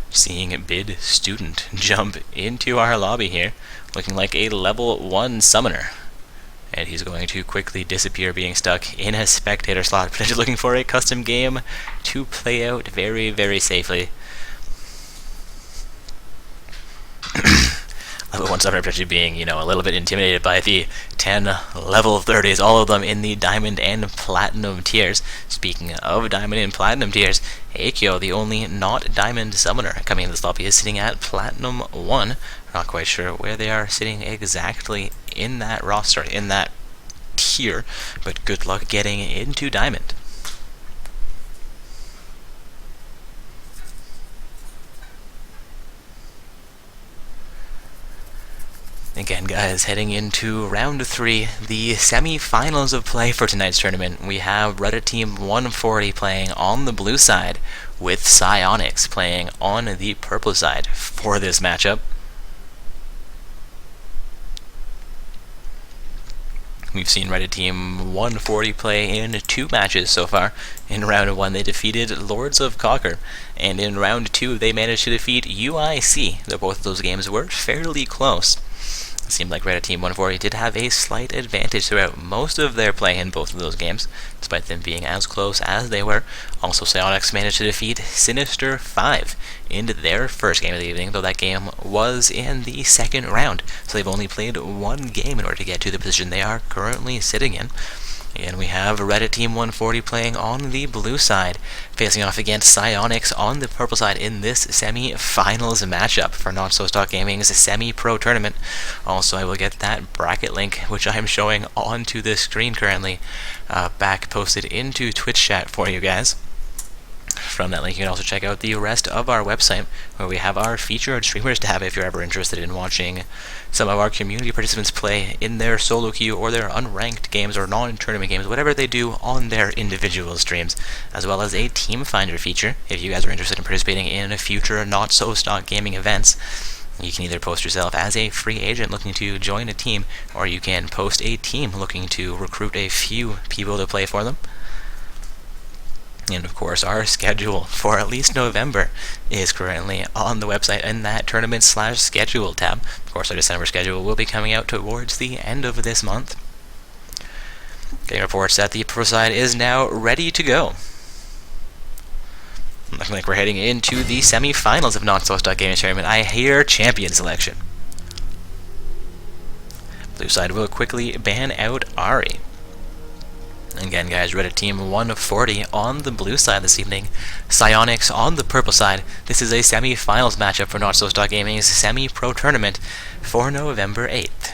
Seeing Bid Student jump into our lobby here, looking like a level 1 summoner. And he's going to quickly disappear, being stuck in a spectator slot, potentially looking for a custom game to play out very, very safely. Level 1 summoner potentially being, a little bit intimidated by the 10 level 30s, all of them in the Diamond and Platinum tiers. Speaking of Diamond and Platinum tiers, Akio, the only not Diamond summoner coming into this lobby, is sitting at Platinum 1. Not quite sure where they are sitting exactly in that roster, in that tier, but good luck getting into Diamond. Again, guys, heading into round 3, the semi-finals of play for tonight's tournament. We have Reddit Team 140 playing on the blue side, with Psyonix playing on the purple side for this matchup. We've seen Reddit Team 140 play in 2 matches so far. In round 1, they defeated Lords of Cocker, and in round 2, they managed to defeat UIC, though both of those games were fairly close. It seemed like Reddit Team 140 did have a slight advantage throughout most of their play in both of those games, despite them being as close as they were. Also, Psyonix managed to defeat Sinister 5 in their first game of the evening, though that game was in the second round, so they've only played 1 game in order to get to the position they are currently sitting in. And we have Reddit Team 140 playing on the blue side, facing off against Psyonix on the purple side in this semi-finals matchup for Not So Stock Gaming's semi-pro tournament. Also, I will get that bracket link, which I am showing onto the screen currently, back posted into Twitch chat for you guys. From that link, you can also check out the rest of our website, where we have our featured streamers tab if you're ever interested in watching some of our community participants play in their solo queue or their unranked games or non-tournament games, whatever they do on their individual streams, as well as a team finder feature if you guys are interested in participating in future not-so-stock gaming events. You can either post yourself as a free agent looking to join a team, or you can post a team looking to recruit a few people to play for them. And of course, our schedule for at least November is currently on the website in that tournament/schedule tab. Of course, our December schedule will be coming out towards the end of this month. Getting reports that the pro side is now ready to go. Looking like we're heading into the semi-finals of Not-So-Stock Gaming Tournament. I hear champion selection. Blue side will quickly ban out Ari. Again, guys, Reddit Team 140 on the blue side this evening. Psyonix on the purple side. This is a semi-finals matchup for Not-So-Stock Gaming's semi-pro tournament for November 8th.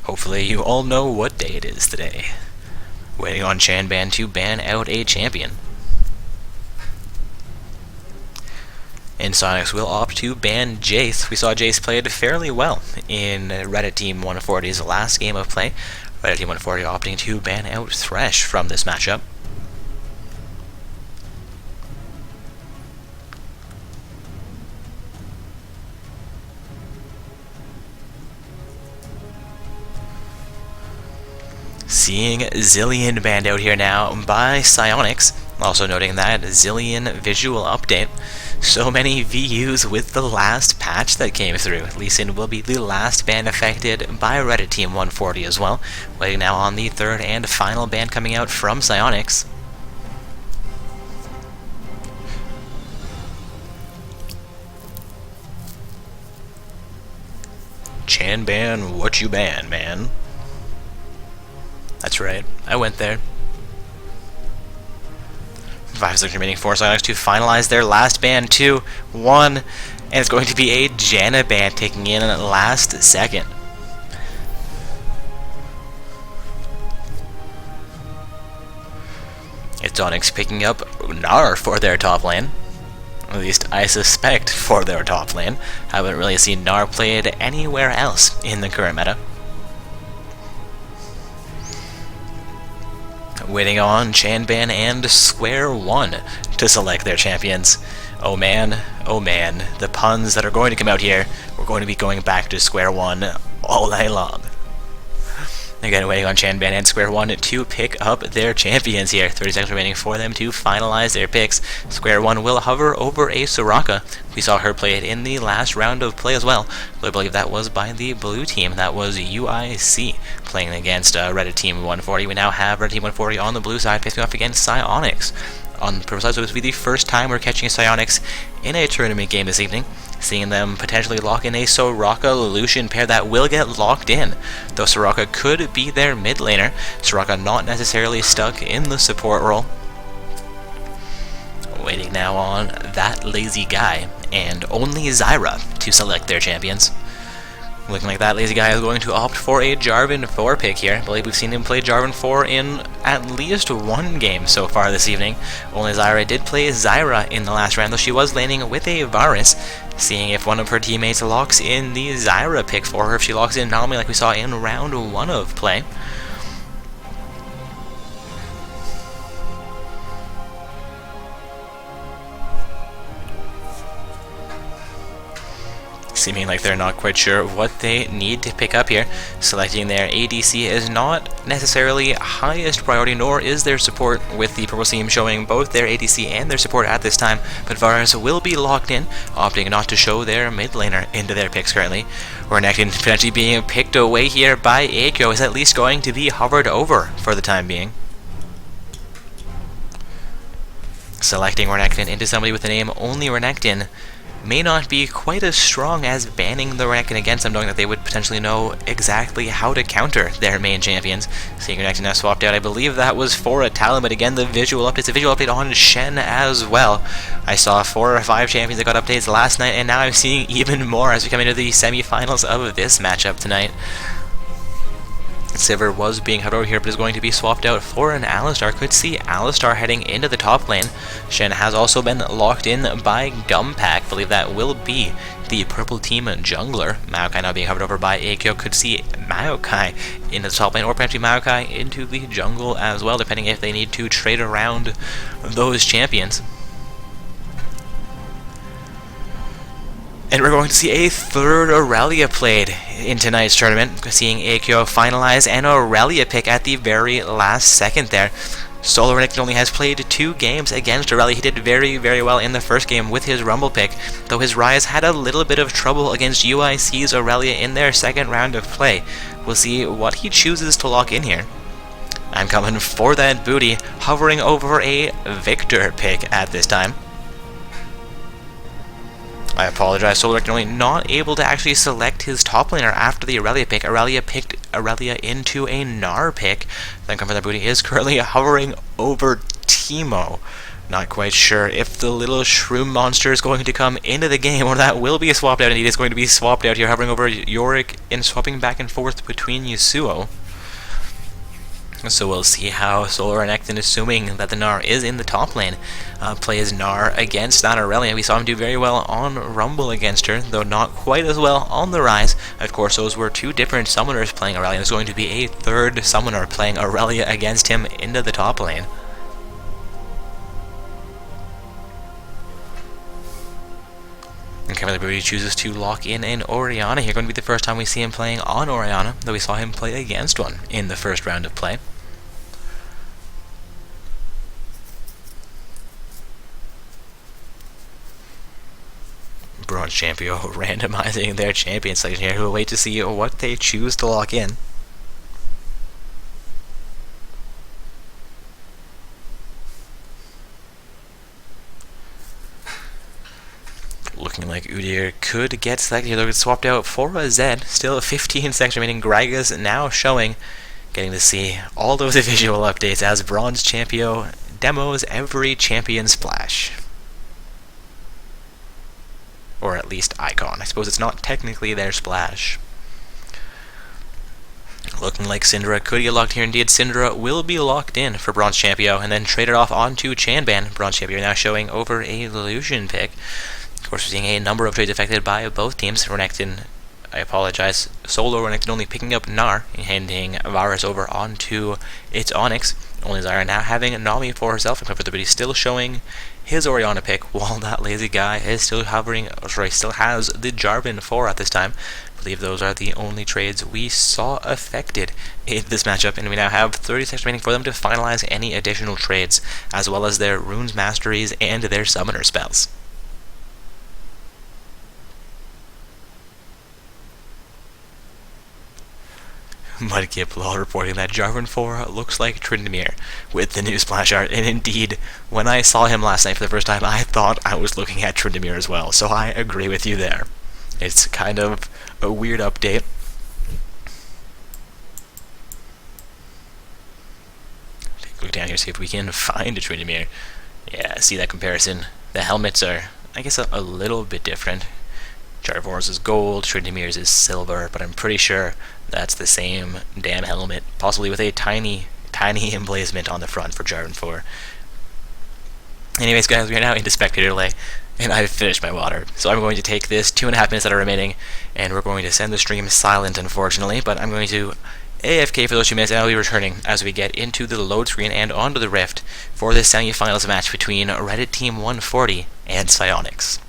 Hopefully you all know what day it is today. Waiting on Chanban to ban out a champion. And Psyonix will opt to ban Jace. We saw Jace played fairly well in Reddit Team 140's last game of play. Reddit Team 140 opting to ban out Thresh from this matchup. Seeing Zilean banned out here now by Psyonix. Also noting that Zilean visual update. So many VUs with the last patch that came through. Lee Sin will be the last ban affected by Reddit Team 140 as well. Waiting now on the third and final ban coming out from Psyonix. Chanban, what you ban, man? That's right, I went there. 5 seconds remaining for Psyonix to finalize their last ban. 2, 1, and it's going to be a Janna ban taking in last second. It's Onyx picking up Gnar for their top lane. At least I suspect for their top lane. Haven't really seen Gnar played anywhere else in the current meta. Waiting on Chanban and Square One to select their champions. Oh man, the puns that are going to come out here. We're going to be going back to Square One all night long. Again, waiting on Chanban and Square One to pick up their champions here. 30 seconds remaining for them to finalize their picks. Square One will hover over a Soraka. We saw her play it in the last round of play as well. I believe that was by the blue team. That was UIC playing against Reddit Team 140. We now have Reddit Team 140 on the blue side facing off against Psyonix. On the purple side, so this will be the first time we're catching Psyonix in a tournament game this evening. Seeing them potentially lock in a Soraka-Lucian pair that will get locked in. Though Soraka could be their mid laner. Soraka not necessarily stuck in the support role. Waiting now on that lazy guy and only Zyra to select their champions. Looking like that lazy guy is going to opt for a Jarvan 4 pick here. I believe we've seen him play Jarvan 4 in at least one game so far this evening. Only Zyra did play Zyra in the last round, though she was laning with a Varus. Seeing if one of her teammates locks in the Zyra pick for her, if she locks in Nami like we saw in round 1 of play. Seeming like they're not quite sure what they need to pick up here. Selecting their ADC is not necessarily highest priority, nor is their support, with the purple team showing both their ADC and their support at this time. But Varus will be locked in, opting not to show their mid laner into their picks currently. Renekton potentially being picked away here by Aiko is at least going to be hovered over for the time being. Selecting Renekton into somebody with the name only Renekton may not be quite as strong as banning the Renekton against them, knowing that they would potentially know exactly how to counter their main champions. Seeing Renekton now swapped out, I believe that was for a Talon, but again, the visual update's a visual update on Shen as well. I saw 4 or 5 champions that got updates last night, and now I'm seeing even more as we come into the semi-finals of this matchup tonight. Sivir was being held over here, but is going to be swapped out for an Alistar. Could see Alistar heading into the top lane. Shen has also been locked in by Gumpak. Believe that will be the purple team jungler. Maokai now being hovered over by Akio. Could see Maokai into the top lane, or perhaps Maokai into the jungle as well, depending if they need to trade around those champions. And we're going to see a third Aurelia played in tonight's tournament. Seeing Akio finalize an Aurelia pick at the very last second there. SolarNIKT only has played 2 games against Aurelia. He did very, very well in the first game with his Rumble pick, though his Ryze had a little bit of trouble against UIC's Aurelia in their second round of play. We'll see what he chooses to lock in here. I'm coming for that booty, hovering over a Victor pick at this time. I apologize, SolarNIKT only not able to actually select his top laner after the Aurelia pick. Aurelia picked Aurelia into a Gnar pick. Then come for the booty is currently hovering over Teemo. Not quite sure if the little shroom monster is going to come into the game, or that will be swapped out. Indeed, it's going to be swapped out here, hovering over Yorick and swapping back and forth between Yasuo. So we'll see how SolarNIKT, assuming that the Gnar is in the top lane, plays Gnar against that Aurelia. We saw him do very well on Rumble against her, though not quite as well on the Ryze. Of course, those were 2 different summoners playing Aurelia. There's going to be a third summoner playing Aurelia against him into the top lane. And Kevin Booty chooses to lock in an Orianna here. Going to be the first time we see him playing on Orianna, though we saw him play against one in the first round of play. Bronze Champion randomizing their champion selection here. We'll wait to see what they choose to lock in. Looking like Udyr could get selected here. They'll get swapped out for a Zed. Still 15 seconds remaining. Gragas now showing. Getting to see all those visual updates as Bronze Champion demos every champion splash. Or at least icon. I suppose it's not technically their splash. Looking like Syndra could get locked here. Indeed, Syndra will be locked in for Bronze Champion and then traded off onto Chanban. Bronze Champion now showing over a Lucian pick. Of course, we're seeing a number of trades affected by both teams. Renekton, I apologize, Solo Renekton only picking up Gnar and handing Varus over onto its Onyx. Only Zyra now having Nami for herself, but he's still showing his Orianna pick, while that lazy guy is still hovering, still has the Jarvan 4 at this time. I believe those are the only trades we saw affected in this matchup, and we now have 30 seconds remaining for them to finalize any additional trades, as well as their Runes Masteries and their Summoner spells. Mudkip Law reporting that Jarvan 4 looks like Tryndamere with the new splash art, and indeed, when I saw him last night for the first time, I thought I was looking at Tryndamere as well, so I agree with you there. It's kind of a weird update. Take a look down here, see if we can find a Tryndamere. Yeah, see that comparison. The helmets are, I guess, a little bit different. Jarvan's is gold, Tryndamere's is silver, but I'm pretty sure that's the same damn helmet, possibly with a tiny emblazonment on the front for Jarvan 4. Anyways, guys, we are now into spectator delay, and I've finished my water. So I'm going to take this 2.5 minutes that are remaining, and we're going to send the stream silent, unfortunately, but I'm going to AFK for those 2 minutes, and I'll be returning as we get into the load screen and onto the Rift for this semi-finals match between Reddit Team 140 and Psyonix.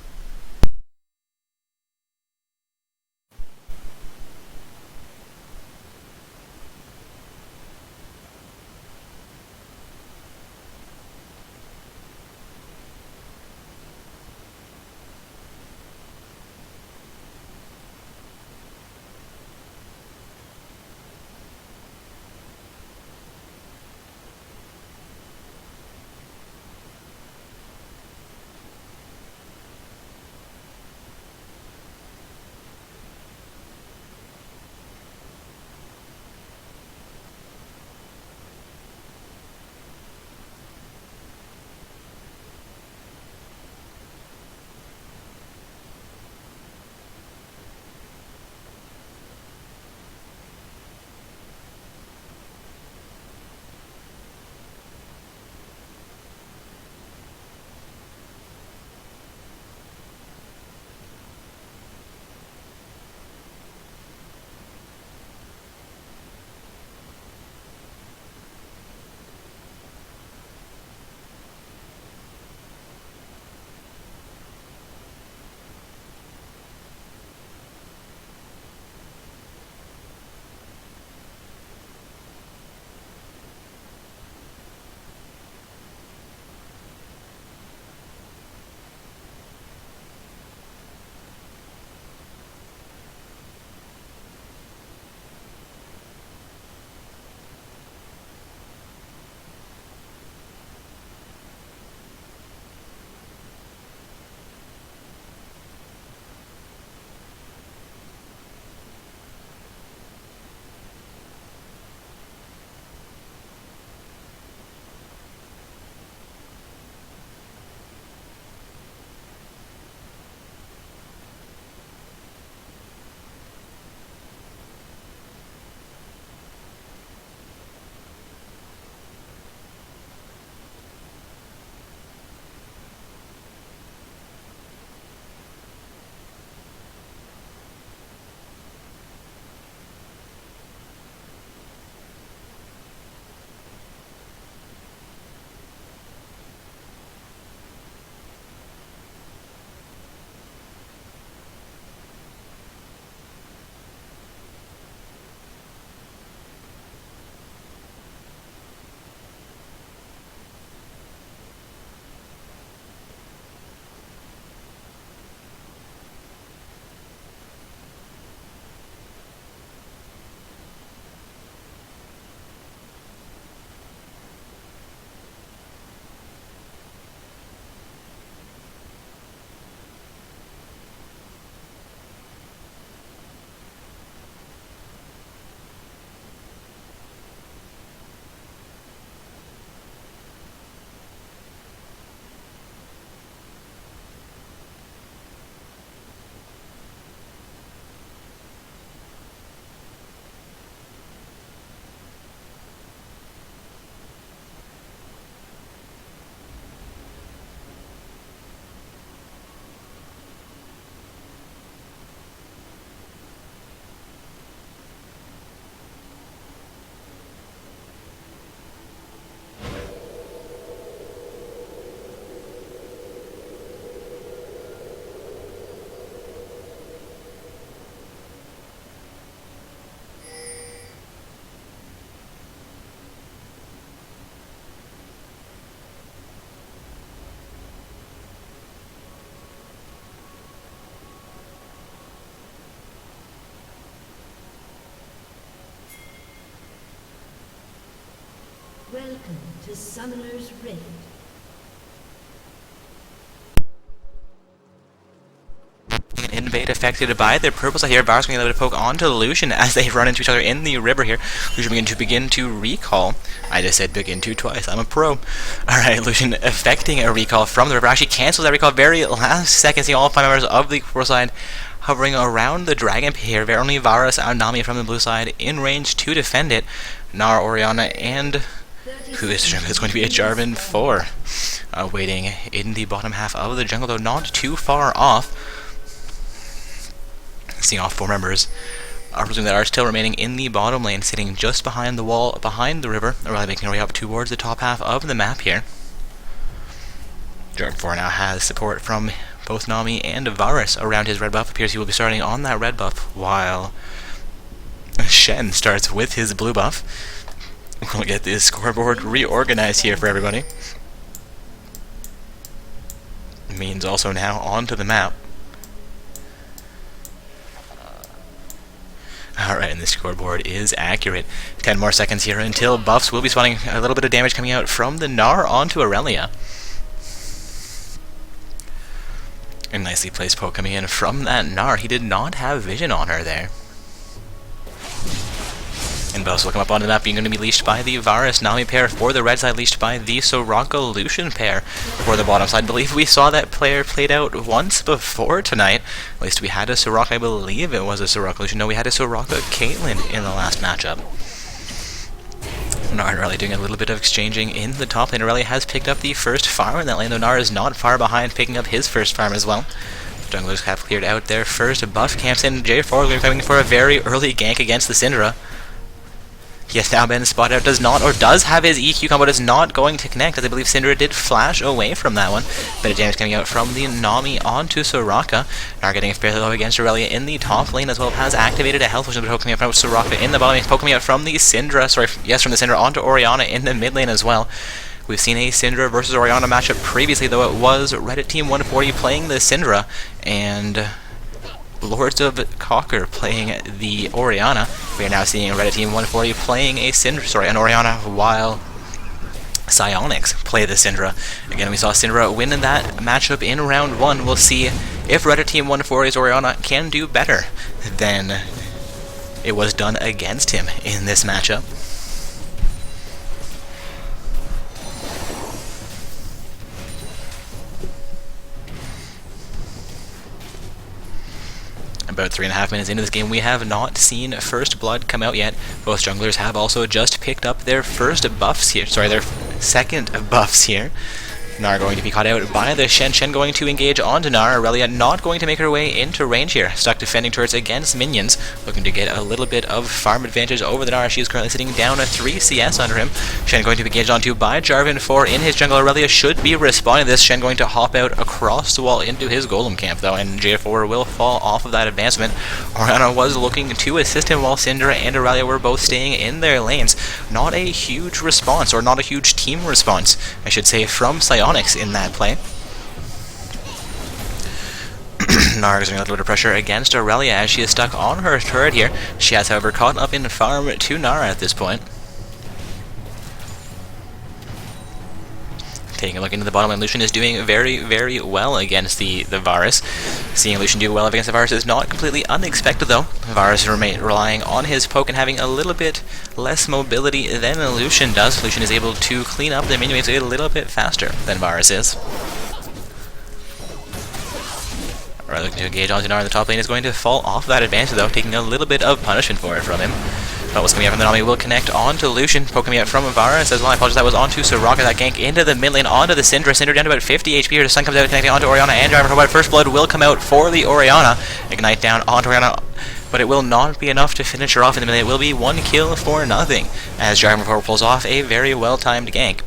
Welcome to Summoner's Rift. Invade affected by the purple side here. Varus going to poke onto Lucian as they run into each other in the river here. Lucian begin to recall. I just said begin to twice. I'm a pro. Alright, Lucian affecting a recall from the river. Actually cancels that recall very last second. See all 5 members of the purple side hovering around the dragon here. Only Varus and Nami from the blue side in range to defend it. Nara, Orianna, and who is going to be a Jarvan 4. Waiting in the bottom half of the jungle, though not too far off. Seeing all 4 members are presuming that are still remaining in the bottom lane, sitting just behind the wall, behind the river, or rather making our way up towards the top half of the map here. Jarvan 4 now has support from both Nami and Varus around his red buff. Appears he will be starting on that red buff, while Shen starts with his blue buff. We'll get this scoreboard reorganized here for everybody. Means also now onto the map. Alright, and the scoreboard is accurate. 10 more seconds here until buffs will be spawning. A little bit of damage coming out from the Gnar onto Aurelia. A nicely placed poke coming in from that Gnar. He did not have vision on her there. And buffs will come up onto the map, being going to be leashed by the Varus Nami pair. For the red side, leashed by the Soraka Lucian pair. For the bottom side, I believe we saw that player played out once before tonight. At least we had a Soraka, I believe it was a Soraka Lucian. No, we had a Soraka Caitlyn in the last matchup. Gnar and Aurelia doing a little bit of exchanging in the top lane. Aurelia has picked up the first farm in that lane, though Gnar is not far behind, picking up his first farm as well. Junglers have cleared out their first buff camps in. J4 will be coming for a very early gank against the Syndra. He has now been spotted out, does have his EQ combo, but is not going to connect, as I believe Syndra did flash away from that one. Bit of damage coming out from the Nami onto Soraka. Gnar getting fairly low against Aurelia in the top lane, as well has activated a health potion, but coming out from Soraka in the bottom lane, poking out from the Syndra, from the Syndra onto Orianna in the mid lane as well. We've seen a Syndra versus Orianna matchup previously, though it was Reddit Team 140 playing the Syndra, and Lords of Cocker playing the Orianna. We are now seeing Reddit Team 140 playing a Syndra, an Orianna, while Psionics play the Syndra. Again, we saw Syndra win that matchup in round 1. We'll see if Reddit Team 140's Orianna can do better than it was done against him in this matchup. About 3.5 minutes into this game, we have not seen First Blood come out yet. Both junglers have also just picked up their first buffs here. Their second buffs here. Gnar going to be caught out by the Shen. Shen going to engage onto Gnar. Aurelia not going to make her way into range here. Stuck defending turrets against minions. Looking to get a little bit of farm advantage over the Gnar. She is currently sitting down a 3 CS under him. Shen going to be engaged onto by Jarvan 4 in his jungle. Aurelia should be responding to this. Shen going to hop out across the wall into his golem camp, though, and J4 will fall off of that advancement. Orianna was looking to assist him while Syndra and Aurelia were both staying in their lanes. Not a huge response, or not a huge team response, I should say, from Psionics in that play. Gnar is doing a little bit of pressure against Aurelia as she is stuck on her turret here. She has, however, caught up in farm to Gnar at this point. Taking a look into the bottom lane, Lucian is doing very, very well against the Varus. Seeing Lucian do well against the Varus is not completely unexpected, though. Varus relying on his poke and having a little bit less mobility than Lucian does. Lucian is able to clean up the minion waves a little bit faster than Varus is. Alright, looking to engage onto Gnar in the top lane is going to fall off that advantage, though, taking a little bit of punishment for it from him. But what's coming out from the Nami will connect onto Lucian, poking me out from Varus as well. I apologize, that was onto Soraka, that gank into the mid lane, onto the Syndra. Syndra down to about 50 HP here. The sun comes out, connecting onto Orianna and Jarvan. But First Blood will come out for the Orianna. Ignite down onto Orianna, but it will not be enough to finish her off in the mid lane. It will be 1 kill for nothing, as Jarvan pulls off a very well-timed gank.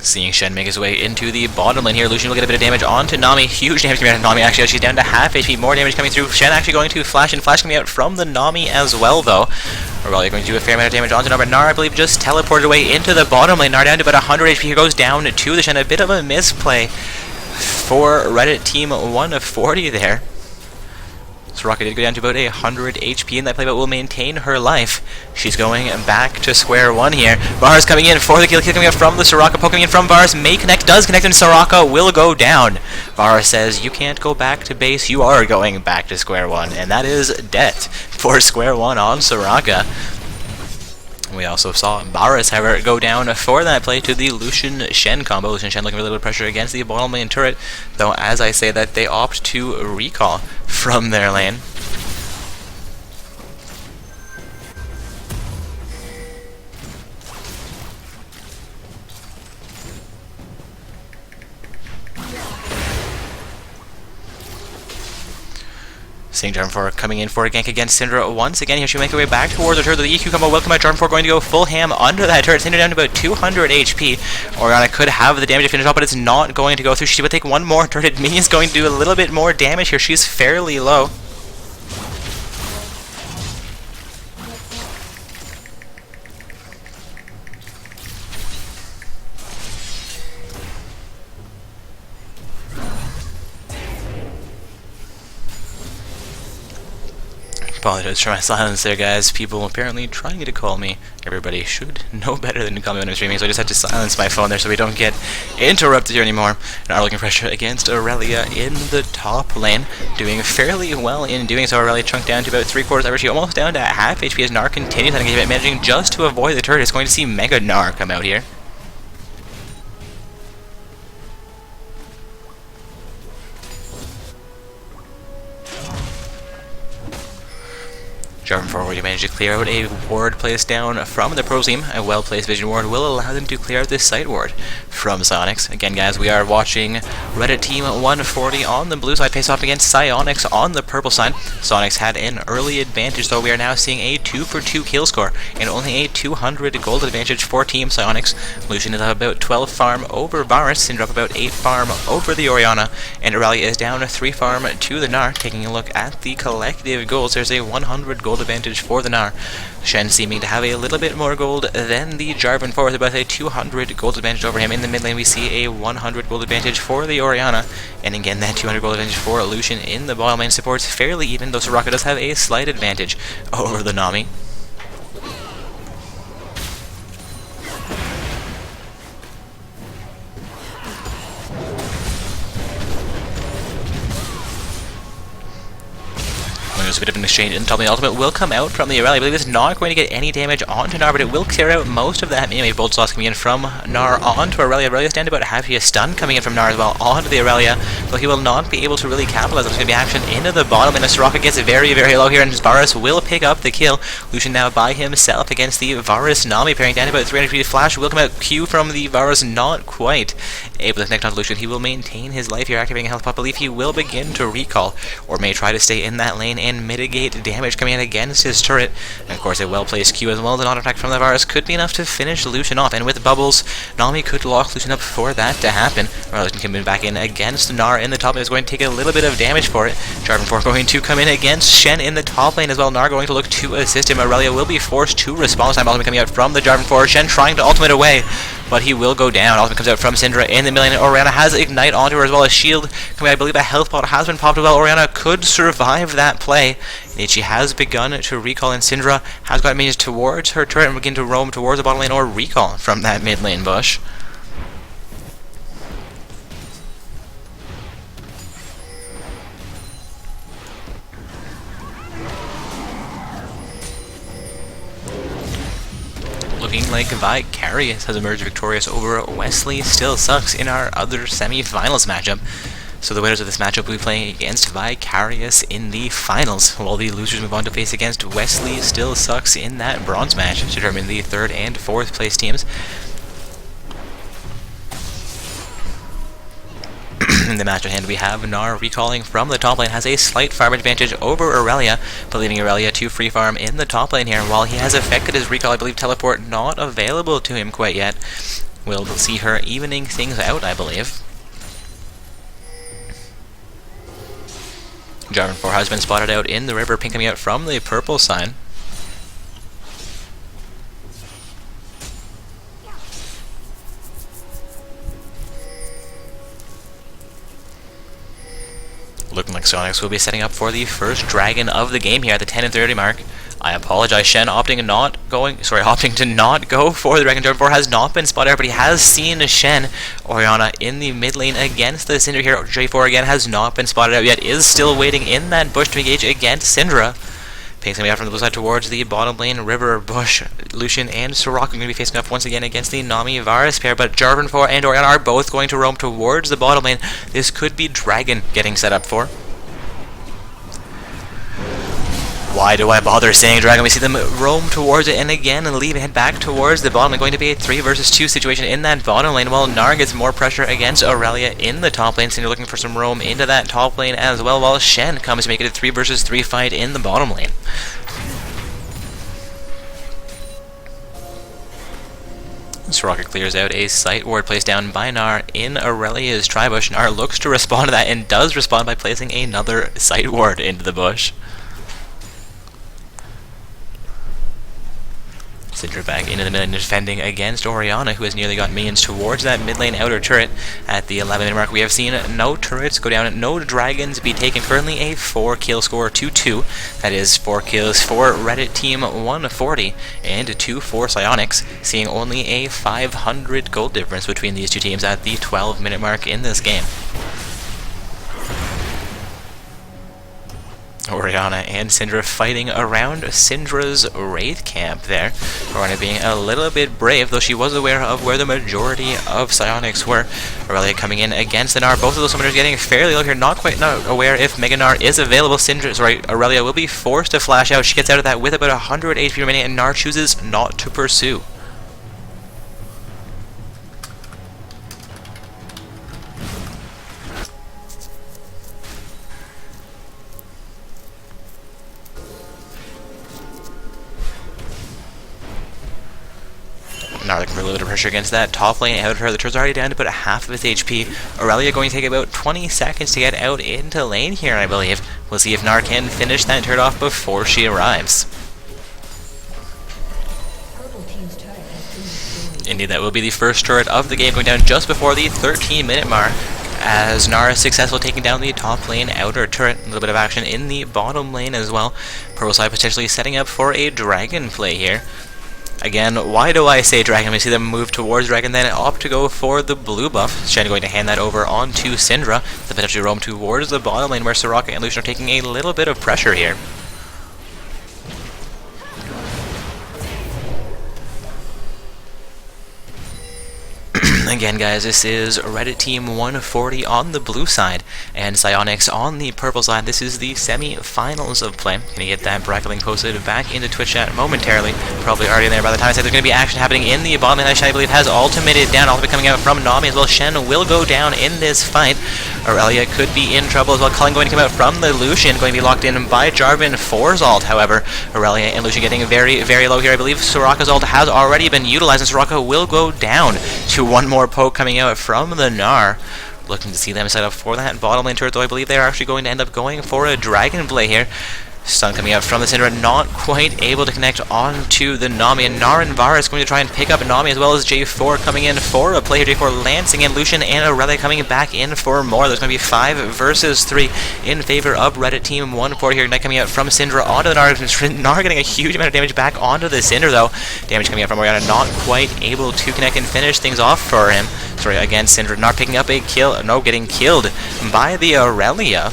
Seeing Shen make his way into the bottom lane here, Lucian will get a bit of damage onto Nami. Huge damage coming out of Nami, actually. She's down to half HP. More damage coming through. Shen actually going to flash, and flash coming out from the Nami as well, though. Aurelia going to do a fair amount of damage onto Gnar, but Gnar, I believe, just teleported away into the bottom lane. Gnar down to about 100 HP. Here goes down to the Shen. A bit of a misplay for Reddit Team 140 there. Soraka did go down to about 100 HP in that play, but will maintain her life. She's going back to square one here. Varus coming in for the kill coming up from the Soraka, poking in from Varus, may connect, does connect, and Soraka will go down. Varus says, you can't go back to base, you are going back to square one, and that is death for square one on Soraka. We also saw Varus, however, go down for that play to the Lucian Shen combo. Lucian Shen looking for a little bit of pressure against the bottom lane turret, though as I say that, they opt to recall from their lane. Seeing Jarvan coming in for a gank against Syndra once again. Here she'll make her way back towards the turret. The EQ combo will come out. Jarvan going to go full ham under that turret. Syndra down to about 200 HP. Orianna could have the damage to finish off, but it's not going to go through. She would take one more turret. Minion's going to do a little bit more damage here. She's fairly low. Apologize for my silence there, guys. People apparently trying to call me. Everybody should know better than to call me when I'm streaming, so I just had to silence my phone there so we don't get interrupted here anymore. And are looking pressure against Aurelia in the top lane, doing fairly well in doing so. Aurelia chunked down to about 3/4 average, almost down to half HP as Gnar continues on engagement, managing just to avoid the turret. It's going to see Mega Gnar come out here. Jarvan forward, you manage to clear out a ward placed down from the pro team. A well-placed vision ward will allow them to clear out this site ward from Psyonix. Again, guys, we are watching Reddit Team 140 on the blue side face off against Psyonix on the purple side. Psyonix had an early advantage, though we are now seeing a 2-for-2 kill score and only a 200 gold advantage for Team Psyonix. Lucian is up about 12 farm over Varus, Syndra up about 8 farm over the Orianna, and Aurelia is down 3 farm to the Gnar. Taking a look at the collective goals, there's a 100 gold advantage for the Gnar. Shen seeming to have a little bit more gold than the Jarvan forward, about a 200 gold advantage over him. In the mid lane we see a 100 gold advantage for the Orianna, and again that 200 gold advantage for Lucian. In the bottom lane supports fairly even, though Soraka does have a slight advantage over the Nami. There's a bit of an exchange in the top. The ultimate will come out from the Aurelia. I believe it's not going to get any damage onto Gnar, but it will clear out most of that. Maybe Bold Sauce coming in from Gnar onto Aurelia. Aurelia stand about half. He is stun coming in from Gnar as well onto the Aurelia, but he will not be able to really capitalize. There's going to be action into the bottom, and Soraka gets very, very low here, and Varus will pick up the kill. Lucian now by himself against the Varus Nami, pairing down about 300 feet. Flash will come out. Q from the Varus, not quite able to connect on Lucian. He will maintain his life here, activating a health pop. I believe he will begin to recall, or may try to stay in that lane and mitigate damage coming in against his turret. And of course a well-placed Q as well as an auto attack from the Varus could be enough to finish Lucian off, and with bubbles Nami could lock Lucian up for that to happen. Lucian coming back in against Gnar in the top lane is going to take a little bit of damage for it. Jarvan 4 going to come in against Shen in the top lane as well. Gnar going to look to assist him. Aurelia will be forced to respond. Time ultimate coming out from the Jarvan 4. Shen trying to ultimate away, but he will go down. Ultimate comes out from Syndra in the middle lane. Orianna has Ignite onto her as well as shield coming out. I believe a health pot has been popped as well. Orianna could survive that play. And she has begun to recall, and Syndra has got minions towards her turret and begin to roam towards the bottom lane or recall from that mid lane bush. Looking like Vicarious has emerged victorious over Wesley Still Sucks in our other semi-finals matchup. So the winners of this matchup will be playing against Vicarious in the finals, while the losers move on to face against Wesley Still Sucks in that bronze match to determine the 3rd and 4th place teams. In the match at hand, we have Gnar recalling from the top lane, has a slight farm advantage over Aurelia, but leaving Aurelia to free farm in the top lane here. While he has affected his recall, I believe teleport not available to him quite yet. We'll see her evening things out, I believe. Jarvan 4 has been spotted out in the river, pink coming out from the purple side. Looking like Psionics will be setting up for the first dragon of the game here at the 10:30 mark. I apologize, Shen opting to not go for the Dragon. Jordan 4 has not been spotted, but he has seen Shen. Orianna in the mid lane against the Syndra here. J4 again has not been spotted out yet, is still waiting in that bush to engage against Syndra. Ping's coming out from the blue side towards the bottom lane. River, Bush, Lucian, and Soraka are going to be facing up once again against the Nami Varus pair, but Jarvan 4 and Orianna are both going to roam towards the bottom lane. This could be Dragon getting set up for. Why do I bother saying Dragon? We see them roam towards it and again and head back towards the bottom lane. Going to be a 3 versus 2 situation in that bottom lane, while Gnar gets more pressure against Aurelia in the top lane. So you're looking for some roam into that top lane as well, while Shen comes to make it a 3 versus 3 fight in the bottom lane. Soraka clears out a sight ward placed down by Gnar in Aurelia's tribush. Gnar looks to respond to that and does respond by placing another sight ward into the bush. Syndra back into the mid lane defending against Orianna, who has nearly got minions towards that mid lane outer turret. At the 11-minute mark, we have seen no turrets go down, no dragons be taken. Currently a 4-kill score, 2-2. That is 4 kills for Reddit Team 140 and 2 for Psionics, seeing only a 500 gold difference between these two teams at the 12-minute mark in this game. Orianna and Syndra fighting around Syndra's Wraith camp there. Orianna being a little bit brave, though she was aware of where the majority of Psionics were. Aurelia coming in against the Gnar. Both of those summoners getting fairly low here, not aware if Mega Gnar is available. Aurelia will be forced to flash out. She gets out of that with about 100 HP remaining, and Gnar chooses not to pursue. Gnar looking for a little bit of pressure against that top lane out of her. The turret's already down to about half of its HP. Aurelia going to take about 20 seconds to get out into lane here, I believe. We'll see if Gnar can finish that turret off before she arrives. Indeed, that will be the first turret of the game, going down just before the 13-minute mark, as Gnar is successful taking down the top lane outer turret. A little bit of action in the bottom lane as well. Purple side potentially setting up for a dragon play here. Again, why do I say Dragon? We see them move towards Dragon, then opt to go for the blue buff. Shen going to hand that over onto Syndra. The potentially roam towards the bottom lane, where Soraka and Lucian are taking a little bit of pressure here. Again, guys, this is Reddit Team 140 on the blue side, and Psionics on the purple side. This is the semi-finals of play. Gonna get that bracket link posted back into Twitch chat momentarily. Probably already in there by the time I said there's gonna be action happening in the bottom lane. Shen, I believe, has ultimated down. Ultimate coming out from Nami as well. Shen will go down in this fight. Aurelia could be in trouble as well. Culling going to come out from the Lucian, going to be locked in by Jarvan 4's ult. However, Aurelia and Lucian getting very, very low here. I believe Soraka's ult has already been utilized, and Soraka will go down to one more poke coming out from the Gnar. Looking to see them set up for that bottom lane turret, though I believe they are actually going to end up going for a dragon play here. Stun coming out from the Syndra, not quite able to connect onto the Nami, and Gnar and Varus going to try and pick up Nami, as well as J4 coming in for a play here. J4 lancing in, Lucian and Aurelia coming back in for more. There's going to be 5 versus 3 in favor of Reddit Team 140 here. Knight coming out from Syndra onto the Gnar. Gnar getting a huge amount of damage back onto the Syndra, though. Damage coming out from Orianna, not quite able to connect and finish things off for him. Sorry, again, Syndra Gnar picking up a kill, no, getting killed by the Aurelia.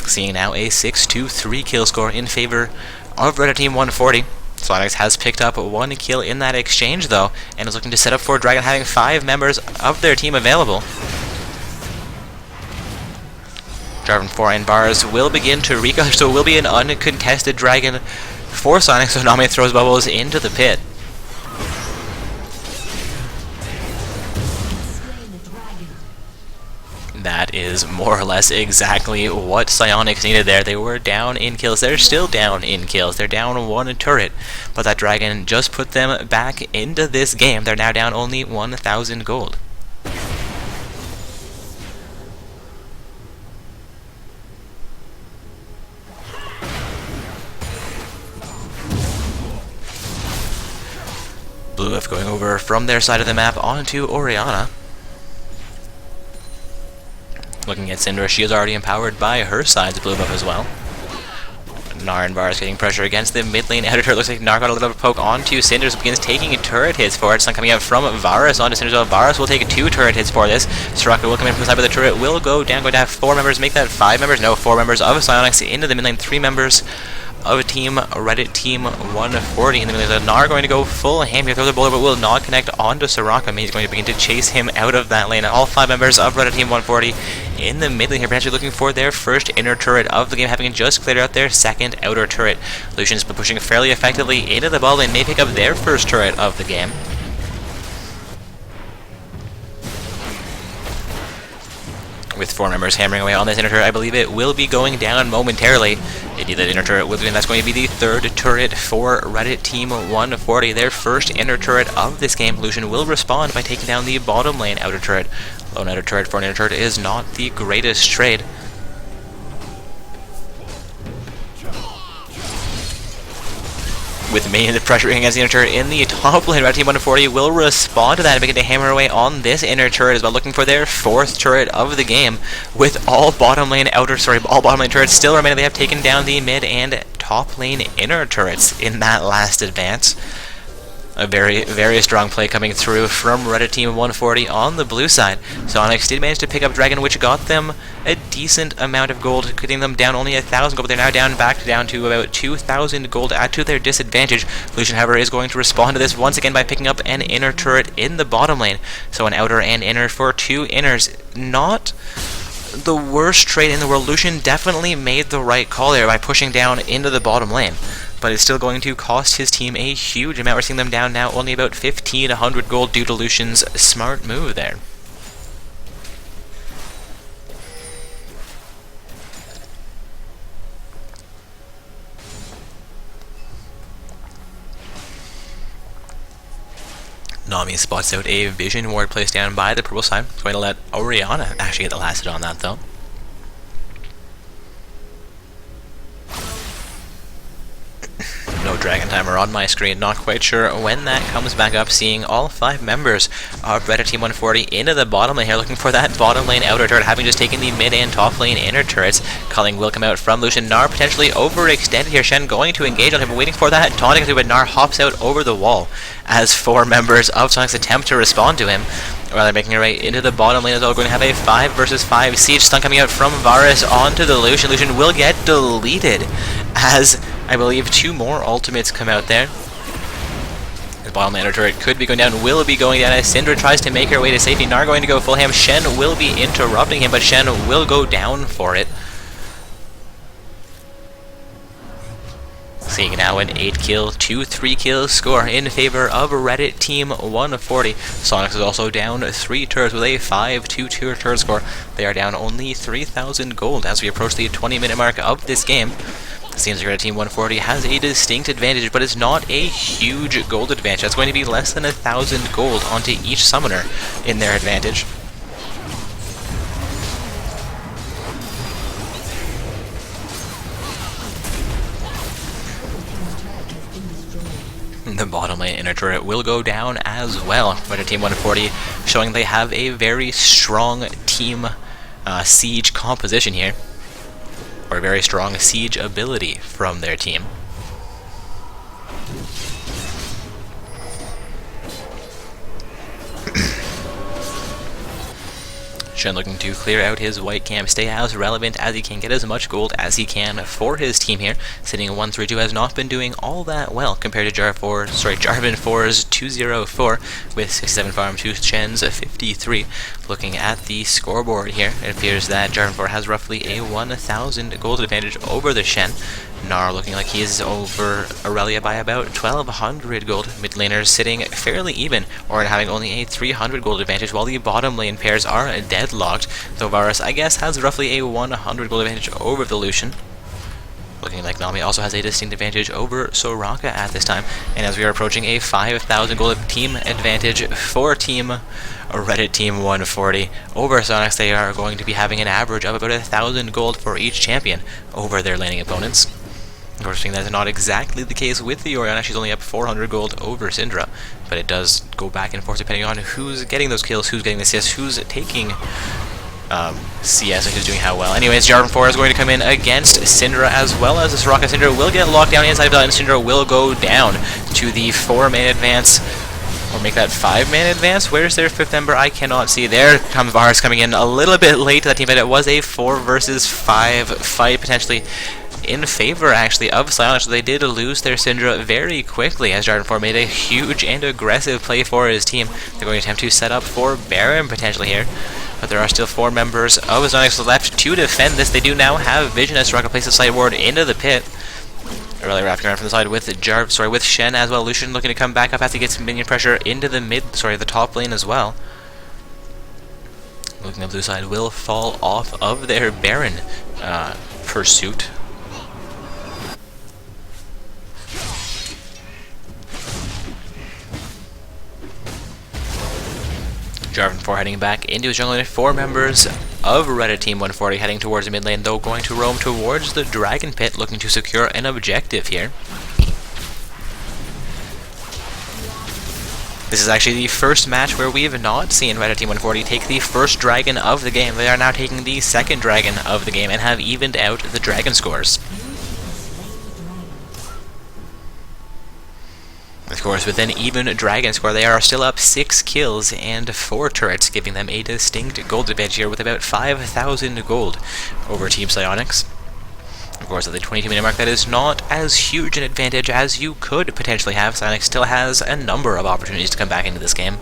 Seeing now a 6-2-3 kill score in favor of Reddit Team 140. Psionics has picked up 1 kill in that exchange, though, and is looking to set up for Dragon, having 5 members of their team available. Jarvan 4 and Bars will begin to recall, so it will be an uncontested Dragon for Psionics, so Nami throws bubbles into the pit. That is more or less exactly what Psionics needed there. They were down in kills. They're still down in kills. They're down 1 turret. But that dragon just put them back into this game. They're now down only 1,000 gold. Blue F going over from their side of the map onto Orianna. Looking at Syndra, she is already empowered by her side's blue buff as well. Gnar and Varus getting pressure against the mid lane editor. Looks like Gnar got a little bit of a poke onto Syndra, begins taking turret hits for it. Stun coming out from Varus onto Syndra. So Varus will take 2 turret hits for this. Soraka will come in from the side, but the turret will go down. Going to have 4 members, make that 5 members. No, 4 members of Psyonix into the mid lane. 3 members of Team Reddit Team 140 in the middle. Gnar going to go full ham here, throw the bullet, but will not connect onto Soraka. He's going to begin to chase him out of that lane. All 5 members of Reddit Team 140 in the mid lane here, potentially looking for their first inner turret of the game, having just cleared out their second outer turret. Lucian's been pushing fairly effectively into the ball lane, may pick up their first turret of the game. With 4 members hammering away on this inner turret, I believe it will be going down momentarily. Indeed, that inner turret will be, and that's going to be the 3rd turret for Reddit Team 140. Their first inner turret of this game. Lucian will respond by taking down the bottom lane outer turret. Lone outer turret for an inner turret is not the greatest trade. With minions pressuring against the inner turret in the top lane, Red Team 140 will respond to that and begin to hammer away on this inner turret as well, looking for their 4th turret of the game. With all bottom lane turrets still remaining, they have taken down the mid and top lane inner turrets in that last advance. A very, very strong play coming through from Reddit Team 140 on the blue side. Psyonix did manage to pick up Dragon, which got them a decent amount of gold, cutting them down only 1,000 gold, but they're now back down to about 2,000 gold to their disadvantage. Lucian, however, is going to respond to this once again by picking up an inner turret in the bottom lane. So an outer and inner for 2 inners. Not the worst trade in the world. Lucian definitely made the right call there by pushing down into the bottom lane. But it's still going to cost his team a huge amount. We're seeing them down now only about 1,500 gold due to Lucian's smart move there. Nami spots out a vision ward placed down by the purple side. Going to let Orianna actually get the last hit on that though. No Dragon Timer on my screen, not quite sure when that comes back up. Seeing all 5 members of Reddit Team 140 into the bottom lane here, looking for that bottom lane outer turret, having just taken the mid and top lane inner turrets. Culling will come out from Lucian. Gnar potentially overextended here. Shen going to engage on him, waiting for that taunting, but Gnar hops out over the wall as 4 members of Sonic's attempt to respond to him. Rather making her way into the bottom lane as well. Going to have a 5 versus 5 siege. Stun coming out from Varus onto the Lucian. Lucian will get deleted as I believe 2 more ultimates come out there. The bottom lane turret could be going down, will be going down as Syndra tries to make her way to safety. Gnar going to go full ham. Shen will be interrupting him, but Shen will go down for it. Seeing now an 8-kill, 2-3 kill score in favor of Reddit Team 140. Psyonix is also down 3 turrets with a 5-2 turret score. They are down only 3,000 gold as we approach the 20-minute mark of this game. It seems like Reddit Team 140 has a distinct advantage, but it's not a huge gold advantage. That's going to be less than 1,000 gold onto each summoner in their advantage. The bottom lane inner turret will go down as well. Reddit Team 140 showing they have a very strong team siege composition here, or a very strong siege ability from their team. Shen looking to clear out his white camp, stay as relevant as he can, get as much gold as he can for his team here. Sitting at 132 has not been doing all that well compared to Jarvan 4's 204 with 67 farm to Shen's 53. Looking at the scoreboard here, it appears that Jarvan 4 has roughly a 1,000 gold advantage over the Shen. Gnar looking like he is over Aurelia by about 1,200 gold. Mid laners sitting fairly even, or having only a 300 gold advantage, while the bottom lane pairs are deadlocked. Though Varus, I guess, has roughly a 100 gold advantage over the Lucian. Looking like Nami also has a distinct advantage over Soraka at this time. And as we are approaching a 5,000 gold team advantage for Reddit Team 140 over Psyonix, they are going to be having an average of about 1,000 gold for each champion over their laning opponents. Of course, that's not exactly the case with the Orianna. She's only up 400 gold over Syndra, but it does go back and forth depending on who's getting those kills, who's getting the assists, who's taking CS, who's doing how well. Anyways, Jarvan 4 is going to come in against Syndra as well as the Soraka. Syndra will get locked down inside of that, and Syndra will go down to the 4-man advance. Or make that 5-man advance. Where's their 5th member? I cannot see. There comes Varus coming in a little bit late to that team, but it was a 4 versus 5 fight, potentially in favor, actually, of Psionics. So they did lose their Syndra very quickly as Jarvan 4 made a huge and aggressive play for his team. They're going to attempt to set up for Baron, potentially, here. But there are still 4 members of Psionics left to defend this. They do now have Vision as Soraka places a side ward into the pit. Really wrapping around from the side with with Shen as well. Lucian looking to come back up as he gets some minion pressure into the the top lane as well. Looking up the blue side will fall off of their Baron pursuit. Jarvan 4 heading back into his jungle lane. 4 members of Red Team 140 heading towards the mid lane, though going to roam towards the Dragon Pit, looking to secure an objective here. This is actually the first match where we have not seen Red Team 140 take the first dragon of the game. They are now taking the second dragon of the game and have evened out the dragon scores. Of course, with an even dragon score, they are still up 6 kills and 4 turrets, giving them a distinct gold advantage here with about 5,000 gold over Team Psionics. Of course, at the 22-minute mark, that is not as huge an advantage as you could potentially have. Psionics still has a number of opportunities to come back into this game.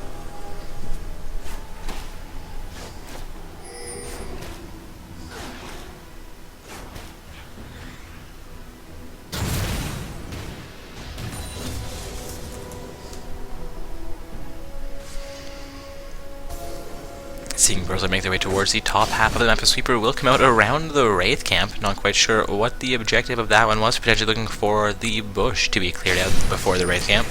Seeing Bros make their way towards the top half of the map, a sweeper will come out around the Wraith camp. Not quite sure what the objective of that one was. Potentially looking for the bush to be cleared out before the Wraith camp.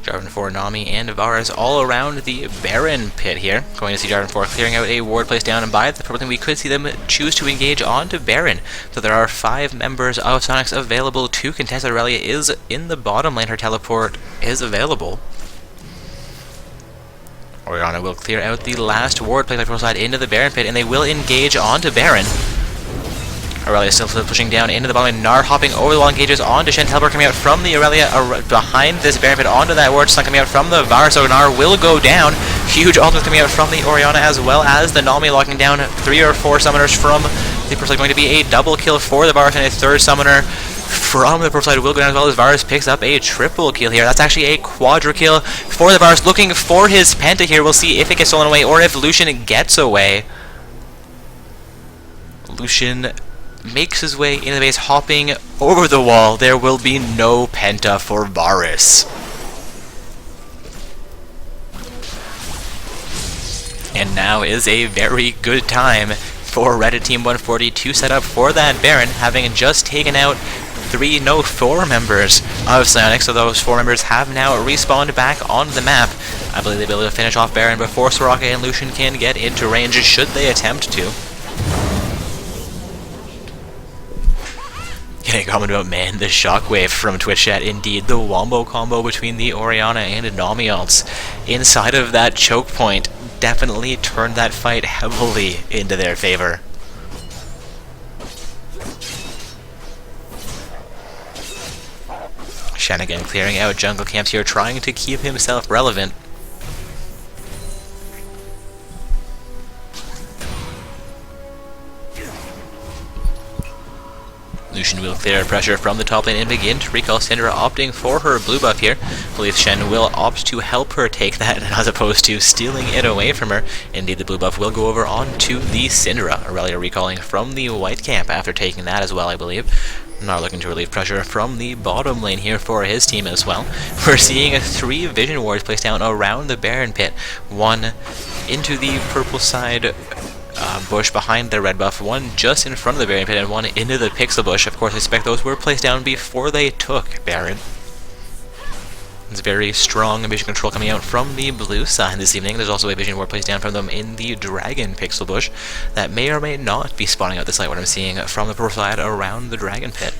Jarvan 4, Nami, and Varus all around the Baron pit here. Going to see Jarvan 4 clearing out a ward placed down, and by the purple thing we could see them choose to engage onto Baron. So there are 5 members of Psionics available to contest. Aurelia is in the bottom lane. Her teleport is available. Orianna will clear out the last ward placed by Purple side into the Baron pit, and they will engage onto Baron. Aurelia still pushing down into the bottom lane. Gnar hopping over the wall, engages onto Shen. Teleport coming out from the Aurelia behind this Baron pit onto that ward. Stun coming out from the Varus, so Gnar will go down. Huge ultimate coming out from the Orianna, as well as the Nami locking down 3 or 4 summoners from the Purple side. Going to be a double kill for the Varus, and a 3rd summoner from the Purple side will go down, as well as Varus picks up a triple kill here. That's actually a quadra kill for the Varus, looking for his Penta here. We'll see if it gets stolen away or if Lucian gets away. Lucian makes his way into the base, hopping over the wall. There will be no Penta for Varus. And now is a very good time for Red Team 140 to set up for that Baron, having just taken out 4 members of Psionics, so those 4 members have now respawned back on the map. I believe they'll be able to finish off Baron before Soraka and Lucian can get into range, should they attempt to. Getting a comment about, man, the shockwave from Twitch chat. Indeed, the wombo combo between the Orianna and Nami ults inside of that choke point definitely turned that fight heavily into their favor. Shen again clearing out jungle camps here, trying to keep himself relevant. Lucian will clear pressure from the top lane and begin to recall Syndra, opting for her blue buff here. I believe Shen will opt to help her take that as opposed to stealing it away from her. Indeed, the blue buff will go over onto the Syndra. Aurelia recalling from the white camp after taking that as well, I believe. Gnar looking to relieve pressure from the bottom lane here for his team as well. We're seeing 3 vision wards placed down around the Baron pit. 1 into the purple side bush behind the red buff, 1 just in front of the Baron pit, and 1 into the pixel bush. Of course, I expect those were placed down before they took Baron. It's very strong vision control coming out from the blue side this evening. There's also a vision ward placed down from them in the dragon pixel bush that may or may not be spawning out this light, what I'm seeing from the purple side around the dragon pit.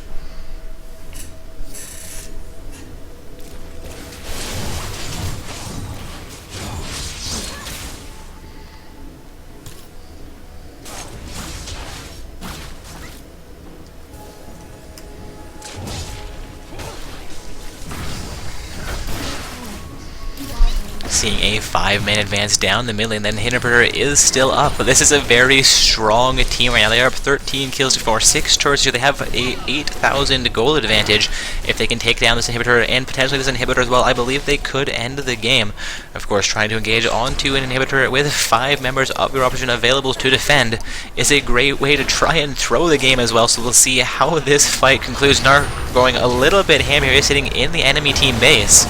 seeing a 5-man advance down the mid lane. Then Inhibitor is still up, but this is a very strong team right now. They are up 13 kills to 4, 6 turrets here. They have a 8,000 gold advantage. If they can take down this Inhibitor and potentially this Inhibitor as well, I believe they could end the game. Of course, trying to engage onto an Inhibitor with 5 members of your opposition available to defend is a great way to try and throw the game as well. So we'll see how this fight concludes. Gnar going a little bit ham here. He's sitting in the enemy team base.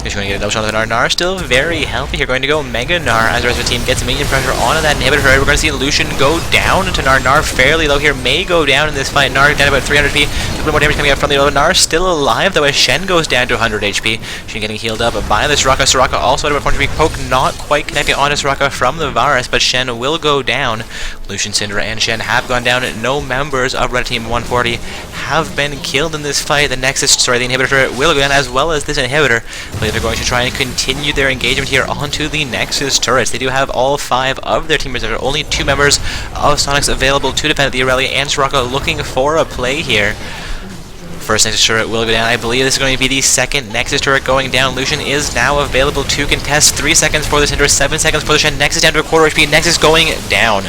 He's going to get a double shot with Gnar. Gnar still very healthy here. Going to go Mega Gnar as the rest of the team gets minion pressure onto that Inhibitor. We're going to see Lucian go down to Gnar. Gnar fairly low here. May go down in this fight. Gnar down about 300 HP. A little bit more damage coming out from the other. Gnar still alive though as Shen goes down to 100 HP. Shen getting healed up by the Soraka. Soraka also at about 400 HP. Poke not quite connecting onto Soraka from the Varus, but Shen will go down. Lucian, Syndra, and Shen have gone down. No members of Red Team 140 have been killed in this fight. The Inhibitor will go down as well as this Inhibitor. I believe they're going to try and continue their engagement here onto the Nexus turrets. They do have all 5 of their teammates. There are only 2 members of Sonics available to defend the Aurelia, and Soraka looking for a play here. First Nexus turret will go down. I believe this is going to be the second Nexus turret going down. Lucian is now available to contest. 3 seconds for the Syndra, 7 seconds for the Shen. Nexus down to a quarter HP. Nexus going down.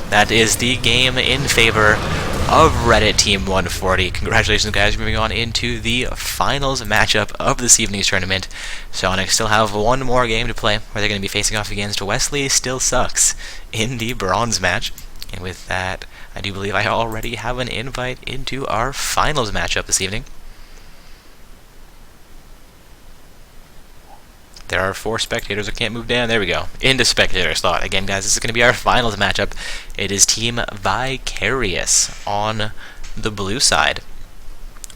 That is the game in favor of Reddit Team 140. Congratulations, guys. Moving on into the finals matchup of this evening's tournament. Sonic still have one more game to play, where they're going to be facing off against Wesley Still Sucks in the bronze match. And with that, I do believe I already have an invite into our finals matchup this evening. There are 4 spectators who can't move down. There we go. Into spectator slot. Again, guys, this is going to be our finals matchup. It is Team Vicarious on the blue side,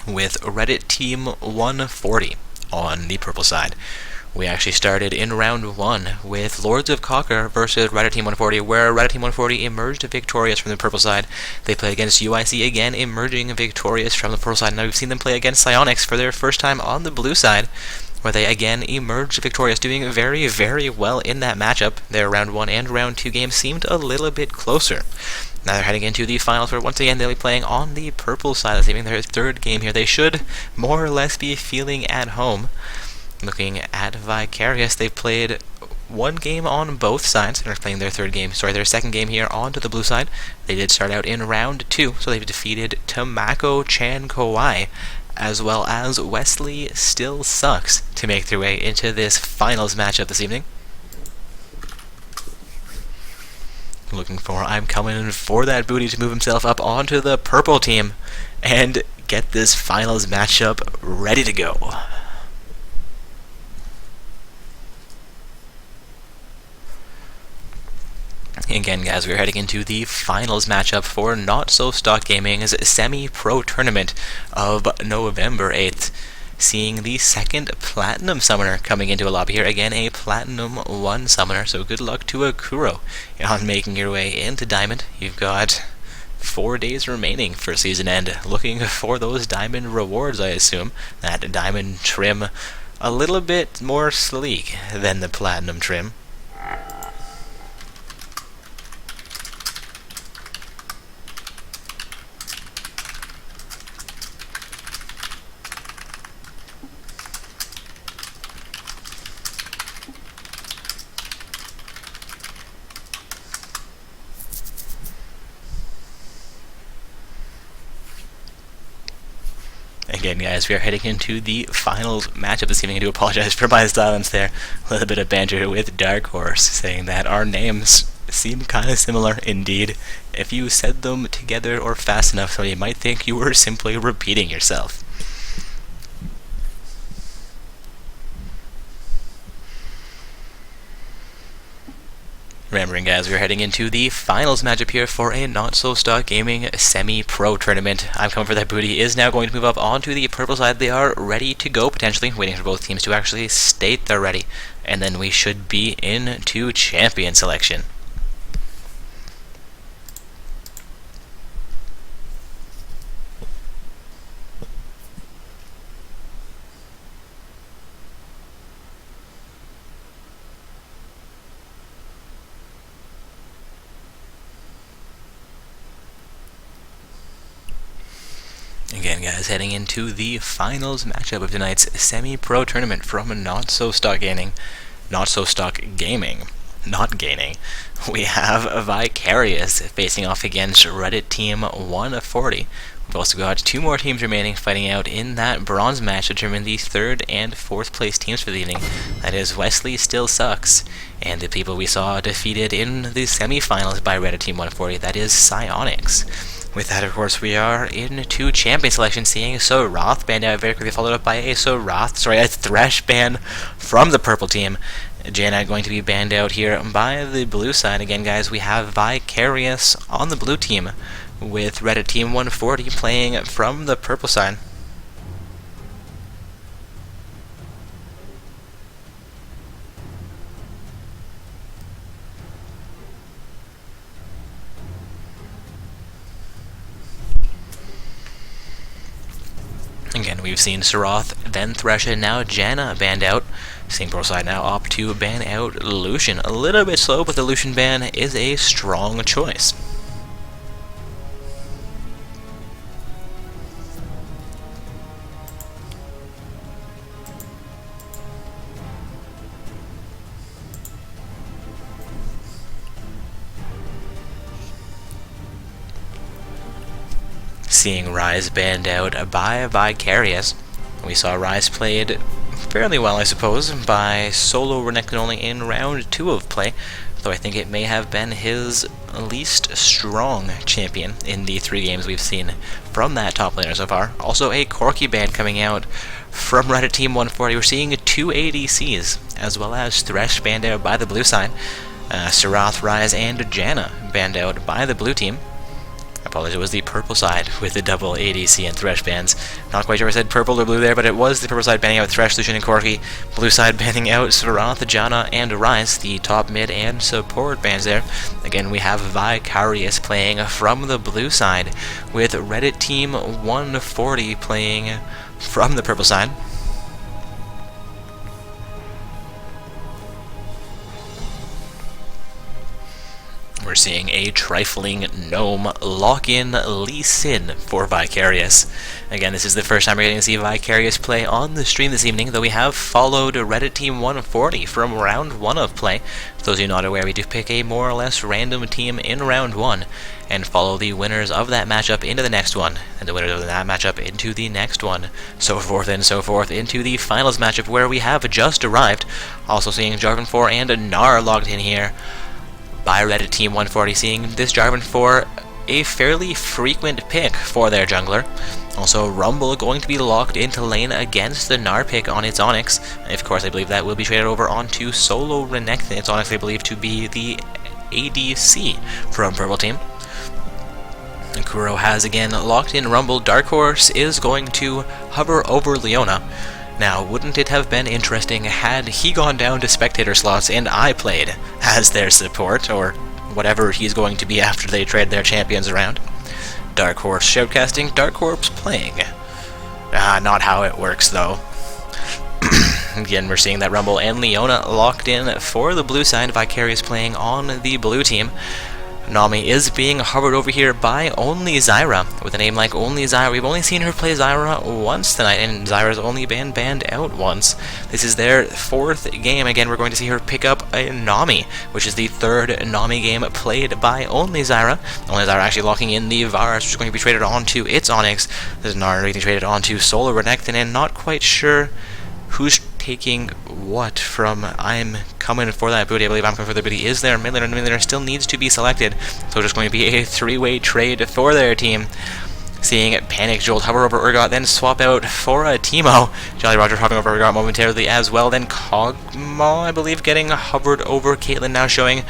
with Reddit Team 140 on the purple side. We actually started in round 1 with Lords of Cocker versus Reddit Team 140, where Reddit Team 140 emerged victorious from the purple side. They played against UIC again, emerging victorious from the purple side. Now we've seen them play against Psionics for their first time on the blue side, where they again emerged victorious, doing very, very well in that matchup. Their round 1 and round 2 games seemed a little bit closer. Now they're heading into the finals, where once again they'll be playing on the purple side this evening. Their 3rd game here. They should more or less be feeling at home. Looking at Vicarious, they've played 1 game on both sides. They're playing their 2nd game here onto the blue side. They did start out in round 2, so they've defeated Tamako Chan Kawai, as well as Wesley Still Sucks, to make their way into this finals matchup this evening. Looking for I'm coming for that booty to move himself up onto the purple team and get this finals matchup ready to go. Again, guys, we're heading into the finals matchup for Not So Stock Gaming's semi-pro tournament of November 8th. Seeing the 2nd Platinum Summoner coming into a lobby here. Again, a Platinum 1 Summoner, so good luck to Akuro on making your way into Diamond. You've got 4 days remaining for season end. Looking for those Diamond rewards, I assume. That Diamond trim a little bit more sleek than the Platinum trim. Again, guys, we are heading into the finals matchup this evening. I do apologize for my silence there. A little bit of banter with Dark Horse, saying that our names seem kind of similar indeed. If you said them together or fast enough, so you might think you were simply repeating yourself. Remembering, guys, we're heading into the finals matchup here for a Not So Stock Gaming semi-pro tournament. I'm coming for that booty is now going to move up onto the purple side. They are ready to go, potentially, waiting for both teams to actually state they're ready. And then we should be into champion selection. Again, guys, heading into the finals matchup of tonight's semi-pro tournament from Not So Stuck Gaming. We have Vicarious facing off against Reddit Team 140. We've also got two more teams remaining fighting out in that bronze match to determine the third and fourth place teams for the evening. That is Wesley Still Sucks, and the people we saw defeated in the semifinals by Reddit Team 140, that is Psionics. With that, of course, we are into champion selection, seeing Sorath banned out very quickly, followed up by a Thresh ban from the purple team. Janna going to be banned out here by the blue side. Again, guys, we have Vicarious on the blue team, with Reddit Team 140 playing from the purple side. Again, we've seen Sorath, then Thresh, and now Janna banned out. Seeing pro side now opt to ban out Lucian. A little bit slow, but the Lucian ban is a strong choice. Seeing Ryze banned out by Vicarious. We saw Ryze played fairly well, I suppose, by solo Renekton only in round 2 of play, though I think it may have been his least strong champion in the 3 games we've seen from that top laner so far. Also a Corki ban coming out from Reddit Team 140. We're seeing 2 ADCs, as well as Thresh banned out by the blue side. Sorath, Ryze, and Janna banned out by the blue team. I apologize, it was the purple side with the double ADC and Thresh bans. Not quite sure if I said purple or blue there, but it was the purple side banning out Thresh, Lucian, and Corki. Blue side banning out Sorath, Janna, and Ryze, the top, mid, and support bans there. Again, we have Vicarious playing from the blue side, with Reddit Team 140 playing from the purple side. We're seeing a trifling gnome lock in Lee Sin for Vicarious. Again, this is the first time we're getting to see Vicarious play on the stream this evening, though we have followed Reddit Team 140 from round 1 of play. For those of you not aware, we do pick a more or less random team in round 1 and follow the winners of that matchup into the next one, and the winners of that matchup into the next one, so forth and so forth, into the finals matchup where we have just arrived. Also seeing Jarvan 4 and Gnar logged in here by Reddit Team 140, seeing this Jarvan for a fairly frequent pick for their jungler. Also, Rumble going to be locked into lane against the Gnar pick on its Onyx. And of course, I believe that will be traded over onto solo Renekton. Its Onyx, I believe, to be the ADC from Purple Team. Kuro has again locked in Rumble. Dark Horse is going to hover over Leona. Now, wouldn't it have been interesting had he gone down to spectator slots and I played as their support, or whatever he's going to be after they trade their champions around? Dark Horse shoutcasting, Dark Horse playing. Not how it works, though. Again, we're seeing that Rumble and Leona locked in for the blue side. Vicarious playing on the blue team. Nami is being hovered over here by Only Zyra. With a name like Only Zyra, we've only seen her play Zyra once tonight, and Zyra's only been banned out once. This is their 4th game. Again, we're going to see her pick up a Nami, which is the 3rd Nami game played by Only Zyra. Only Zyra actually locking in the Varus, which is going to be traded onto its Onyx. There's Gnar getting traded onto Solo Renekton, and not quite sure who's taking what from I'm coming for that booty. I believe I'm coming for the booty is there. Mid laner still needs to be selected, so just going to be a 3-way trade for their team. Seeing Panic Jolt hover over Urgot, then swap out for a Teemo. Jolly Roger hovering over Urgot momentarily as well. Then Kog'Maw, I believe, getting hovered over Caitlyn, now showing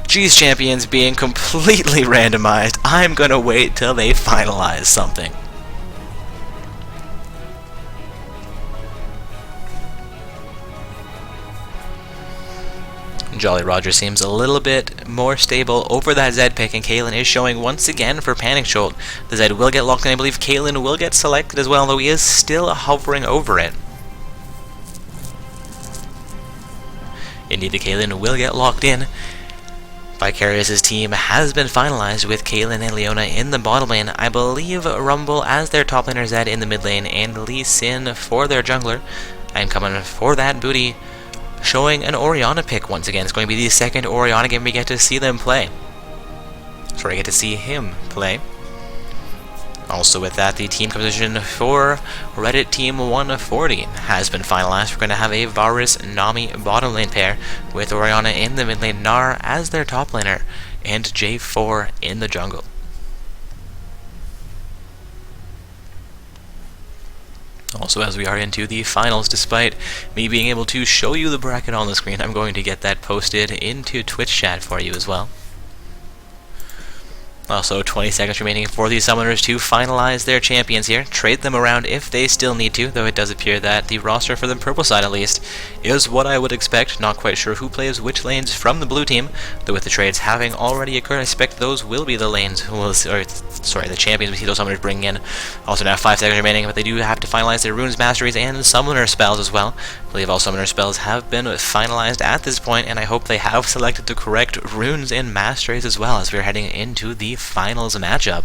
G's champions being completely randomized. I'm gonna wait till they finalize something. Jolly Roger seems a little bit more stable over that Zed pick, and Caitlyn is showing once again for Panic Jolt. The Zed will get locked in. I believe Caitlyn will get selected as well, though he is still hovering over it. Indeed, the Caitlyn will get locked in. Vicarious' team has been finalized with Caitlyn and Leona in the bottom lane. I believe Rumble as their top laner, Zed in the mid lane, and Lee Sin for their jungler. I'm coming for that booty, showing an Orianna pick once again. It's going to be the second Orianna game we get to see them play. Sorry, I get to see him play. Also with that, the team composition for Reddit Team 140 has been finalized. We're going to have a Varus Nami bottom lane pair with Orianna in the mid lane, Gnar as their top laner, and J4 in the jungle. Also, as we are into the finals, despite me being able to show you the bracket on the screen, I'm going to get that posted into Twitch chat for you as well. Also, 20 seconds remaining for the Summoners to finalize their champions here. Trade them around if they still need to, though it does appear that the roster for the purple side, at least, is what I would expect. Not quite sure who plays which lanes from the blue team, though with the trades having already occurred, I expect those will be the lanes, the champions we see those Summoners bringing in. Also now 5 seconds remaining, but they do have to finalize their Runes Masteries and Summoner spells as well. I believe all Summoner spells have been finalized at this point, and I hope they have selected the correct Runes and Masteries as well as we're heading into the finals matchup.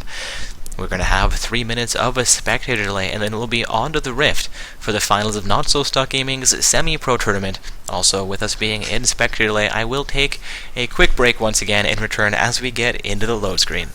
We're going to have 3 minutes of a spectator delay, and then we'll be on to the Rift for the finals of Not So Stuck Gaming's semi-pro tournament. Also, with us being in spectator delay, I will take a quick break once again and return as we get into the load screen.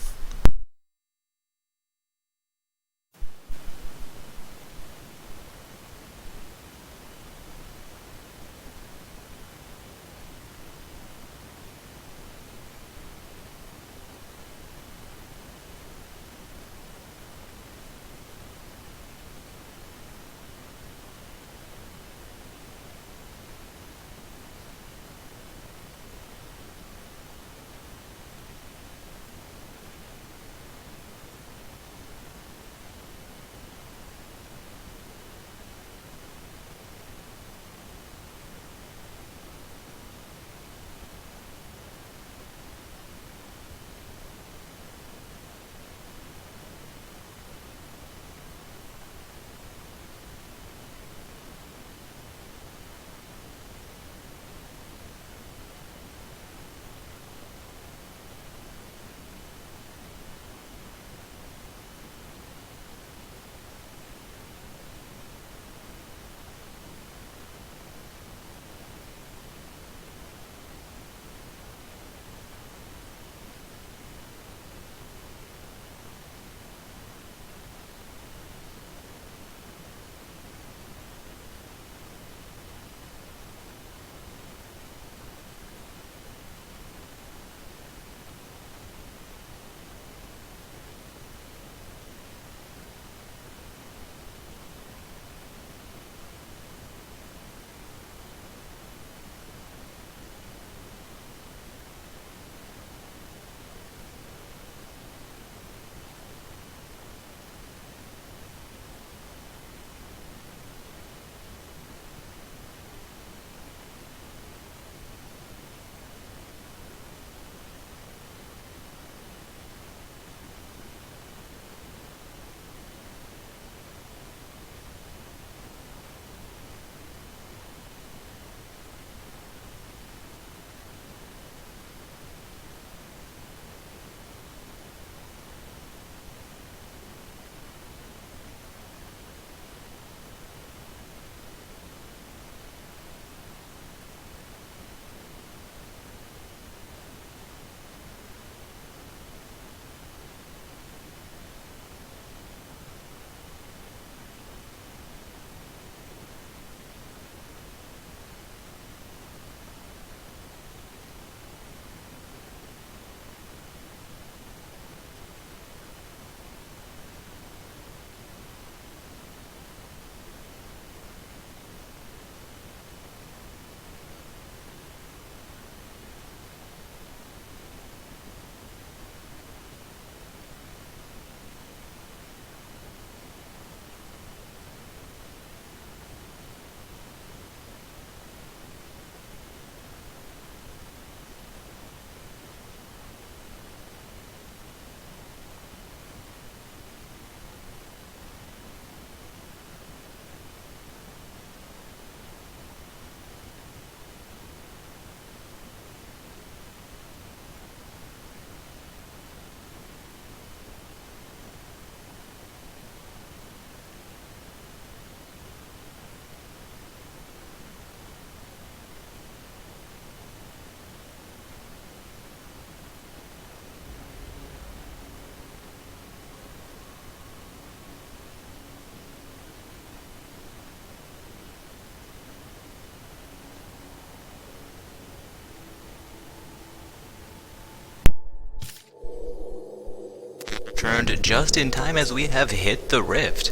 returned just in time as we have hit the Rift.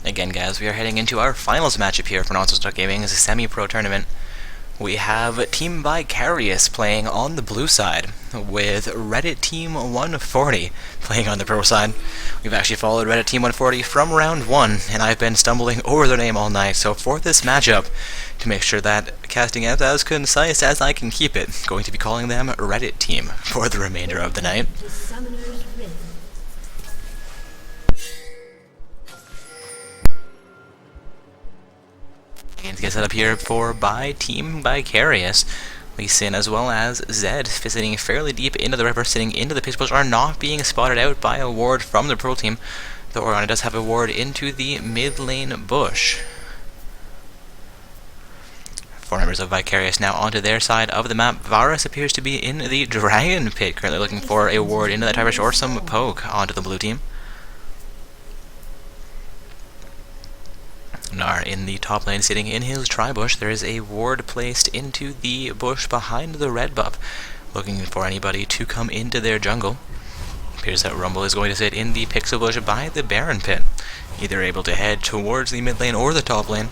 Again, guys, we are heading into our finals matchup here for Nonstop Gaming's semi-pro tournament. We have Team Vicarious playing on the blue side, with Reddit Team 140 playing on the pro side. We've actually followed Reddit Team 140 from round 1, and I've been stumbling over their name all night, so for this matchup, to make sure that casting out as concise as I can keep it, going to be calling them Reddit Team for the remainder of the night. To Summoner's Rift. And to get set up here for Team Vicarious, Lee Sin as well as Zed sitting fairly deep into the river, sitting into the pitch bush, are not being spotted out by a ward from the pro team. The Orianna does have a ward into the mid lane bush. 4 members of Vicarious now onto their side of the map. Varus appears to be in the Dragon Pit, currently looking for a ward into that Tribush or some poke onto the blue team. Gnar in the top lane sitting in his Tribush. There is a ward placed into the bush behind the red buff, looking for anybody to come into their jungle. Appears that Rumble is going to sit in the pixel bush by the Baron Pit, either able to head towards the mid lane or the top lane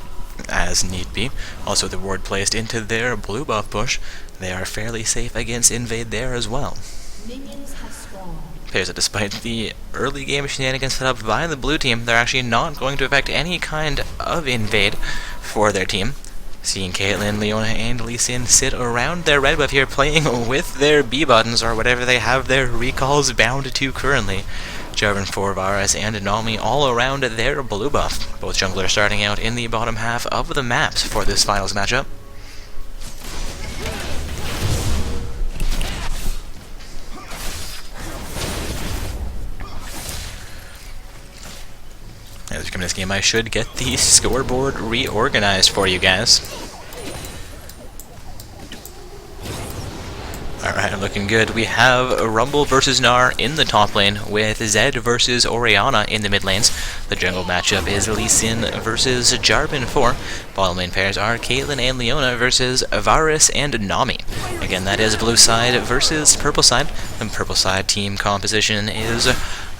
as need be. Also the ward placed into their blue buff bush. They are fairly safe against invade there as well. Minions have spawned. Appears that despite the early game shenanigans set up by the blue team, they're actually not going to affect any kind of invade for their team. Seeing Caitlyn, Leona, and Lee Sin sit around their red buff here, playing with their B buttons or whatever they have their recalls bound to currently. Jarvan, Varus, and Nami all around their blue buff. Both junglers starting out in the bottom half of the maps for this finals matchup. As we come to this game, I should get the scoreboard reorganized for you guys. Alright, looking good. We have Rumble versus Gnar in the top lane, with Zed versus Orianna in the mid lanes. The jungle matchup is Lee Sin versus Jarvan 4. Bottom lane pairs are Caitlyn and Leona versus Varus and Nami. Again, that is blue side versus purple side. The purple side team composition is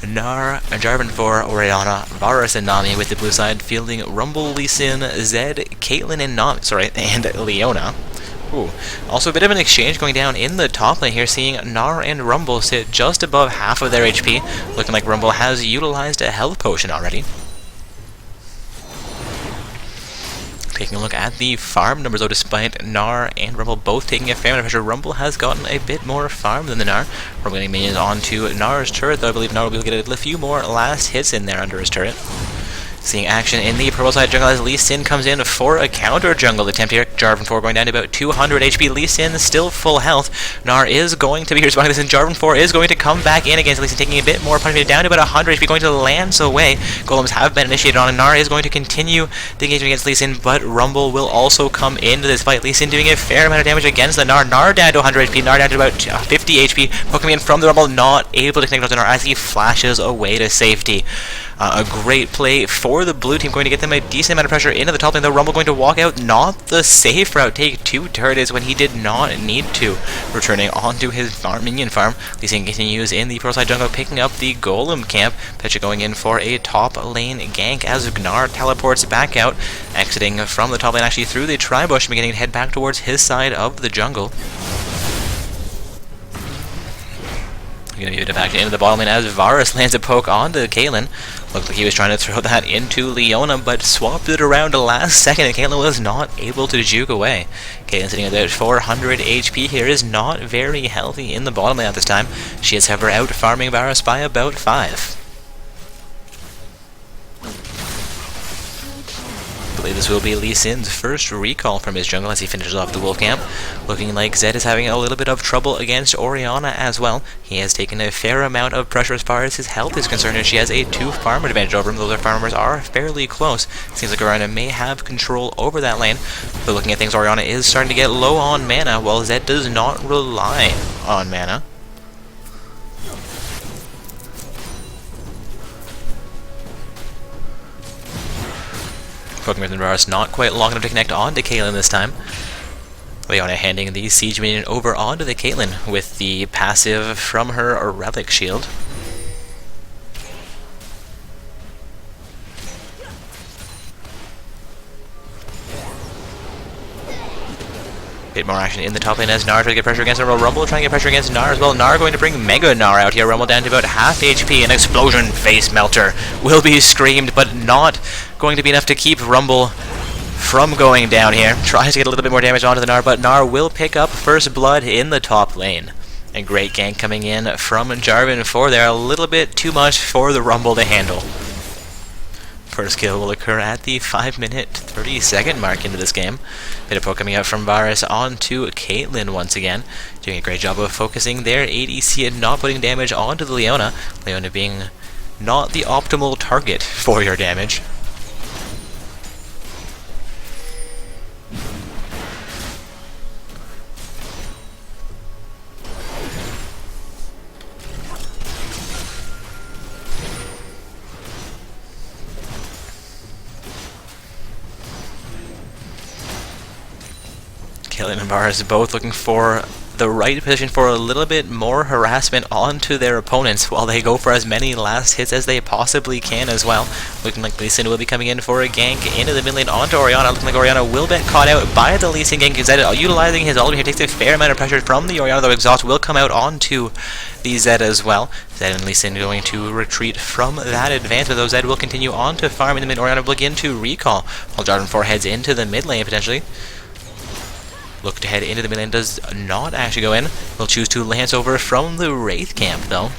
Gnar, Jarvan 4, Orianna, Varus, and Nami, with the blue side fielding Rumble, Lee Sin, Zed, Caitlyn, and Leona. Ooh. Also a bit of an exchange going down in the top lane here, seeing Gnar and Rumble sit just above half of their HP, looking like Rumble has utilized a health potion already. Taking a look at the farm numbers, though, despite Gnar and Rumble both taking a fair amount of pressure, Rumble has gotten a bit more farm than the Gnar. Rumble getting minions onto Gnar's turret, though I believe Gnar will be able to get a few more last hits in there under his turret. Seeing action in the purple side jungle as Lee Sin comes in for a counter jungle attempt here. Jarvan 4 going down to about 200 HP. Lee Sin still full health. Gnar is going to be responding to this, and Jarvan 4 is going to come back in against Lee Sin, taking a bit more punishment, down to about 100 HP, going to lance away. Golems have been initiated on, and Gnar is going to continue the engagement against Lee Sin, but Rumble will also come into this fight. Lee Sin doing a fair amount of damage against the Gnar. Gnar down to 100 HP, Gnar down to about 50 HP. Poking in from the Rumble, not able to connect with the Gnar as he flashes away to safety. A great play for the blue team, going to get them a decent amount of pressure into the top lane. The Rumble going to walk out, not the safe route, take 2 turrets when he did not need to. Returning onto his minion farm. Lee Sin continues in the pro side jungle, picking up the Golem camp. Pecha going in for a top lane gank as Gnar teleports back out, exiting from the top lane actually through the Tribush, beginning to head back towards his side of the jungle. Gonna get it back into the bottom lane as Varus lands a poke onto Caitlyn. Looked like he was trying to throw that into Leona, but swapped it around the last second, and Caitlyn was not able to juke away. Caitlyn sitting at about 400 HP here is not very healthy in the bottom lane at this time. She is, however, out farming Varus by about 5. I believe this will be Lee Sin's first recall from his jungle as he finishes off the wolf camp. Looking like Zed is having a little bit of trouble against Orianna as well. He has taken a fair amount of pressure as far as his health is concerned, and she has a 2 farm advantage over him. Those other farmers are fairly close. Seems like Orianna may have control over that lane, but looking at things, Orianna is starting to get low on mana, while Zed does not rely on mana. Pokemon Varus not quite long enough to connect onto Caitlyn this time. Leona handing the Siege Minion over onto the Caitlyn with the passive from her Relic Shield. Bit more action in the top lane as Gnar tries to get pressure against Rumble. Rumble trying to get pressure against Gnar as well. Gnar going to bring Mega Gnar out here. Rumble down to about half HP. An explosion face melter will be screamed, but not going to be enough to keep Rumble from going down here. Tries to get a little bit more damage onto the Gnar, but Gnar will pick up first blood in the top lane. A great gank coming in from Jarvan 4 there. A little bit too much for the Rumble to handle. First kill will occur at the 5-minute 30-second mark into this game. Bit of poke coming out from Varus onto Caitlyn once again. Doing a great job of focusing their ADC and not putting damage onto the Leona. Leona being not the optimal target for your damage. Caitlyn and Varus both looking for the right position for a little bit more harassment onto their opponents while they go for as many last hits as they possibly can as well. Looking like Lee Sin will be coming in for a gank into the mid lane onto Orianna. Looking like Orianna will get caught out by the Lee Sin gank. Zed utilizing his ult here takes a fair amount of pressure from the Orianna, though exhaust will come out onto the Zed as well. Zed and Lee Sin going to retreat from that advance, but though Zed will continue on to farm in the mid. Orianna will begin to recall while Jarvan 4 heads into the mid lane potentially. Look to head into the mid lane, does not actually go in. Will choose to lance over from the Wraith camp though.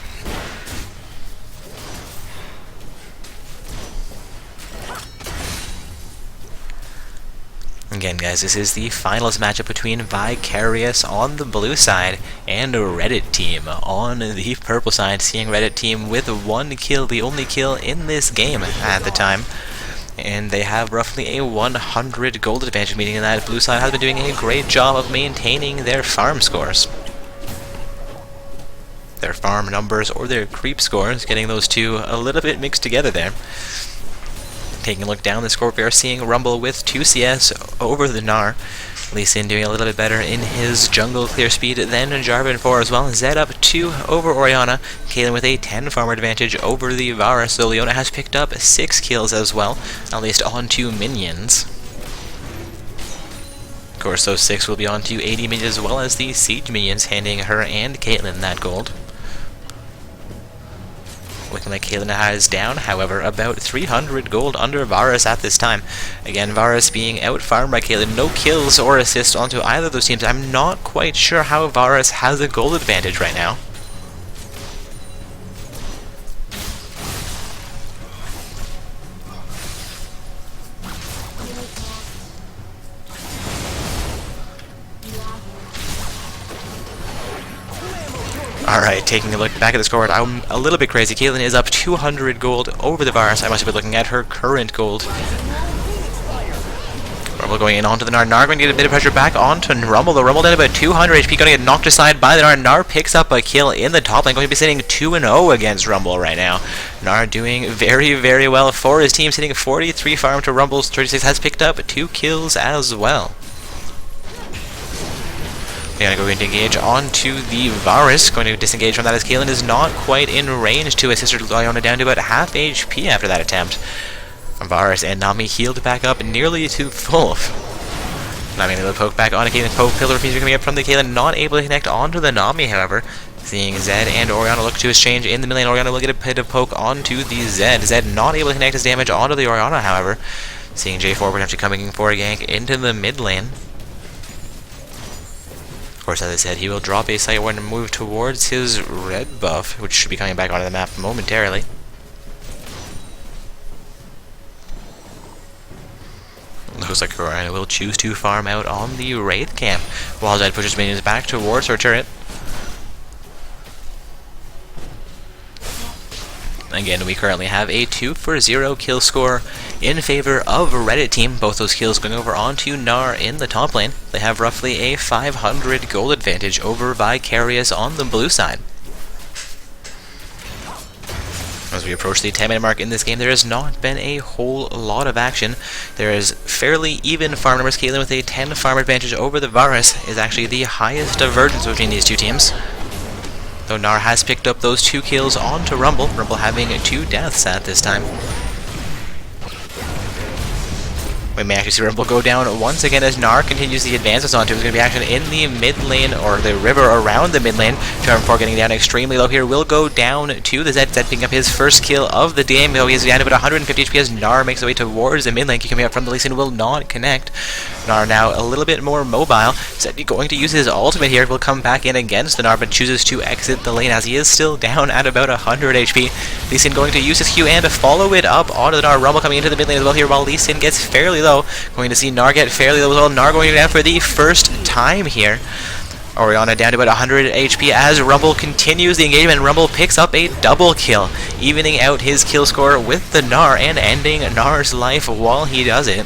Again guys, this is the finals matchup between Vicarious on the blue side and Reddit team on the purple side. Seeing Reddit team with 1 kill, the only kill in this game at the time. And they have roughly a 100 gold advantage, meaning that blue side has been doing a great job of maintaining their farm scores. Their farm numbers or their creep scores, getting those two a little bit mixed together there. Taking a look down the score, we are seeing Rumble with 2 CS over the Gnar. Lee Sin doing a little bit better in his jungle clear speed than Jarvan 4 as well. Zed up 2 over Orianna. Caitlyn with a 10 farm advantage over the Varus. So Leona has picked up 6 kills as well, at least on 2 minions. Of course, those 6 will be on to 80 minions as well as the siege minions, handing her and Caitlyn that gold. Looking like Caitlyn has down, however, about 300 gold under Varus at this time. Again, Varus being out-farmed by Caitlyn. No kills or assists onto either of those teams. I'm not quite sure how Varus has a gold advantage right now. Alright, taking a look back at the scoreboard, I'm a little bit crazy. Caitlyn is up 200 gold over the Varus. I must have been looking at her current gold. Rumble going in onto the Gnar. Gnar going to get a bit of pressure back onto Rumble. The Rumble down about 200 HP, going to get knocked aside by the Gnar. Gnar picks up a kill in the top lane, going to be sitting 2-0 against Rumble right now. Gnar doing very, very well for his team, sitting 43 farm to Rumble's 36, has picked up 2 kills as well. They're going to go into engage onto the Varus. Going to disengage from that as Caitlyn is not quite in range to assist her Leona down to about half HP after that attempt. Varus and Nami healed back up nearly to full. Nami able to poke back on a Caitlyn. Poke pillar feature coming up from the Caitlyn, not able to connect onto the Nami, however. Seeing Zed and Orianna look to exchange in the mid lane. Orianna will get a bit of poke onto the Zed. Zed not able to connect his damage onto the Orianna, however. Seeing J4 potentially coming for a gank into the mid lane. Of course, as I said, he will drop a sight ward and move towards his red buff, which should be coming back onto the map momentarily. Looks like Orianna will choose to farm out on the Wraith camp, while Zed pushes minions back towards her turret. Again, we currently have a 2-for-0 kill score in favor of Reddit team. Both those kills going over onto Gnar in the top lane. They have roughly a 500 gold advantage over Vicarious on the blue side. As we approach the 10-minute mark in this game, there has not been a whole lot of action. There is fairly even farm numbers. Caitlyn with a 10 farm advantage over the Varus is actually the highest divergence between these two teams. Though Gnar has picked up those 2 kills onto Rumble. Rumble having 2 deaths at this time. We may actually see Rumble go down once again as Gnar continues the advances onto. It's going to be action in the mid lane, or the river around the mid lane. Jarvan getting down extremely low here will go down to the Zed. Zed picking up his first kill of the game. He has down about 150 HP as Gnar makes his way towards the mid lane. Coming up from the Lee Sin will not connect. Gnar now a little bit more mobile. Zed going to use his ultimate here. Will come back in against the Gnar, but chooses to exit the lane as he is still down at about 100 HP. Lee Sin going to use his Q and to follow it up onto the Gnar. Rumble coming into the mid lane as well here, while Lee Sin gets fairly low. Going to see Gnar get fairly low as well. Gnar going down for the first time here. Orianna down to about 100 HP as Rumble continues the engagement. Rumble picks up a double kill, evening out his kill score with the Gnar and ending Gnar's life while he does it.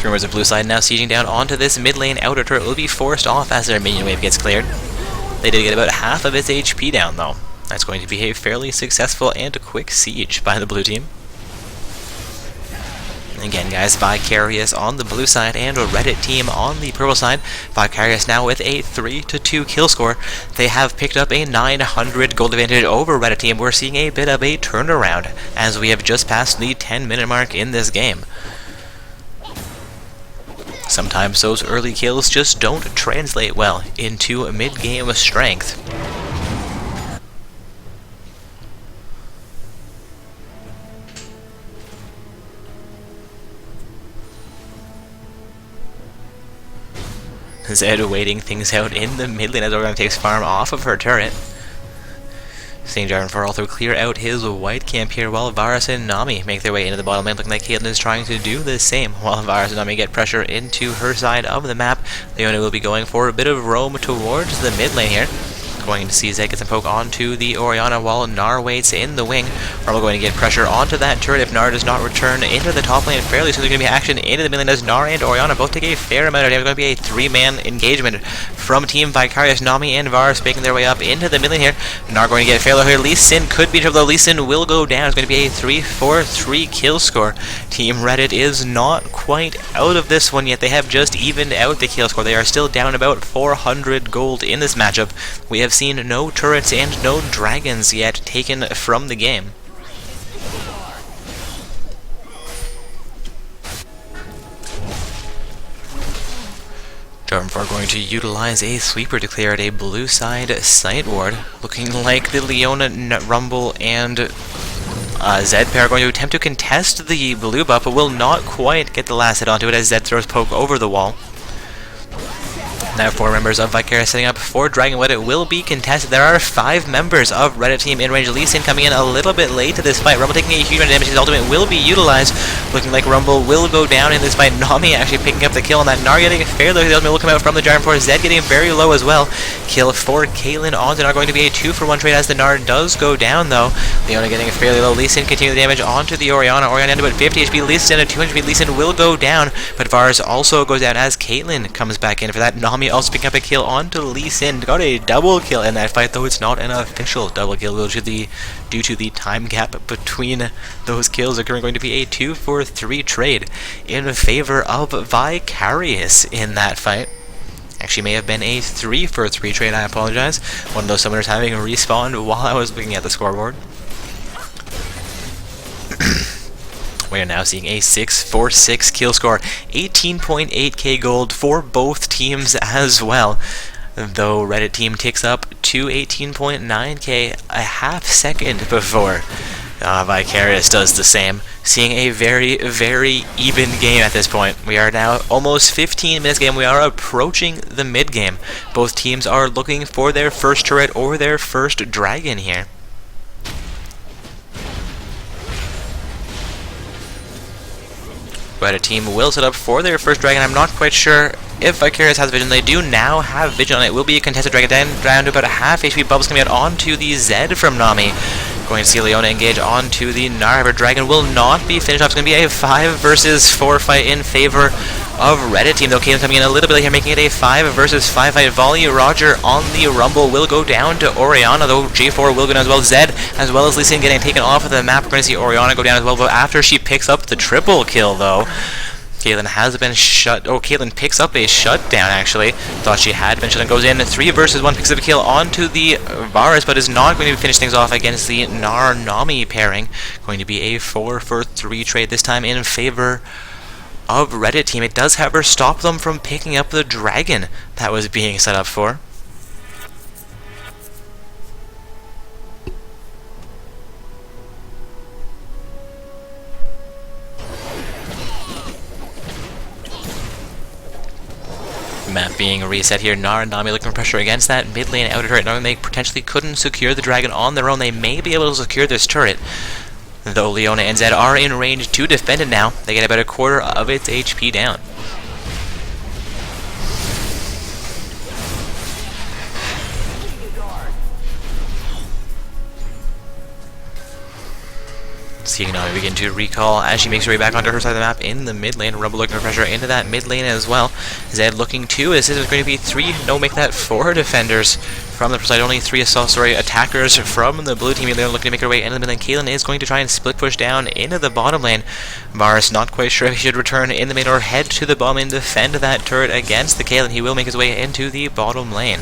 Rumors of blue side now sieging down onto this mid lane. Outer turret will be forced off as their minion wave gets cleared. They did get about half of its HP down though. That's going to be a fairly successful and quick siege by the blue team. Again, guys, Vicarious on the blue side and a Reddit team on the purple side. Vicarious now with a 3-2 kill score. They have picked up a 900 gold advantage over Reddit team. We're seeing a bit of a turnaround as we have just passed the 10-minute mark in this game. Sometimes those early kills just don't translate well into mid-game strength. Zed waiting things out in the mid lane as Orianna takes farm off of her turret. Seeing Jarvan also clear out his white camp here while Varus and Nami make their way into the bottom lane, looking like Caitlyn is trying to do the same while Varus and Nami get pressure into her side of the map. Leona will be going for a bit of roam towards the mid lane here. Going to see Zed get some poke onto the Orianna while Gnar waits in the wing. Rumble going to get pressure onto that turret if Gnar does not return into the top lane fairly soon. There's going to be action into the mid lane as Gnar and Orianna both take a fair amount of damage. It's going to be a 3-man engagement from Team Vicarious. Nami and Varus making their way up into the mid lane here. Gnar going to get fairly low here. Lee Sin could be in trouble though. Lee Sin will go down. It's going to be a 3-4-3 kill score. Team Reddit is not quite out of this one yet. They have just evened out the kill score. They are still down about 400 gold in this matchup. We have seen no turrets and no dragons yet taken from the game. Jarvan going to utilize a sweeper to clear out a blue side sight ward. Looking like the Leona, Rumble, and Zed pair are going to attempt to contest the blue buff, but will not quite get the last hit onto it as Zed throws poke over the wall. Now 4 members of Vicarious setting up for Dragonwood. It will be contested. There are 5 members of Reddit team in range. Lee Sin coming in a little bit late to this fight. Rumble taking a huge amount of damage. His ultimate will be utilized. Looking like Rumble will go down in this fight. Nami actually picking up the kill on that. Gnar getting fairly low. The ultimate will come out from the Giant Force. Zed getting very low as well. Kill for Caitlyn on to Gnar. Going to be a 2-for-1 trade as the Gnar does go down though. Leona getting fairly low. Lee Sin continuing the damage onto the Orianna. Orianna ended about 50 HP. Lee Sin at 200 HP. Lee Sin will go down, but Varus also goes down as Caitlyn comes back in for that. Nami also picking up a kill onto Lee Sin. Got a double kill in that fight, though it's not an official double kill due to the time gap between those kills occurring. Going to be a 2-for-3 trade in favor of Vicarious in that fight. Actually may have been a 3-for-3 trade, I apologize. One of those summoners having respawned while I was looking at the scoreboard. We are now seeing a 6-for-6 kill score, 18.8k gold for both teams as well. Though Reddit team ticks up to 18.9k a half second before Vicarious does the same. Seeing a very, very even game at this point. We are now almost 15 minutes game. We are approaching the mid game. Both teams are looking for their first turret or their first dragon here. Reddit team will set up for their first dragon. I'm not quite sure if Vicarious has vision. They do now have vision on it. It will be a contested dragon down to about a half HP. Bubbles coming out onto the Zed from Nami. Going to see Leona engage onto the Gnar. Her dragon will not be finished off. It's going to be a 5-versus-4 fight in favor of Reddit team. Though Caitlyn coming in a little bit late here, making it a 5-versus-5 fight. Volley Roger on the Rumble will go down to Orianna, though J4 will go down as well. Zed as well as Lee Sin getting taken off of the map. We're going to see Orianna go down as well, but after she picks up the triple kill though. Caitlyn has been shut. Oh, Caitlyn picks up a shutdown, actually. Thought she had been shut down. Goes in 3 versus 1. Picks up a kill onto the Varus, but is not going to finish things off against the Nami pairing. Going to be a 4 for 3 trade, this time in favor of Reddit team. It does, however, stop them from picking up the dragon that was being set up for. Map being reset here. Nara and Nami looking for pressure against that mid lane outer turret, knowing they potentially couldn't secure the dragon on their own. They may be able to secure this turret, though Leona and Zed are in range to defend it now. They get about a quarter of its HP down. Seeing Nami begin to recall as she makes her way back onto her side of the map in the mid lane. Rumble looking for pressure into that mid lane as well. Zed looking to assist. There's going to be 3, no, make that 4 defenders from the side. Only 3 attackers from the blue team. They're looking to make her way into the mid lane. Caitlyn is going to try and split push down into the bottom lane. Varus not quite sure if he should return in the mid or head to the bottom and defend that turret against the Caitlyn. He will make his way into the bottom lane.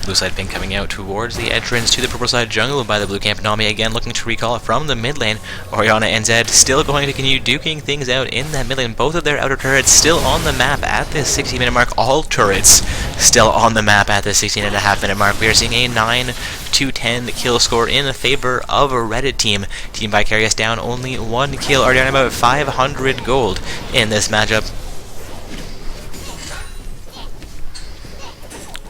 Blue side ping coming out towards the entrance to the purple side jungle by the blue camp. Nami again looking to recall from the mid lane. Orianna and Zed still going to continue duking things out in that mid lane. Both of their outer turrets still on the map at this 60-minute mark. All turrets still on the map at the 16.5-minute mark. We are seeing a 9-10 kill score in favor of a Reddit team. Team Vicarious down only 1 kill, are down about 500 gold in this matchup.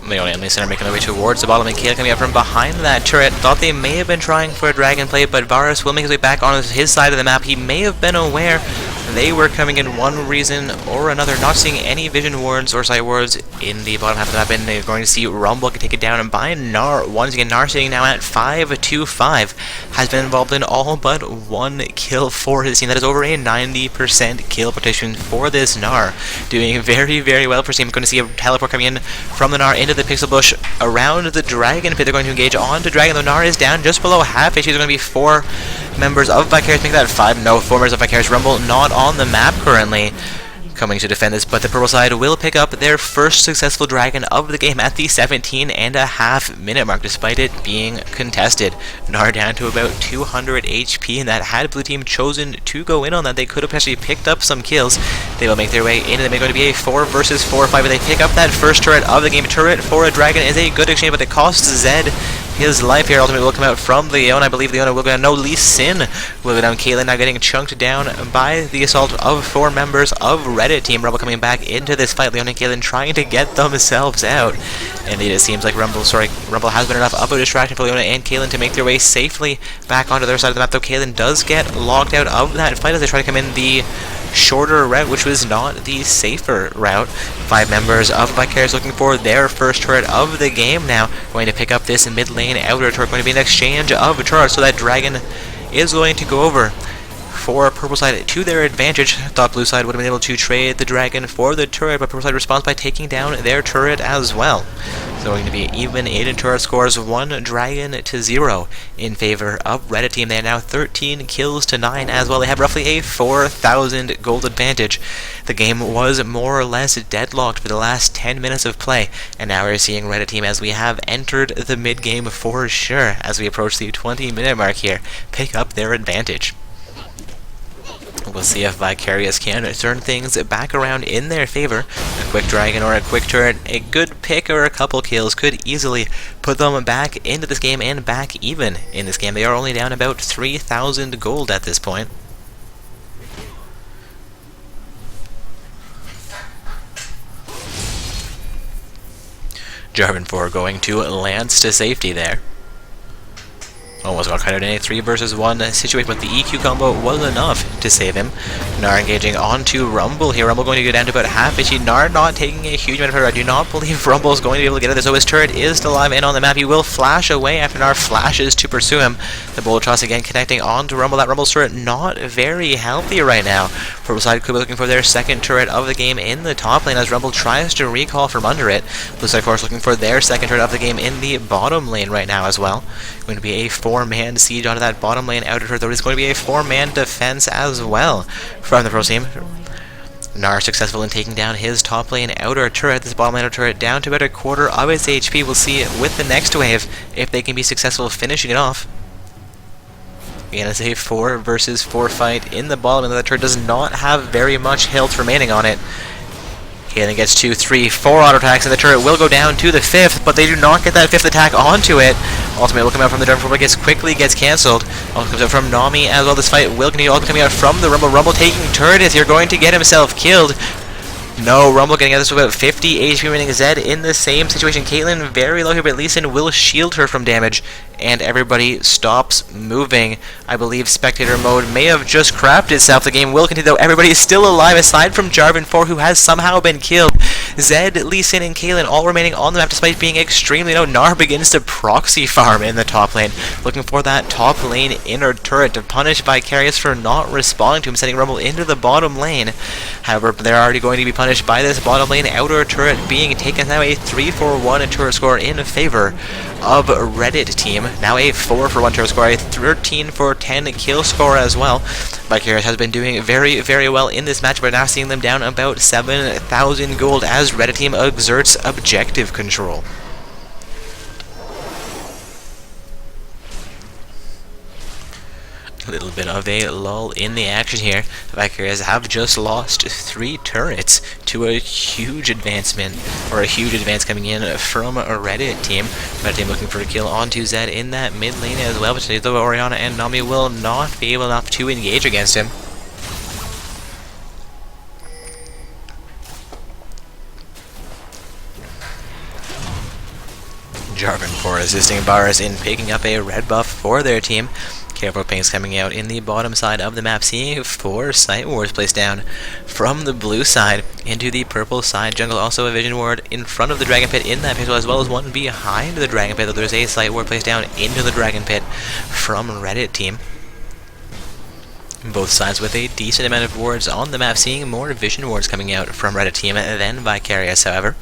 Leona and Lisa are making their way towards the bottom, and Kayla coming up from behind that turret. Thought they may have been trying for a dragon play, but Varus will make his way back on his side of the map. He may have been aware they were coming in one reason or another, not seeing any vision wards or sight wards in the bottom half of the map, and they're going to see Rumble take it down, and by Gnar. Once again, Gnar sitting now at 5-2-5, has been involved in all but 1 kill for his team. That is over a 90% kill potential for this Gnar. Doing very, very well for his team. Going to see a teleport coming in from the Gnar into the pixel bush around the dragon pit. They're going to engage on to dragon. The Gnar is down just below half HP. There's going to be 4 members of Vicarious. Make that 5. No, 4 members of Vicarious. Rumble not on the map currently, coming to defend this, but the purple side will pick up their first successful dragon of the game at the 17.5-minute mark, despite it being contested. Gnar down to about 200 HP, and that had blue team chosen to go in on that, they could have actually picked up some kills. They will make their way into the mid. Going to be a 4 versus 4 fight, but they pick up that first turret of the game. Turret for a dragon is a good exchange, but it costs Zed his life here. Ultimately will come out from Leona. I believe Leona will go down. No, Lee Sin will go down. Caitlyn now getting chunked down by the assault of 4 members of Reddit team. Rumble coming back into this fight. Leona and Caitlyn trying to get themselves out. Indeed, it seems like Rumble has been enough of a distraction for Leona and Caitlyn to make their way safely back onto their side of the map, though Caitlyn does get logged out of that fight as they try to come in the shorter route, which was not the safer route. 5 members of Vicarious looking for their first turret of the game now. Going to pick up this mid lane outer turret. Going to be an exchange of turrets, so that dragon is going to go over for purple side to their advantage. Thought blue side would have been able to trade the dragon for the turret, but purple side responds by taking down their turret as well. So going to be even in turret scores, 1 dragon to 0 in favor of Reddit team. They are now 13 kills to 9 as well. They have roughly a 4,000 gold advantage. The game was more or less deadlocked for the last 10 minutes of play, and now we're seeing Reddit team, as we have entered the mid game for sure, as we approach the 20-minute mark here, pick up their advantage. We'll see if Vicarious can turn things back around in their favor. A quick dragon or a quick turret, a good pick or a couple kills could easily put them back into this game and back even in this game. They are only down about 3,000 gold at this point. Jarvan 4 going to Lance to safety there. Almost got kind of in a 3 versus 1 situation, but the EQ combo was enough to save him. Gnar engaging onto Rumble here. Rumble going to go down to about half HP. Gnar not taking a huge amount of hurt. I do not believe Rumble is going to be able to get at this. So his turret is still alive and on the map. He will flash away after Gnar flashes to pursue him. The Bullet Toss again connecting onto Rumble. That Rumble's turret not very healthy right now. Purple side could be looking for their second turret of the game in the top lane as Rumble tries to recall from under it. Blue side, of course, looking for their second turret of the game in the bottom lane right now as well. Going to be a 4 4-man siege onto that bottom lane outer turret, though it is going to be a 4-man defense as well from the pro team. Gnar successful in taking down his top lane outer turret, this bottom lane outer turret down to about a quarter of its HP. We'll see with the next wave if they can be successful finishing it off. Again, it's a 4 versus 4 fight in the bottom, and the turret does not have very much health remaining on it. Caitlyn gets 2, 3, 4 auto attacks, and the turret will go down to the 5th, but they do not get that 5th attack onto it. Ultimate will come out from the Dragon Force, but quickly gets cancelled. Also comes out from Nami as well. This fight will continue. Also coming out from the Rumble. Rumble taking turret is here, going to get himself killed. No, Rumble getting out of this with about 50 HP remaining. Zed in the same situation. Caitlyn very low here, but Lee Sin will shield her from damage, and everybody stops moving. I believe spectator mode may have just crapped itself. The game will continue, though. Everybody is still alive, aside from Jarvan 4, who has somehow been killed. Zed, Lee Sin, and Caitlyn all remaining on the map, despite being extremely low. Gnar begins to proxy farm in the top lane, looking for that top lane inner turret to punish Vicarious for not responding to him, sending Rumble into the bottom lane. However, they're already going to be punished by this bottom lane outer turret being taken. Now a 3-4-1 turret score in favor of Reddit team. Now a 4-for-1 turret score, a 13-for-10 kill score as well. Vicarious has been doing very, very well in this match. We're now seeing them down about 7,000 gold as Reddit team exerts objective control. A little bit of a lull in the action here. The Vicarious have just lost 3 turrets to a huge advancement, or a huge advance coming in from a Reddit team. Reddit team looking for a kill onto Zed in that mid lane as well, but today though Orianna and Nami will not be able enough to engage against him. Jarvan 4 assisting Varus in picking up a red buff for their team. Careful pings coming out in the bottom side of the map, seeing 4 site wards placed down from the blue side into the purple side jungle. Also a vision ward in front of the dragon pit in that pixel, as well as one behind the dragon pit. There's a site ward placed down into the dragon pit from Reddit team. Both sides with a decent amount of wards on the map, seeing more vision wards coming out from Reddit team than Vicarious, however.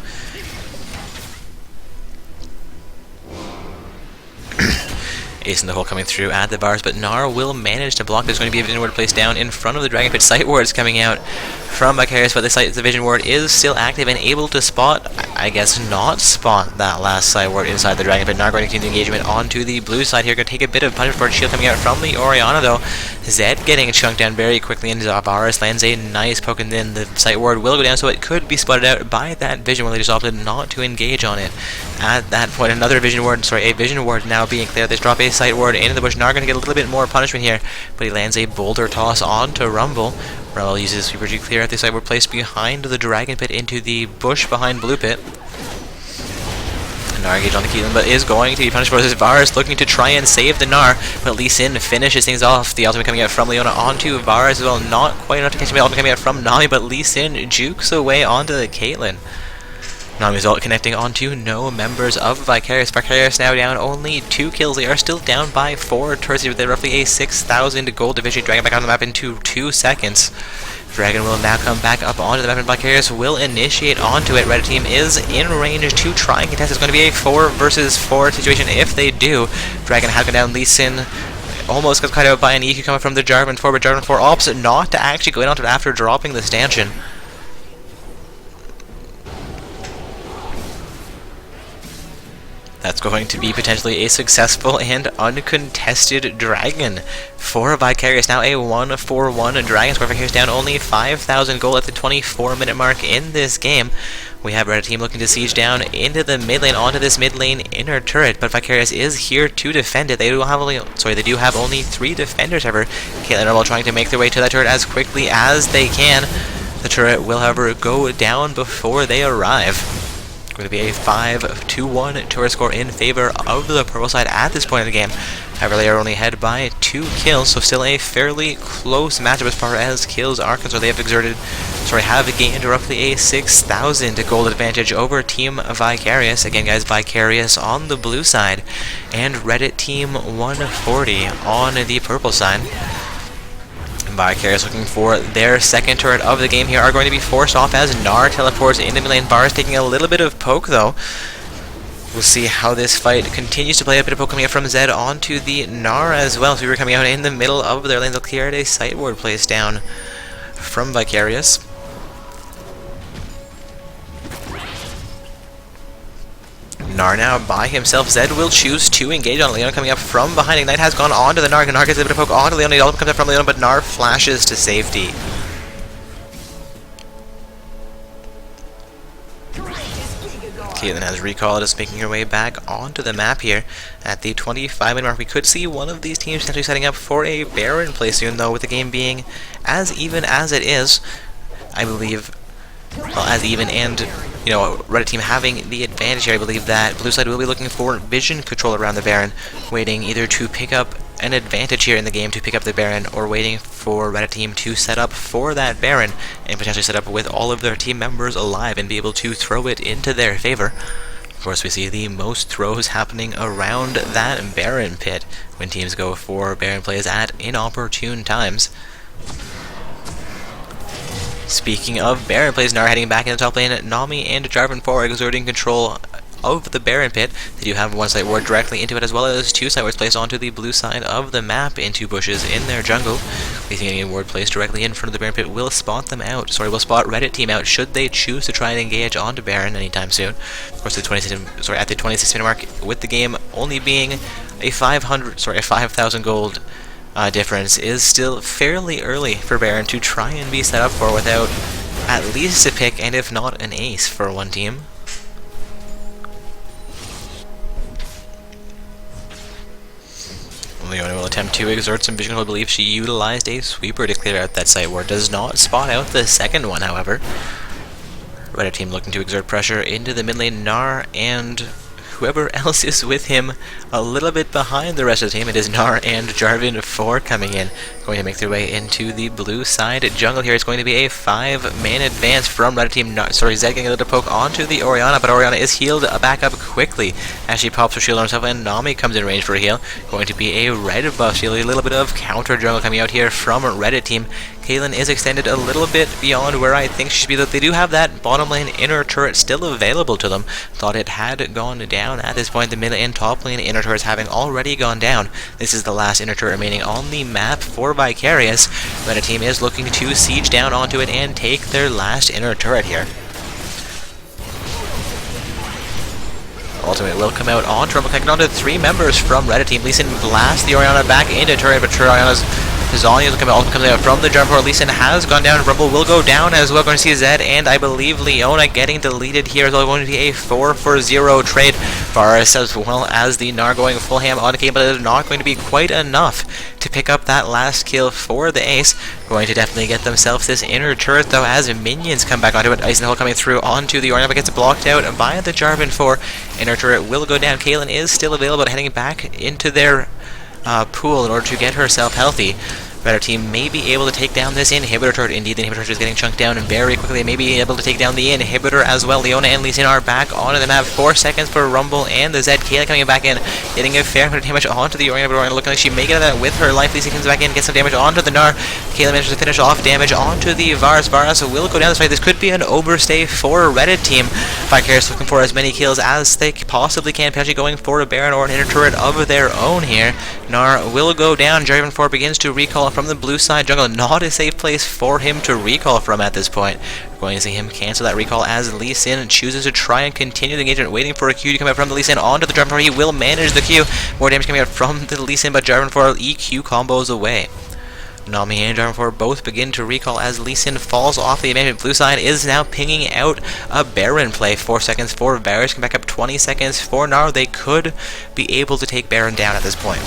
Ace in the hole coming through at the bars, but Gnar will manage to block. There's going to be a vision ward placed down in front of the dragon pit. Sight wards coming out from Vicarious, but the vision ward is still active and able to spot, I guess not spot, that last sight ward inside the dragon pit. Gnar going to continue engagement onto the blue side here. Going to take a bit of punishment for a shield coming out from the Orianna though. Zed getting chunked down very quickly, and Varus lands a nice poke, and then the sight ward will go down, so it could be spotted out by that vision ward. They just opted not to engage on it. At that point, a vision ward now being cleared. They drop a sight ward into the bush. Gnar going to get a little bit more punishment here, but he lands a boulder toss onto Rumble. Rumble uses Sweeper to clear out the sight ward placed behind the dragon pit into the bush behind blue pit. Gnar engaged on the Keelan, but is going to be punished for this. Varus looking to try and save the Gnar, but Lee Sin finishes things off. The ultimate coming out from Leona onto Varus as well. Not quite enough to catch him. The ultimate coming out from Nami, but Lee Sin jukes away onto the Caitlyn. Nami's ult connecting onto no members of Vicarious. Vicarious now down only 2 kills. They are still down by 4 turrets with roughly a 6,000 gold division. Dragon back on the map into 2 seconds. Dragon will now come back up onto the map, and Vicarious will initiate onto it. Red team is in range to try and contest. It's going to be a 4 versus 4 situation if they do. Dragon has gone down. Lee Sin almost got cut out by an EQ coming from the Jarvan 4, but Jarvan 4 opts not to actually go in onto it after dropping the stanchion. That's going to be potentially a successful and uncontested dragon for Vicarious. Now a 1-4-1 dragon score. Vicarious down only 5,000 gold at the 24-minute mark in this game. We have Reddit team looking to siege down into the mid lane onto this mid lane inner turret, but Vicarious is here to defend it. They do have only 3 defenders, however. Caitlyn and Rumble trying to make their way to that turret as quickly as they can. The turret will, however, go down before they arrive. Going to be a 5-2-1 turret score in favor of the purple side at this point in the game. However, they are only ahead by 2 kills, so still a fairly close matchup as far as kills are concerned. They have gained roughly a 6,000 gold advantage over Team Vicarious. Again, guys, Vicarious on the blue side, and Reddit team 140 on the purple side. Vicarious looking for their second turret of the game here are going to be forced off as Gnar teleports into mid lane. Varus taking a little bit of poke though. We'll see how this fight continues to play. A bit of poke coming out from Zed onto the Gnar as well. So we were coming out in the middle of their lane. They'll clear a sight ward placed down from Vicarious. Gnar now by himself. Zed will choose to engage on Leona coming up from behind. Ignite has gone on to the Gnar. Gnar gets a bit of poke onto Leona. It all comes up from Leona, but Gnar flashes to safety. Caitlyn has recall, just making her way back onto the map here at the 25-minute mark. We could see one of these teams potentially setting up for a Baron play soon, though, with the game being as even as it is. I believe, well, as even and, you know, Red team having the advantage here. I believe that blue side will be looking for vision control around the Baron, waiting either to pick up an advantage here in the game to pick up the Baron, or waiting for Red team to set up for that Baron and potentially set up with all of their team members alive and be able to throw it into their favor. Of course, we see the most throws happening around that Baron pit when teams go for Baron plays at inopportune times. Speaking of Baron plays, Gnar heading back in the top lane. Nami and Jarvan forward exerting control of the Baron pit. They do have one sight ward directly into it, as well as two sight wards placed onto the blue side of the map into bushes in their jungle. Placing any ward placed directly in front of the Baron pit will spot them out. Sorry, will spot Reddit team out should they choose to try and engage onto Baron anytime soon. Of course, at the 26-minute mark, with the game only being a 5,000 gold difference, is still fairly early for Baron to try and be set up for without at least a pick, and if not an ace for one team. Leona will attempt to exert some vision. I believe she utilized a sweeper to clear out that sight ward. Does not spot out the second one, however. Red team looking to exert pressure into the mid lane. Gnar and whoever else is with him a little bit behind the rest of the team. It is Gnar and Jarvan 4 coming in, going to make their way into the blue side jungle here. It's going to be a 5-man advance from Red team. Zed getting a little poke onto the Orianna, but Orianna is healed back up quickly as she pops her shield on herself, and Nami comes in range for a heal. Going to be a red buff shield. A little bit of counter jungle coming out here from Reddit team. Caitlyn is extended a little bit beyond where I think she should be, though they do have that bottom lane inner turret still available to them. Thought it had gone down at this point. The mid and top lane inner turrets having already gone down. This is the last inner turret remaining on the map for Vicarious. Reddit team is looking to siege down onto it and take their last inner turret here. Ultimate will come out on Trumbull, connected onto 3 members from Reddit team. Lee Sin blasts the Orianna back into turret, but Orianna's Zanya also comes out from the jump. Lee Sin has gone down. Rumble will go down as well. Going to see Zed and I believe Leona getting deleted here as well. Going to be a 4-for-0 trade. Varus as well as the Gnar going full ham on the game, but it is not going to be quite enough to pick up that last kill for the ace. Going to definitely get themselves this inner turret though as minions come back onto it. Ice and Hill coming through onto the Orianna, but gets blocked out by the Jarvan 4. Inner turret will go down. Caitlyn is still available, heading back into their pool in order to get herself healthy. Red team may be able to take down this inhibitor turret. Indeed, the inhibitor turret is getting chunked down and very quickly. They may be able to take down the inhibitor as well. Leona and Lee Sin are back onto the map. 4 seconds for Rumble and the Zed. Kayla coming back in, getting a fair amount of damage onto the Orianna, but Orianna looking like she may get that with her life. Lee Sin comes back in, gets some damage onto the Gnar. Kayla manages to finish off damage onto the Varus. Varus will go down this fight. This could be an overstay for Reddit team. Vicarious looking for as many kills as they possibly can, potentially going for a Baron or an inner turret of their own here. Gnar will go down. Jarvan 4 begins to recall from the blue side jungle. Not a safe place for him to recall from at this point. We're going to see him cancel that recall as Lee Sin chooses to try and continue the engagement, waiting for a Q to come out from the Lee Sin onto the Jarvan 4. He will manage the Q. More damage coming out from the Lee Sin, but Jarvan 4 EQ combos away. Nami and Jarvan 4 both begin to recall as Lee Sin falls off the advantage. Blue side is now pinging out a Baron play. 4 seconds for Varus, come back up 20 seconds for Gnar. They could be able to take Baron down at this point.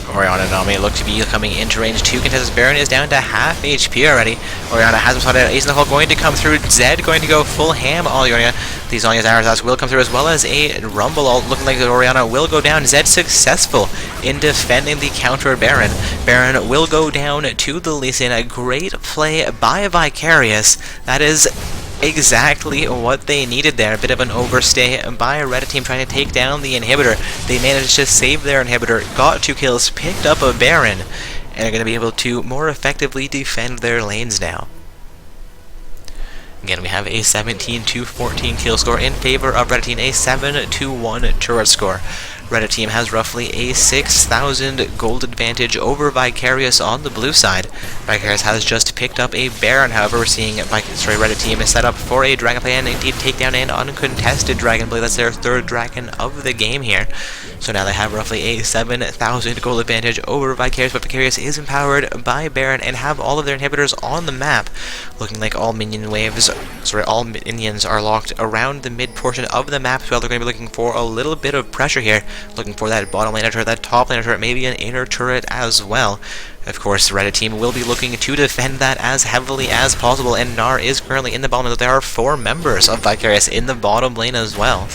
Orianna and Nami look to be coming into range. 2 contestants. Baron is down to half HP already. Orianna has him spotted out. Ace in the hole going to come through. Zed going to go full ham on Orianna. These Zanya's arrows will come through as well as a Rumble. All looking like that Orianna will go down. Zed successful in defending the counter Baron. Baron will go down to the Lee Sin. A great play by Vicarious. That is exactly what they needed there. A bit of an overstay by a Reddit team trying to take down the inhibitor. They managed to save their inhibitor, got 2 kills, picked up a Baron, and are going to be able to more effectively defend their lanes now. Again, we have a 17-14 kill score in favor of Red Team, a 7-1 turret score. Red Team has roughly a 6,000 gold advantage over Vicarious on the blue side. Vicarious has just picked up a Baron, however, we're seeing Red Team is set up for a Dragonblade and indeed takedown and uncontested Dragonblade. That's their third dragon of the game here. So now they have roughly a 7,000 gold advantage over Vicarious, but Vicarious is empowered by Baron and have all of their inhibitors on the map. Looking like all minions are locked around the mid portion of the map, so they're going to be looking for a little bit of pressure here. Looking for that bottom lane turret, that top lane turret, maybe an inner turret as well. Of course, Red Team will be looking to defend that as heavily as possible, and Gnar is currently in the bottom lane. There are 4 members of Vicarious in the bottom lane as well.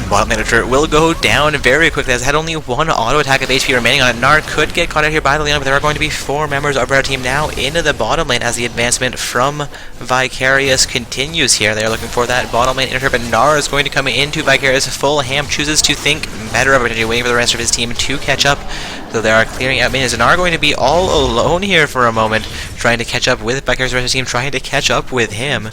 Bottom lane turret will go down very quickly as it had only 1 auto attack of HP remaining on it. Gnar could get caught out here by the Leona, but there are going to be 4 members of Red Team now into the bottom lane as the advancement from Vicarious continues here. They're looking for that bottom lane turret, but Gnar is going to come into Vicarious full ham, chooses to think better of it, waiting for the rest of his team to catch up. So they are clearing out minions and are going to be all alone here for a moment, trying to catch up with Vicarious' rest of his team, trying to catch up with him.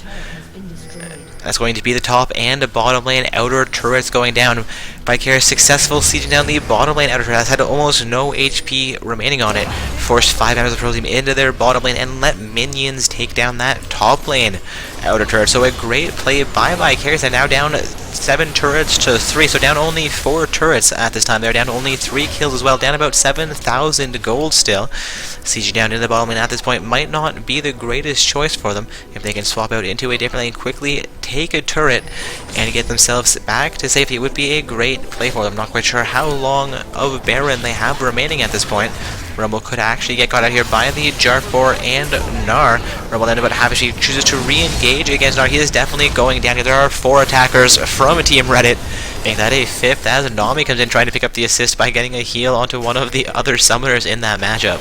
That's going to be the top and bottom lane outer turrets going down. Vicarious successful sieging down the bottom lane outer turret. Has had almost no HP remaining on it. Forced 5 members of the pro team into their bottom lane and let minions take down that top lane outer turret. So a great play by Vicarious. And now down 7 turrets to 3. So down only 4 turrets at this time. They're down to only 3 kills as well. Down about 7,000 gold still. Sieging down into the bottom lane at this point might not be the greatest choice for them. If they can swap out into a different lane, quickly take a turret and get themselves back to safety, it would be a great play for them. Not quite sure how long of Baron they have remaining at this point. Rumble could actually get caught out here by the Jar4 and Gnar. Rumble ended up half she chooses to re-engage against Gnar. He is definitely going down here. There are 4 attackers from Team Reddit. Making that a 5th as Nami comes in trying to pick up the assist by getting a heal onto one of the other summoners in that matchup.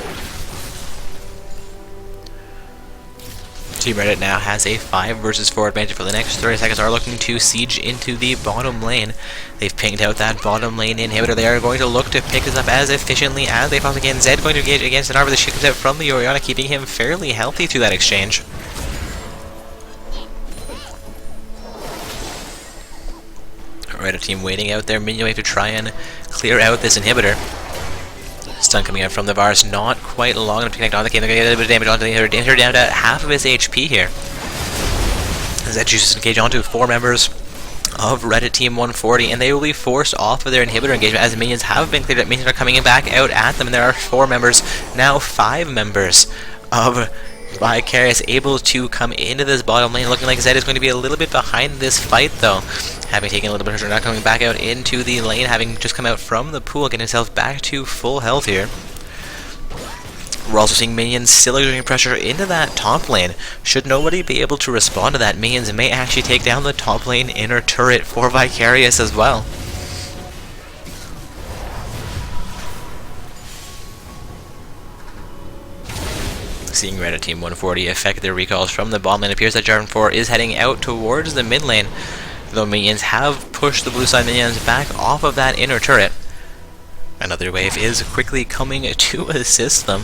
Team Reddit now has a 5 versus 4 advantage for the next 30 seconds. Are looking to siege into the bottom lane. They've pinged out that bottom lane inhibitor. They are going to look to pick this up as efficiently as they possibly can. Zed going to engage against Gnar, but the shit comes out from the Orianna, keeping him fairly healthy through that exchange. Reddit team waiting out their minion wave to try and clear out this inhibitor. Stun coming out from the Varus, not quite long enough to connect on the game. They're going to get a little bit of damage onto the inhibitor. Danger down to half of his HP here. Zed chooses to engage onto 4 members of Reddit Team 140, and they will be forced off of their inhibitor engagement as minions have been cleared up. Minions are coming back out at them, and there are 4 members, now 5 members of Vicarious able to come into this bottom lane. Looking like Zed is going to be a little bit behind this fight though, having taken a little bit of not coming back out into the lane, having just come out from the pool, getting himself back to full health here. We're also seeing minions still exerting pressure into that top lane. Should nobody be able to respond to that, minions may actually take down the top lane inner turret for Vicarious as well. Seeing Reddit Team 140 affect their recalls from the bottom lane, it appears that Jar4 is heading out towards the mid lane, though minions have pushed the blue side minions back off of that inner turret. Another wave is quickly coming to assist them.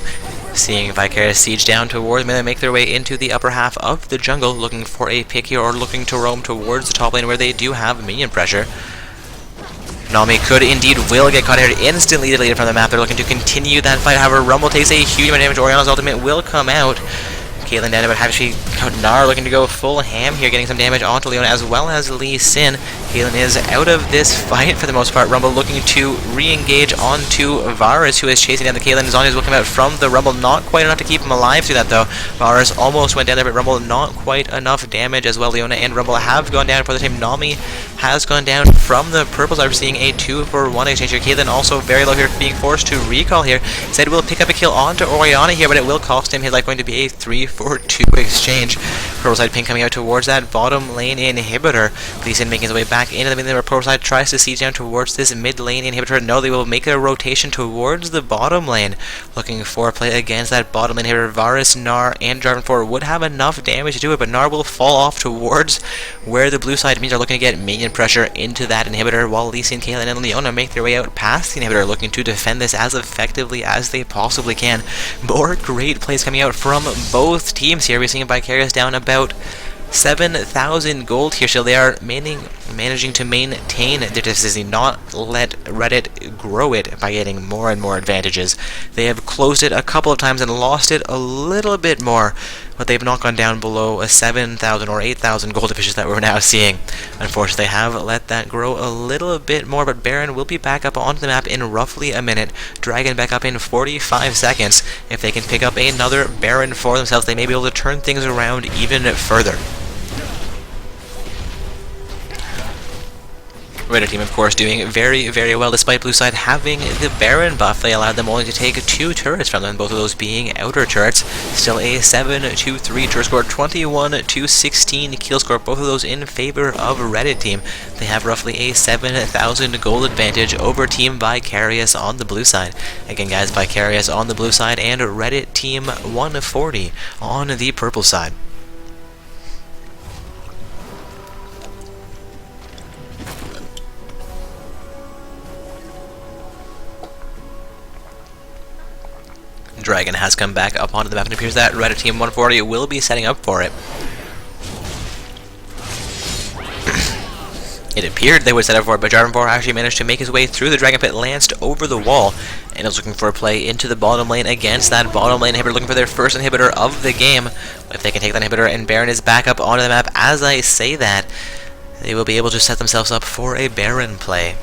Seeing Vicarious siege down towards mid, they make their way into the upper half of the jungle, looking for a pick here or looking to roam towards the top lane where they do have minion pressure. Nami could indeed will get caught here, instantly deleted from the map. They're looking to continue that fight. However, Rumble takes a huge amount of damage. Orianna's ultimate will come out. Caitlyn down, but actually Gnar looking to go full ham here, getting some damage onto Leona as well as Lee Sin. Caitlyn is out of this fight for the most part. Rumble looking to re-engage onto Varus, who is chasing down the Caitlyn. Zhonya's will come out from the Rumble, not quite enough to keep him alive through that though. Varus almost went down there, but Rumble not quite enough damage as well. Leona and Rumble have gone down for the team. Nami has gone down from the purples. I'm seeing a 2-for-1 exchange here. Caitlyn also very low here, being forced to recall here. Zed will pick up a kill onto Orianna here, but it will cost him his life, going to be a 3-for-2 exchange. Purple side ping coming out towards that bottom lane inhibitor. Lee Sin making his way back into the mid lane where Purple side tries to siege down towards this mid lane inhibitor. No, they will make a rotation towards the bottom lane. Looking for a play against that bottom lane inhibitor. Varus, Gnar, and Jarvan 4 would have enough damage to do it, but Gnar will fall off towards where the blue side minions are looking to get minion pressure into that inhibitor, while Lee Sin, Caitlyn, and Leona make their way out past the inhibitor, looking to defend this as effectively as they possibly can. More great plays coming out from both teams here. We're seeing Vicarious down about 7,000 gold here, so they are managing to maintain their deficiency, not let Reddit grow it by getting more and more advantages. They have closed it a couple of times and lost it a little bit more, but they've not gone down below a 7,000 or 8,000 gold deficiency that we're now seeing. Unfortunately, they have let that grow a little bit more, but Baron will be back up onto the map in roughly a minute. Dragon back up in 45 seconds. If they can pick up another Baron for themselves, they may be able to turn things around even further. Raider team, of course, doing very, very well despite blue side having the Baron buff. They allowed them only to take 2 turrets from them, both of those being outer turrets. Still a 7-2-3 turret score, 21-16 kill score, both of those in favor of Reddit team. They have roughly a 7,000 gold advantage over Team Vicarious on the blue side. Again, guys, Vicarious on the blue side and Reddit team 140 on the purple side. Dragon has come back up onto the map, and it appears that Reddit Team 140 will be setting up for it. It appeared they would set up for it, but Jarvan 4 actually managed to make his way through the Dragon Pit, lanced over the wall, and is looking for a play into the bottom lane against that bottom lane inhibitor, looking for their first inhibitor of the game. If they can take that inhibitor, and Baron is back up onto the map as I say that, they will be able to set themselves up for a Baron play.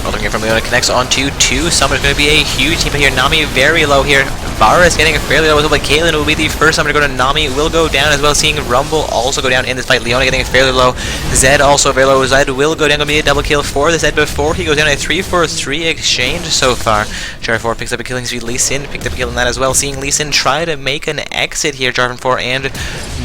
Rolling here from Leona, connects onto 2. Summon's going to be a huge team here. Nami very low here. Varus getting a fairly low, but Caitlyn will be the first summoner to go to. Nami will go down as well, seeing Rumble also go down in this fight. Leona getting a fairly low. Zed also very low. Zed will go down, going to be a double kill for the Zed before he goes down. A 3-for-3 exchange so far. Jarvan 4 picks up a killing spree. Lee Sin picked up a kill in that as well, seeing Lee Sin try to make an exit here. Jarvan 4 and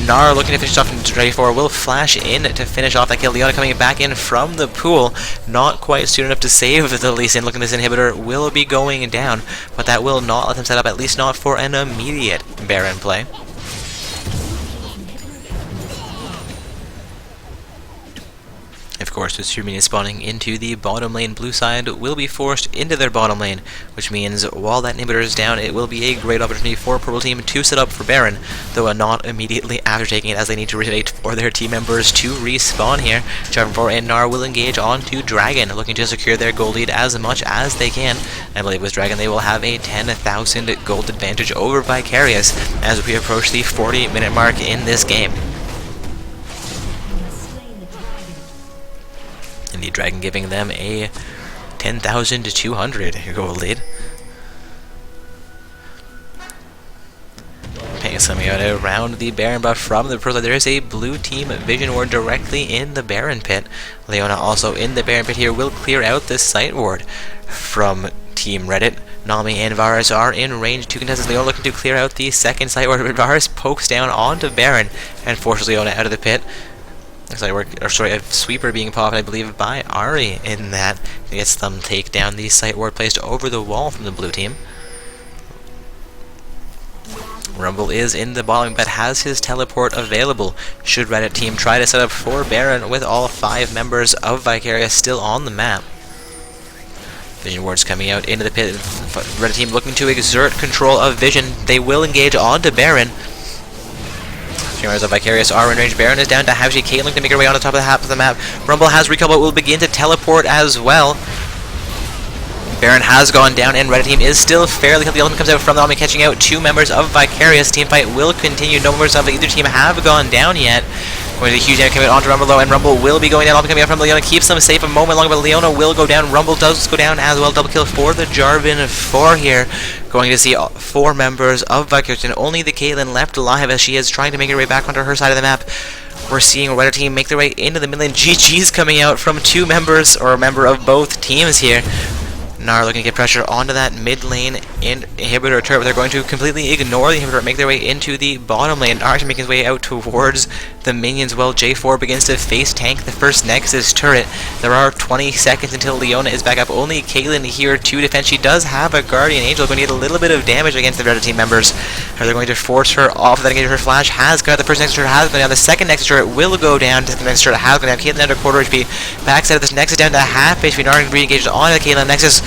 Gnar looking to finish off, and Jarvan 4 will flash in to finish off that kill. Leona coming back in from the pool, not quite soon enough to save the Lee Sin. Looking, this inhibitor will be going down, but that will not let them set up, at least not for an immediate Baron play. Of course, with 2 minions spawning into the bottom lane, blue side will be forced into their bottom lane, which means while that inhibitor is down, it will be a great opportunity for purple team to set up for Baron, though not immediately after taking it, as they need to rotate for their team members to respawn here. Jarvan 4 and Gnar will engage onto Dragon, looking to secure their gold lead as much as they can. I believe with Dragon they will have a 10,000 gold advantage over Vicarious as we approach the 40-minute mark in this game. And the Dragon giving them a 10,200 gold lead. Pace coming out around the Baron buff from the pro side. There is a blue team Vision Ward directly in the Baron pit. Leona also in the Baron pit here will clear out this Sight Ward from Team Reddit. Nami and Varus are in range. 2 contestants. Leona looking to clear out the second Sight Ward, but Varus pokes down onto Baron and forces Leona out of the pit. Looks like a sweeper being popped, I believe, by Ahri in that. Gets them take down the Sight Ward placed over the wall from the blue team. Rumble is in the bottom, but has his teleport available. Should Reddit team try to set up for Baron with all 5 members of Vicarious still on the map. Vision Ward's coming out into the pit. Reddit team looking to exert control of Vision. They will engage onto Baron. Members of Vicarious are in range. Baron is down to Havji. Caitlyn to make her way on the top of the half of the map. Rumble has recall, but will begin to teleport as well. Baron has gone down, and Reddit team is still fairly healthy. The ultimate comes out from the army, catching out 2 members of Vicarious. Team fight will continue. No members of either team have gone down yet. Going to the huge damage coming out onto Rumble though, and Rumble will be going down. Ultimate coming out from Leona keeps them safe a moment longer, but Leona will go down. Rumble does go down as well. Double kill for the Jarvan 4 here. Going to see 4 members of Vicarious, and only the Caitlyn left alive as she is trying to make her way back onto her side of the map. We're seeing Reddit team make their way into the mid lane. GG's coming out from 2 members, or a member of both teams here. Gnar looking to get pressure onto that mid lane inhibitor turret, but they're going to completely ignore the inhibitor, make their way into the bottom lane. Arch making his way out towards the minions while J4 begins to face tank the first Nexus turret. There are 20 seconds until Leona is back up. Only Caitlyn here to defend. She does have a Guardian Angel, going to get a little bit of damage against the Red team members. Are they going to force her off of that engagement? Her flash has gone down. The first Nexus turret has gone down. The second Nexus turret will go down. The Nexus turret has gone down. Caitlyn under quarter HP. Backside of this Nexus down to half HP. Nara re-engaged on the Caitlyn. Nexus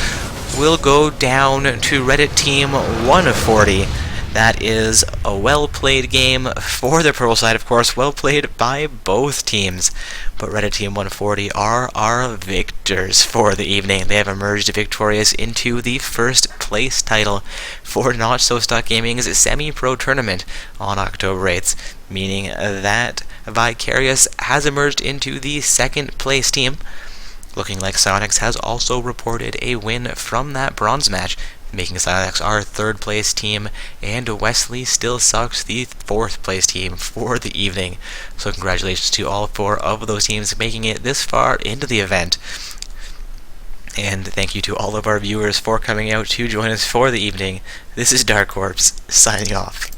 will go down to Reddit team 140. That is a well-played game for the Pearl side, of course. Well played by both teams. But Reddit team 140 are our victors for the evening. They have emerged victorious into the first place title for Not So Stuck Gaming's semi-pro tournament on October 8th, meaning that Vicarious has emerged into the second place team. Looking like Psyonix has also reported a win from that bronze match, making Psyonix our third place team, and Wesley Still Sucks the fourth place team for the evening. So congratulations to all four of those teams making it this far into the event. And thank you to all of our viewers for coming out to join us for the evening. This is Dark Corpse, signing off.